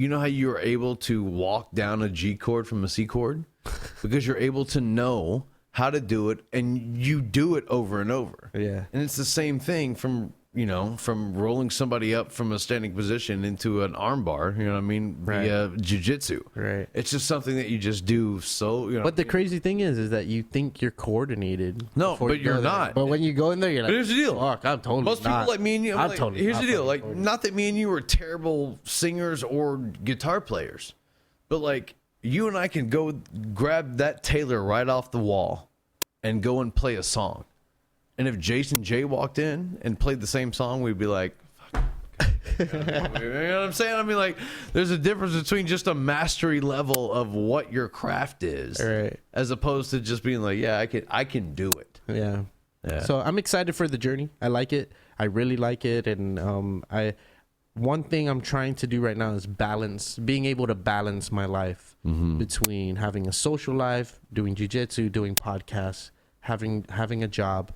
are able to walk down a G chord from a C chord? Because you're able to know how to do it, and you do it over and over. Yeah. And it's the same thing from rolling somebody up from a standing position into an arm bar, you know what I mean, Right. via jiu-jitsu. Right. It's just something that you just do so, But the crazy thing is that you think you're coordinated. No, before but you go you're there. not. But when you go in there, you're like, But here's the deal. Fuck, I'm totally Most not. people like me and you, I'm like, totally here's not the deal. fucking Like, coordinated. not that me and you are terrible singers or guitar players, but like you and I can go grab that Taylor right off the wall and go and play a song. And if Jason J walked in and played the same song, we'd be like, fuck. You know what I'm saying? I mean, like, there's a difference between just a mastery level of what your craft is, Right. as opposed to just being like, yeah, I can do it. Yeah. Yeah. So I'm excited for the journey. I like it. I really like it. And one thing I'm trying to do right now is being able to balance my life between having a social life, doing jiu-jitsu, doing podcasts, having a job,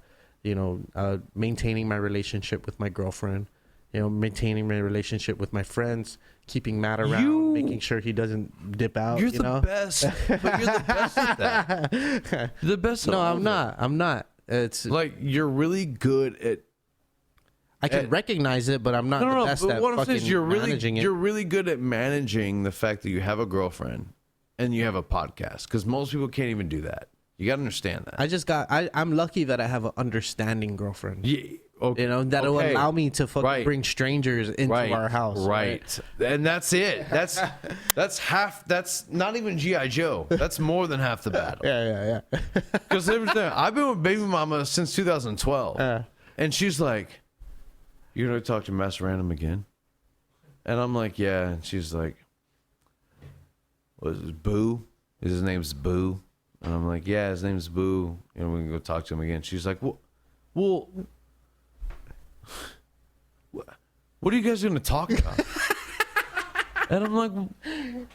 maintaining my relationship with my girlfriend, maintaining my relationship with my friends, keeping Matt around, making sure he doesn't dip out. You're the best. But you're the best at that. You're the best at No, all I'm of not. I'm not. It's Like, you're really good at. I can recognize it, but I'm not the best But at what I'm fucking saying is managing it. you're really good at managing the fact that you have a girlfriend and you have a podcast, because most people can't even do that. You got to understand that. I'm lucky that I have an understanding girlfriend. Yeah, okay, That will okay. allow me to fucking Right. bring strangers into our house. Right. And that's it. That's half. That's not even G.I. Joe. That's more than half the battle. Yeah. Because I've been with baby mama since 2012, and she's like, "You're gonna talk to Master Random again?" And I'm like, "Yeah." And she's like, "What is it, Boo? His name's Boo?" And I'm like, "Yeah, his name's Boo." And we can go talk to him again. She's like, "Well, what are you guys gonna talk about?" And I'm like,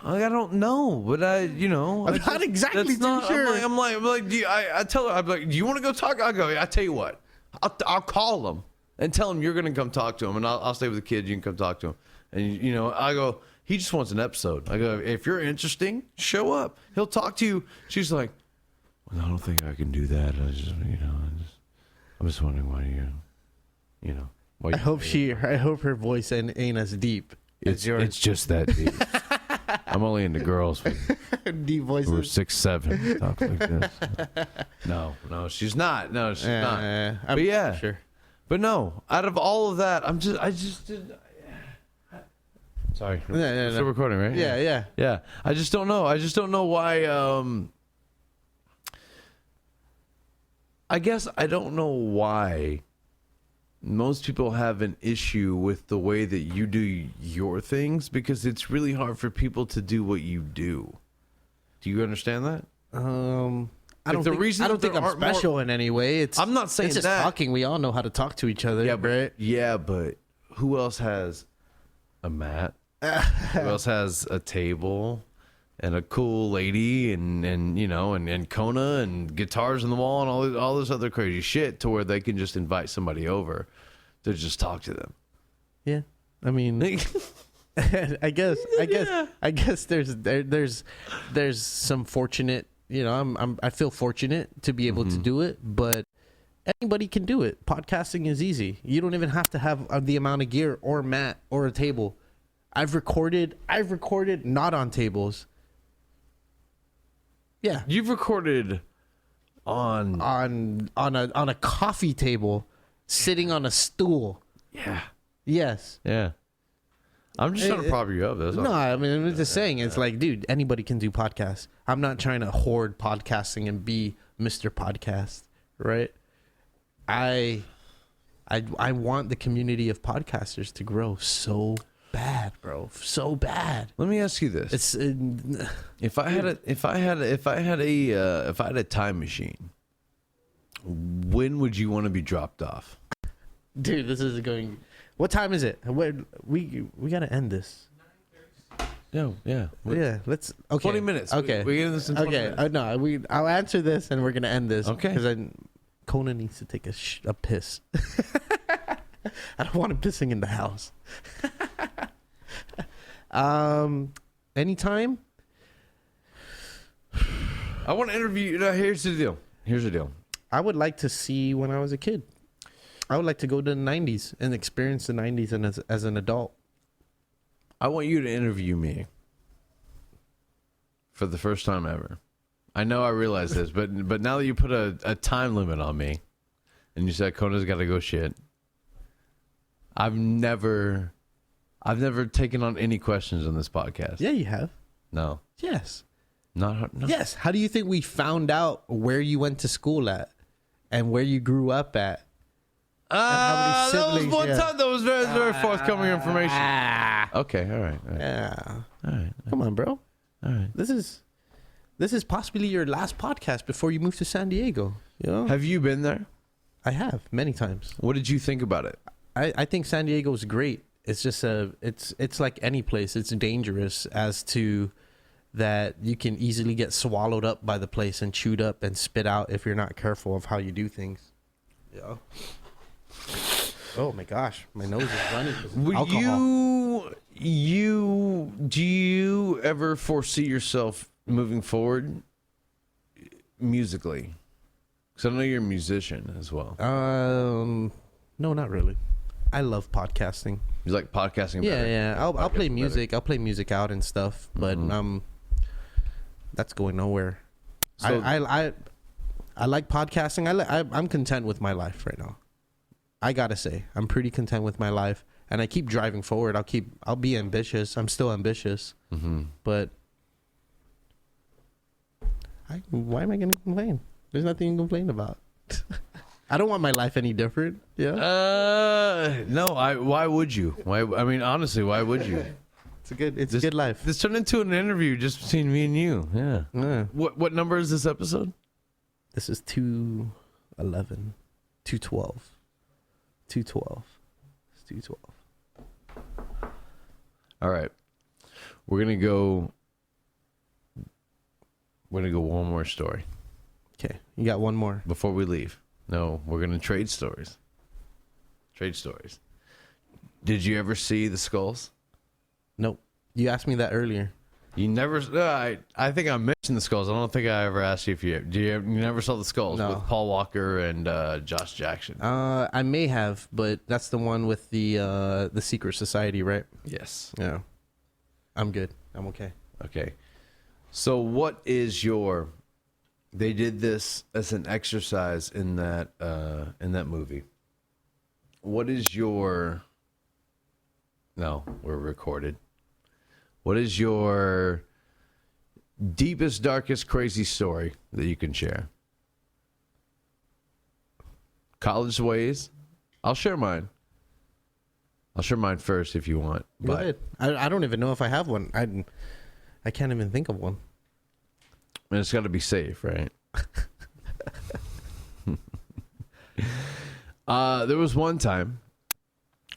I don't know, but I'm not exactly too sure. I'm like, I tell her, I'm like, do you want to go talk? I go, I tell you what, I'll call him and tell him you're gonna come talk to him, and I'll stay with the kids. You can come talk to him, and I go, he just wants an episode. I go, if you're interesting, show up. He'll talk to you. She's like, well, I don't think I can do that. I'm just wondering why why I hope her voice ain't as deep as yours. It's just that deep. I'm only into girls Deep voices. who are 6'7", talk like this. No, she's not. No, she's not. I'm But yeah. sure. But no, out of all of that, I just did. Sorry, no. still recording, right? Yeah. I just don't know. I just don't know why. I guess I don't know why most people have an issue with the way that you do your things, because it's really hard for people to do what you do. Do you understand that? I don't think I'm special in any way. I'm not saying it's just that. talking. We all know how to talk to each other, right? But who else has a mat? Who else has a table and a cool lady and you know and Kona and guitars on the wall and all this other crazy shit to where they can just invite somebody over to just talk to them. Yeah, I mean, I guess there's some fortunate. You know, I feel fortunate to be able to do it, but anybody can do it. Podcasting is easy. You don't even have to have the amount of gear or mat or a table. I've recorded not on tables. Yeah, You've recorded on a coffee table, sitting on a stool. yeah. Yes. Yeah. I'm just trying to prop you up. That's all. No, I mean, I'm just saying. It's like, dude, anybody can do podcasts. I'm not trying to hoard podcasting and be Mr. Podcast, right? I want the community of podcasters to grow so bad, bro, so bad. Let me ask you this: It's if I had a time machine, when would you want to be dropped off? dude, this is going. What time is it? We gotta end this. No, yeah, Yeah, let's. Okay, 20 minutes. Okay, we get this in 20 okay. minutes. No, I'll answer this, and we're gonna end this. Okay. Because Conan needs to take a piss. I don't want him pissing in the house. Anytime. I want to interview. Here's the deal. I would like to see when I was a kid. I would like to go to the 90s and experience the 90s and as an adult. I want you to interview me for the first time ever. I know I realize this, but now that you put a time limit on me, and you said Kona's got to go shit, I've never taken on any questions on this podcast. Yeah, you have. No. Yes. No. Yes. How do you think we found out where you went to school at and where you grew up at? That was siblings, one yeah. time. That was very, very forthcoming information. Okay, all right. Yeah. All right. Come on, bro. All right. This is possibly your last podcast before you move to San Diego. You know? Have you been there? I have many times. What did you think about it? I think San Diego is great. It's just it's like any place. It's dangerous as to that you can easily get swallowed up by the place and chewed up and spit out if you're not careful of how you do things. Yeah. Oh my gosh, my nose is running. Do you ever foresee yourself moving forward musically? Because I know you're a musician as well. No, not really. I love podcasting. You like podcasting? Yeah, better? yeah. I'll play Podcasting music. better. I'll play music out and stuff. But that's going nowhere. So- I like podcasting. I'm content with my life right now. I gotta say, I'm pretty content with my life, and I keep driving forward. I'll be ambitious. I'm still ambitious, but why am I gonna complain? There's nothing to complain about. I don't want my life any different. Yeah. No. Why would you? Why? I mean, honestly, why would you? It's a good life. This turned into an interview just between me and you. Yeah. Yeah. What number is this episode? This is 211, 212, 212. It's 212. All right. We're gonna go one more story Okay, you got one more. before we leave. No, we're gonna trade stories. Trade stories. Did you ever see the skulls? Nope. You asked me that earlier. You never. I think I mentioned the skulls. I don't think I ever asked you if you. You never saw the skulls No. with Paul Walker and Josh Jackson? I may have, but that's the one with the secret society, right? Yes. Yeah. I'm good. I'm okay. Okay. So what is your? They did this as an exercise in that movie. What is your? No, we're recorded. What is your deepest, darkest, crazy story that you can share? College ways. I'll share mine. I'll share mine first if you want. Go ahead. I don't even know if I have one. I can't even think of one. And it's got to be safe, right? There was one time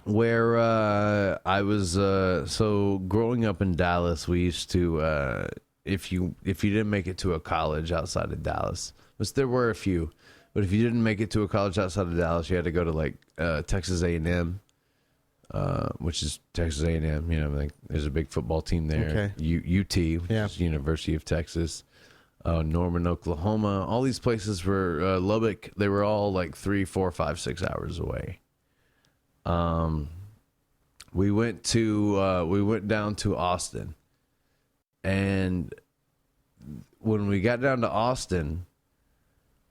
where I was so growing up in Dallas. We used to if you didn't make it to a college outside of Dallas, which there were a few, but if you didn't make it to a college outside of Dallas, you had to go to like Texas A&M, which is Texas A&M. You know, like there's a big football team there. UT, which is University of Texas. Norman, Oklahoma. All these places were Lubbock. They were all like 3, 4, 5, 6 hours away. We went down to Austin, and when we got down to Austin,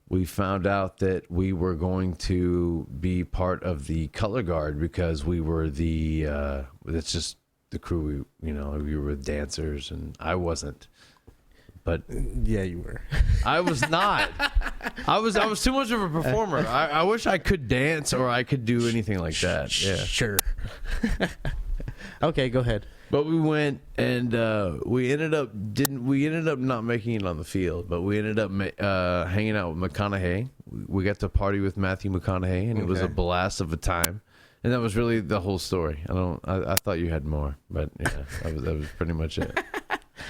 we found out that we were going to be part of the color guard because we were it's just the crew. We were dancers, and I wasn't. But yeah, you were. I was not. I was too much of a performer. I wish I could dance or I could do anything like that. Yeah, sure. Okay, go ahead. But we went and we ended up not making it on the field, but we ended up hanging out with McConaughey. We got to party with Matthew McConaughey, and it was a blast of a time. And that was really the whole story. I thought you had more, but yeah, that was pretty much it.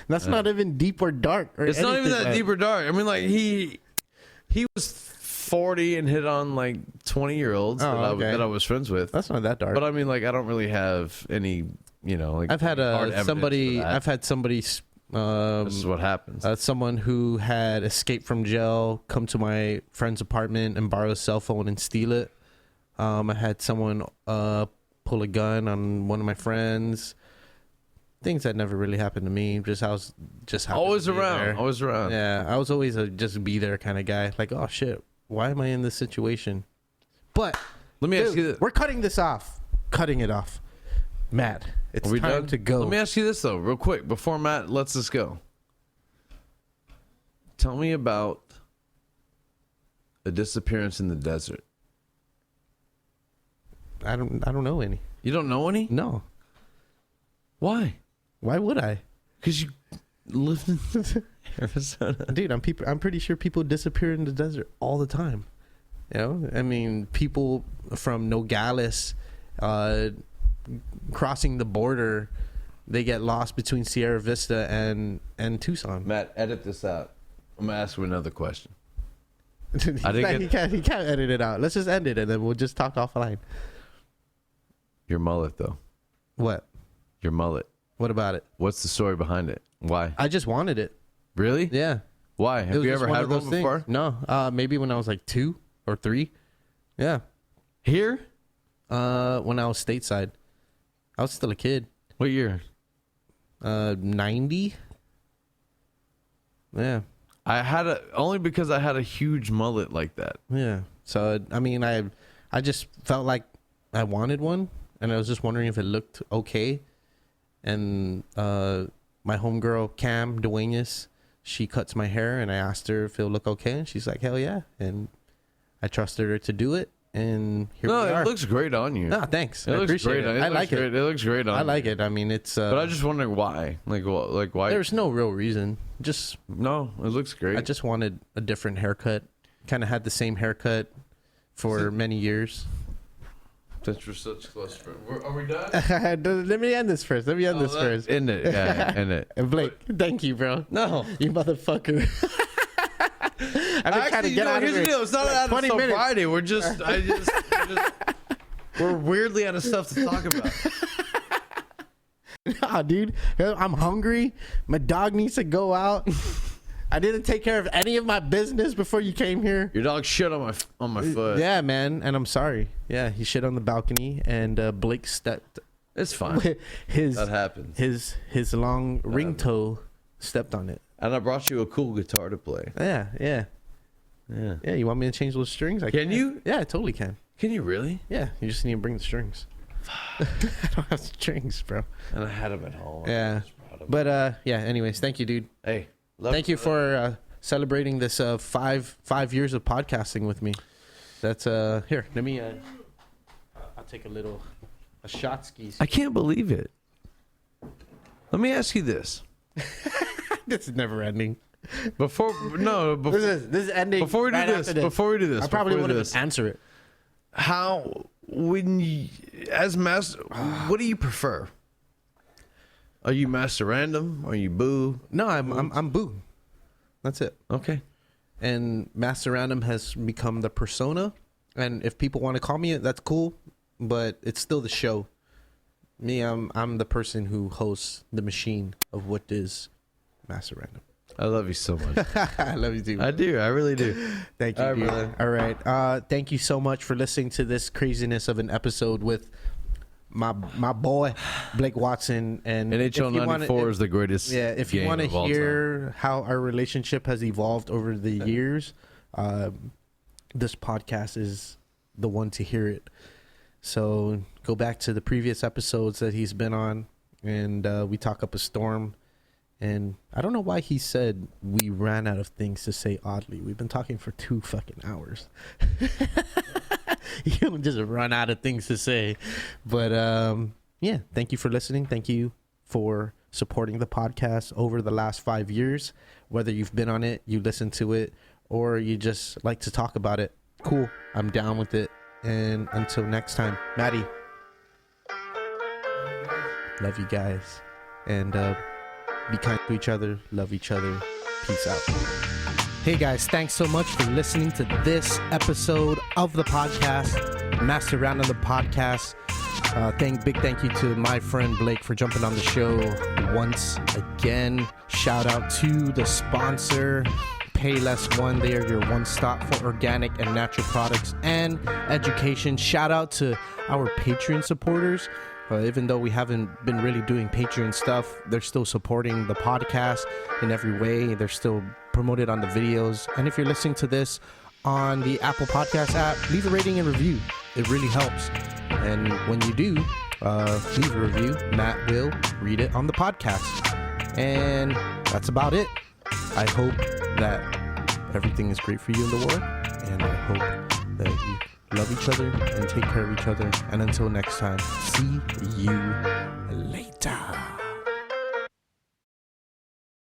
That's not even deep or dark. It's not even that deep or dark. I mean, like he was 40 and hit on like 20-year-olds that I was friends with. That's not that dark. But I mean, like I don't really have any, like I've had somebody. This is what happens. Someone who had escaped from jail come to my friend's apartment and borrow a cell phone and steal it. I had someone pull a gun on one of my friends. Things that never really happened to me. Always around. Yeah, I was always a just be there kind of guy. Like, oh shit, why am I in this situation? But let me ask you this. We're cutting this off. Cutting it off. Matt, it's time to go. Let me ask you this though, real quick, before Matt lets us go. Tell me about a disappearance in the desert. I don't know any. You don't know any? No. Why? Why would I? Because you lived in Arizona. Dude, I'm pretty sure people disappear in the desert all the time. I mean, people from Nogales crossing the border, they get lost between Sierra Vista and Tucson. Matt, edit this out. I'm going to ask him another question. He can't edit it out. Let's just end it and then we'll just talk offline. Your mullet, though. What? Your mullet. What about it? What's the story behind it? Why? I just wanted it. Really? Yeah. Why? Have you ever had one before? No. Maybe when I was like 2 or 3. Yeah. Here? When I was stateside. I was still a kid. What year? 90. Yeah. Only because I had a huge mullet like that. Yeah. So I mean, I just felt like I wanted one, and I was just wondering if it looked okay. And my homegirl Cam Duenas, she cuts my hair, and I asked her if it'll look okay, and she's like, "Hell yeah!" And I trusted her to do it, and here we are. It looks great on you. No, thanks. I appreciate it. I like it. It looks great on you. I like it. I mean, it's. But I just wondering why. Like why? There's no real reason. No, it looks great. I just wanted a different haircut. Kind of had the same haircut for many years. Since we're such close friends. Are we done? Let me end this first. End it. Yeah, end it. And Blake, thank you, bro. No. You motherfucker. I've been trying to get out of here. It's not out of so Friday. We're we're weirdly out of stuff to talk about. Nah, dude. I'm hungry. My dog needs to go out. I didn't take care of any of my business before you came here. Your dog shit on my foot. Yeah, man, and I'm sorry. Yeah, he shit on the balcony, and Blake stepped. It's fine. That happens. His long ring toe stepped on it. And I brought you a cool guitar to play. Yeah. You want me to change those strings? Can you? Yeah, I totally can. Can you really? Yeah, you just need to bring the strings. I don't have strings, bro. And I had them at home. Yeah, but yeah. Anyways, thank you, dude. Hey. Thank you for celebrating this 5 years of podcasting with me. That's here. Let me. I'll take a shot skis. I can't believe it. Let me ask you this. This is never ending. Before this is ending. Before we do this. I probably wouldn't answer it. how when you, as master, what do you prefer? Are you Master Random? Are you Boo? No, I'm Boo. That's it. Okay. And Master Random has become the persona. And if people want to call me it, that's cool. But it's still the show. Me, I'm the person who hosts the machine of what is Master Random. I love you so much. I love you too. I do. I really do. Thank you, All right, dude. brother. All right. Thank you so much for listening to this craziness of an episode with my boy Blake Watson. And NHL 94 is the greatest. Yeah, if you game want to of all hear how our relationship has evolved over the years, this podcast is the one to hear it. So go back to the previous episodes that he's been on, and we talk up a storm. And I don't know why he said we ran out of things to say oddly. We've been talking for 2 fucking hours. You don't just run out of things to say. But yeah, thank you for listening. Thank you for supporting the podcast over the last 5 years. Whether you've been on it, you listen to it, or you just like to talk about it. Cool. I'm down with it. And until next time, Maddie. Love you guys. And be kind to each other. Love each other. Peace out. Hey guys, thanks so much for listening to this episode of the podcast, Master Round of the podcast. Big thank you to my friend Blake for jumping on the show once again. Shout out to the sponsor, Payless One. They are your one stop for organic and natural products and education. Shout out to our Patreon supporters. Even though we haven't been really doing Patreon stuff, they're still supporting the podcast in every way. They're still promoted on the videos. And if you're listening to this on the Apple Podcast app, leave a rating and review. It really helps. And when you do leave a review, Matt will read it on the podcast. And that's about it. I hope that everything is great for you in the world. And I hope that you love each other and take care of each other. And until next time, see you